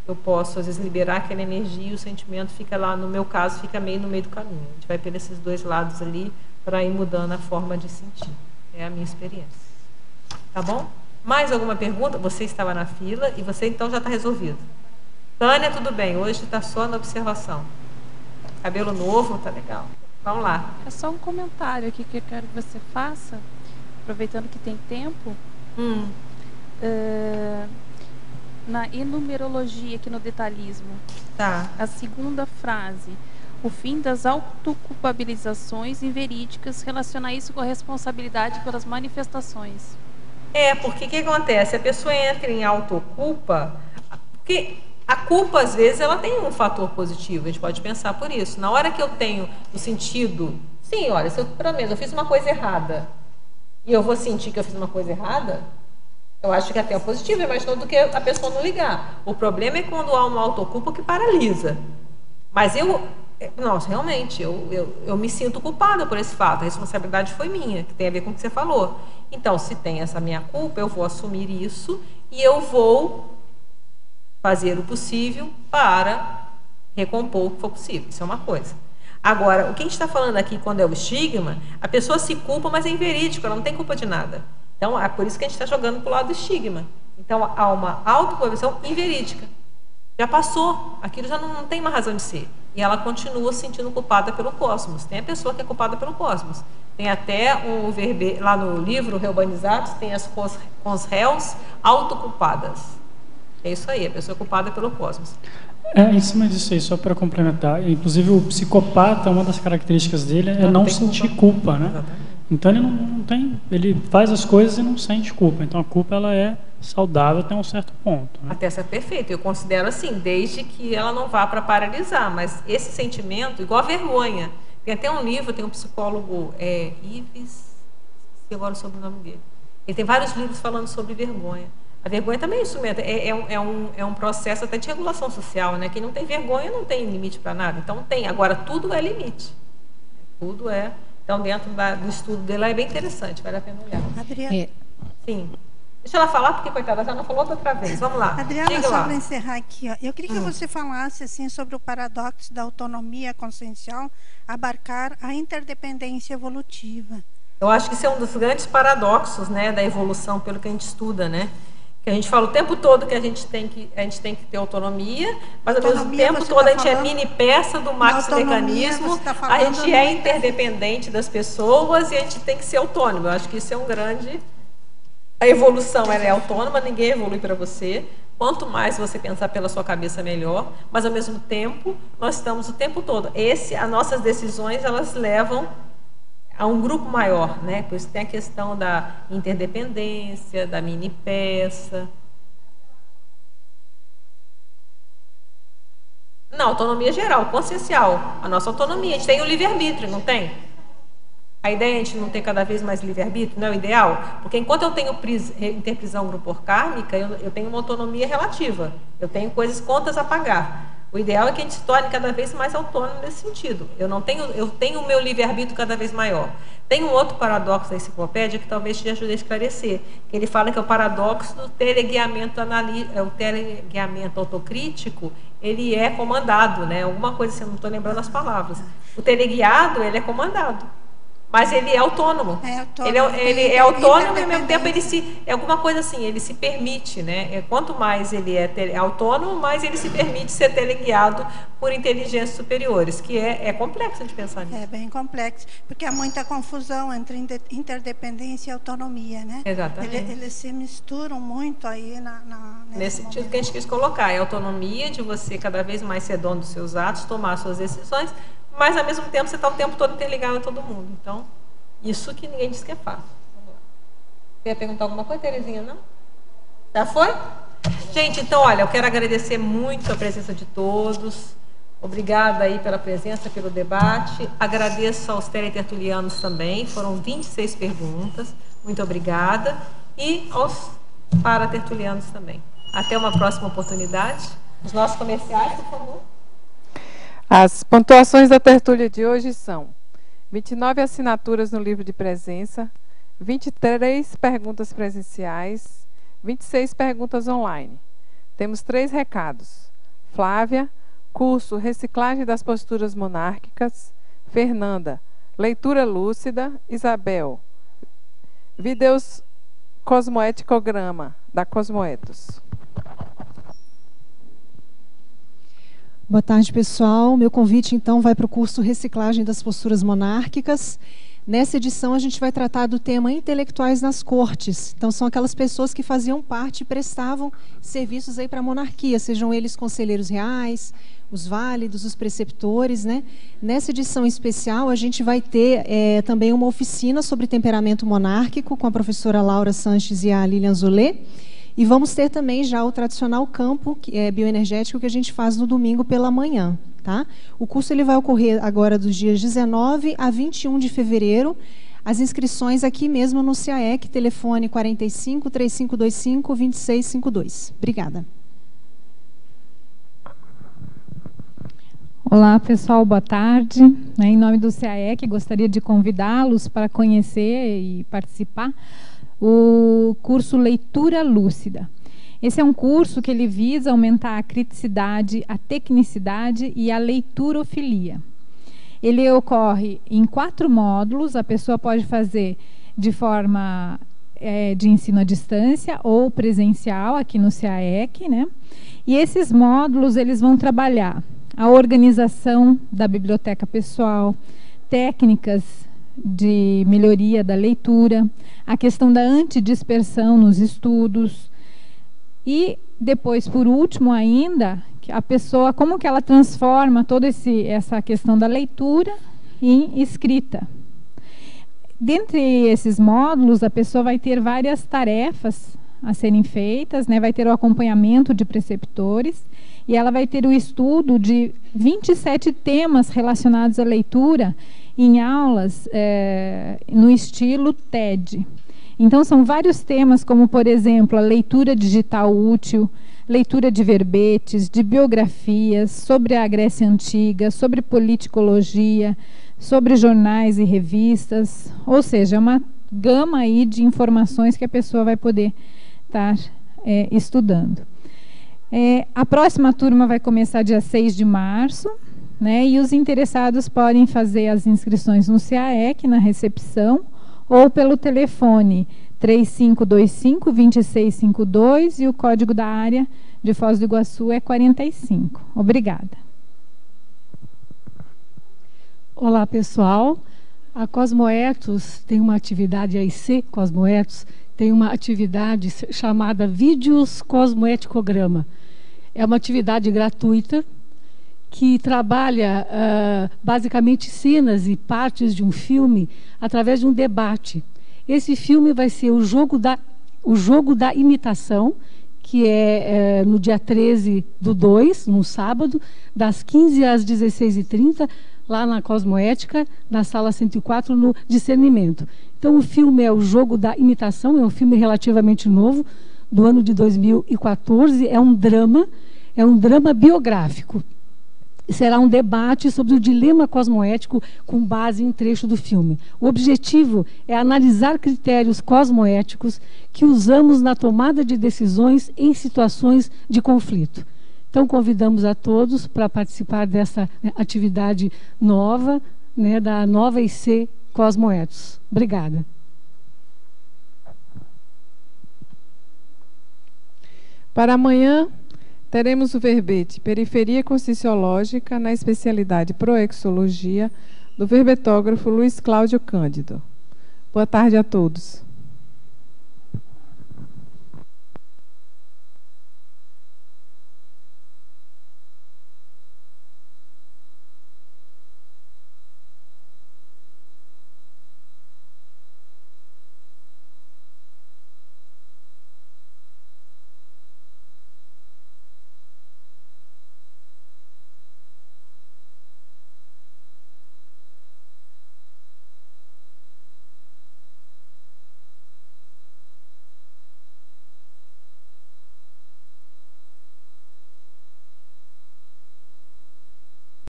eu posso às vezes liberar aquela energia e o sentimento fica lá, no meu caso, fica meio no meio do caminho. A gente vai por esses 2 lados ali para ir mudando a forma de sentir. É a minha experiência. Tá bom? Mais alguma pergunta? Você estava na fila e você então já está resolvido. Tânia, tudo bem, hoje está só na observação. Cabelo novo, tá legal. Vamos lá. É só um comentário aqui que eu quero que você faça, aproveitando que tem tempo. Na enumerologia, aqui no detalhismo. Tá. A segunda frase. O fim das autoculpabilizações inverídicas, relaciona isso com a responsabilidade pelas manifestações. Porque o que acontece? A pessoa entra em autoculpa, porque a culpa, às vezes, ela tem um fator positivo, a gente pode pensar por isso. Na hora que eu tenho o sentido, sim, olha, se eu, pelo menos, eu fiz uma coisa errada, e eu vou sentir que eu fiz uma coisa errada, eu acho que até é positivo, é mais do que a pessoa não ligar. O problema é quando há uma autoculpa que paralisa. Mas nossa, realmente, eu me sinto culpada por esse fato, a responsabilidade foi minha, que tem a ver com o que você falou. Então, se tem essa minha culpa, eu vou assumir isso e eu vou fazer o possível para recompor o que for possível. Isso é uma coisa. Agora, o que a gente está falando aqui, quando é o estigma, a pessoa se culpa, mas é inverídico, ela não tem culpa de nada. Então, é por isso que a gente está jogando para o lado do estigma. Então, há uma autoconversão inverídica. Já passou, aquilo já não tem uma razão de ser. E ela continua se sentindo culpada pelo cosmos. Tem a pessoa que é culpada pelo cosmos. Tem até um verbete, lá no livro Reubanizados, tem as consréus autoculpadas. É isso aí, a pessoa é culpada pelo cosmos. Em cima disso aí, só para complementar, inclusive o psicopata, uma das características dele é não sentir culpa, né? Exatamente. Então ele não tem, ele faz as coisas e não sente culpa. Então a culpa, ela é saudável até um certo ponto, né? Até essa é perfeito, eu considero assim, desde que ela não vá para paralisar, mas esse sentimento, igual a vergonha, tem até um livro, tem um psicólogo, Ives, esqueci agora sobre o nome dele, ele tem vários livros falando sobre vergonha. A vergonha também é isso mesmo, é um processo até de regulação social, né? Quem não tem vergonha não tem limite para nada, então tem, agora tudo é limite, tudo é. Então, dentro do estudo dela é bem interessante, vale a pena olhar. Adriana. Sim. Deixa ela falar, porque, coitada, ela não falou outra vez. Vamos lá. Adriana, só para encerrar aqui, ó, eu queria que você falasse assim, sobre o paradoxo da autonomia consciencial abarcar a interdependência evolutiva. Eu acho que isso é um dos grandes paradoxos, né, da evolução, pelo que a gente estuda, né? Que a gente fala o tempo todo que a gente tem que ter autonomia, mas ao mesmo tempo todo a gente é mini peça do maxi-mecanismo, a gente é interdependente das pessoas e a gente tem que ser autônomo. Eu acho que isso é um grande... A evolução, ela é autônoma, ninguém evolui para você. Quanto mais você pensar pela sua cabeça, melhor. Mas, ao mesmo tempo, nós estamos o tempo todo. As nossas decisões, elas levam a um grupo maior, né? Por isso tem a questão da interdependência, da mini peça. Não, autonomia geral, consciencial. A nossa autonomia. A gente tem o livre-arbítrio, não tem? A ideia é a gente não ter cada vez mais livre-arbítrio, não é o ideal? Porque enquanto eu tenho interprisão grupor-kármica, eu tenho uma autonomia relativa. Eu tenho contas a pagar. O ideal é que a gente se torne cada vez mais autônomo nesse sentido. Eu tenho o meu livre-arbítrio cada vez maior. Tem um outro paradoxo da enciclopédia que talvez te ajude a esclarecer. Que ele fala que é o paradoxo do teleguiamento o teleguiamento autocrítico, ele é comandado, né? Alguma coisa assim, eu não estou lembrando as palavras. O teleguiado, ele é comandado. Mas ele é autônomo. Ele é autônomo e ao mesmo tempo é alguma coisa assim, ele se permite, né? Quanto mais ele é autônomo, mais ele se permite ser teleguiado por inteligências superiores, que é complexo de pensar nisso. É bem complexo, porque há muita confusão entre interdependência e autonomia, né? Exatamente. Eles se misturam muito aí nesse sentido que a gente quis colocar, é a autonomia de você cada vez mais ser dono dos seus atos, tomar suas decisões, mas ao mesmo tempo você está o tempo todo interligado a todo mundo. Então, isso que ninguém diz que é fácil. Vamos lá. Você ia perguntar alguma coisa, Terezinha, não? Já foi? Gente, então, olha, eu quero agradecer muito a presença de todos. Obrigada aí pela presença, pelo debate. Agradeço aos teletertulianos também. Foram 26 perguntas. Muito obrigada. E aos paratertulianos também. Até uma próxima oportunidade. Os nossos comerciais, por favor. As pontuações da tertúlia de hoje são 29 assinaturas no livro de presença, 23 perguntas presenciais, 26 perguntas online. Temos 3 recados. Flávia, curso Reciclagem das Posturas Monárquicas. Fernanda, Leitura Lúcida. Isabel, Vídeos Cosmoeticograma, da Cosmoetos. Boa tarde, pessoal. Meu convite, então, vai para o curso Reciclagem das Posturas Monárquicas. Nessa edição, a gente vai tratar do tema intelectuais nas cortes. Então, são aquelas pessoas que faziam parte e prestavam serviços aí para a monarquia, sejam eles conselheiros reais, os válidos, os preceptores, né? Nessa edição especial, a gente vai ter também uma oficina sobre temperamento monárquico com a professora Laura Sanches e a Lilian Zolé. E vamos ter também já o tradicional campo bioenergético que a gente faz no domingo pela manhã. Tá? O curso ele vai ocorrer agora dos dias 19 a 21 de fevereiro. As inscrições aqui mesmo no CAEC, telefone 45 3525 2652. Obrigada. Olá, pessoal, boa tarde. Em nome do CAEC, gostaria de convidá-los para conhecer e participar o curso Leitura Lúcida. Esse é um curso que ele visa aumentar a criticidade, a tecnicidade e a leiturofilia. Ele ocorre em 4 módulos, a pessoa pode fazer de forma de ensino à distância ou presencial aqui no CAEC, né? E esses módulos eles vão trabalhar a organização da biblioteca pessoal, técnicas de melhoria da leitura, a questão da antidispersão nos estudos e depois, por último ainda, a pessoa, como que ela transforma toda essa questão da leitura em escrita. Dentre esses módulos, a pessoa vai ter várias tarefas a serem feitas, né? Vai ter o acompanhamento de preceptores e ela vai ter o estudo de 27 temas relacionados à leitura em aulas no estilo TED. Então, são vários temas, como, por exemplo, a leitura digital útil, leitura de verbetes, de biografias, sobre a Grécia Antiga, sobre politicologia, sobre jornais e revistas, ou seja, é uma gama aí de informações que a pessoa vai poder estar estudando. A próxima turma vai começar dia 6 de março, né, e os interessados podem fazer as inscrições no CAEC, na recepção, ou pelo telefone 3525-2652, e o código da área de Foz do Iguaçu é 45. Obrigada. Olá, pessoal. A Cosmoetos tem uma atividade, a IC Cosmoetos tem uma atividade chamada Vídeos Cosmoeticograma. É uma atividade gratuita que trabalha basicamente cenas e partes de um filme através de um debate. Esse filme vai ser o Jogo da Imitação, que é no dia 13/2, num sábado, das 15 às 16h30, lá na Cosmoética, na sala 104, no Discernimento. Então, o filme é o Jogo da Imitação, é um filme relativamente novo, do ano de 2014, é um drama biográfico. Será um debate sobre o dilema cosmoético com base em trecho do filme. O objetivo é analisar critérios cosmoéticos que usamos na tomada de decisões em situações de conflito. Então, convidamos a todos para participar dessa atividade nova, né, da nova IC Cosmoetos. Obrigada. Para amanhã, teremos o verbete Periferia Conscienciológica na especialidade Proexologia, do verbetógrafo Luiz Cláudio Cândido. Boa tarde a todos.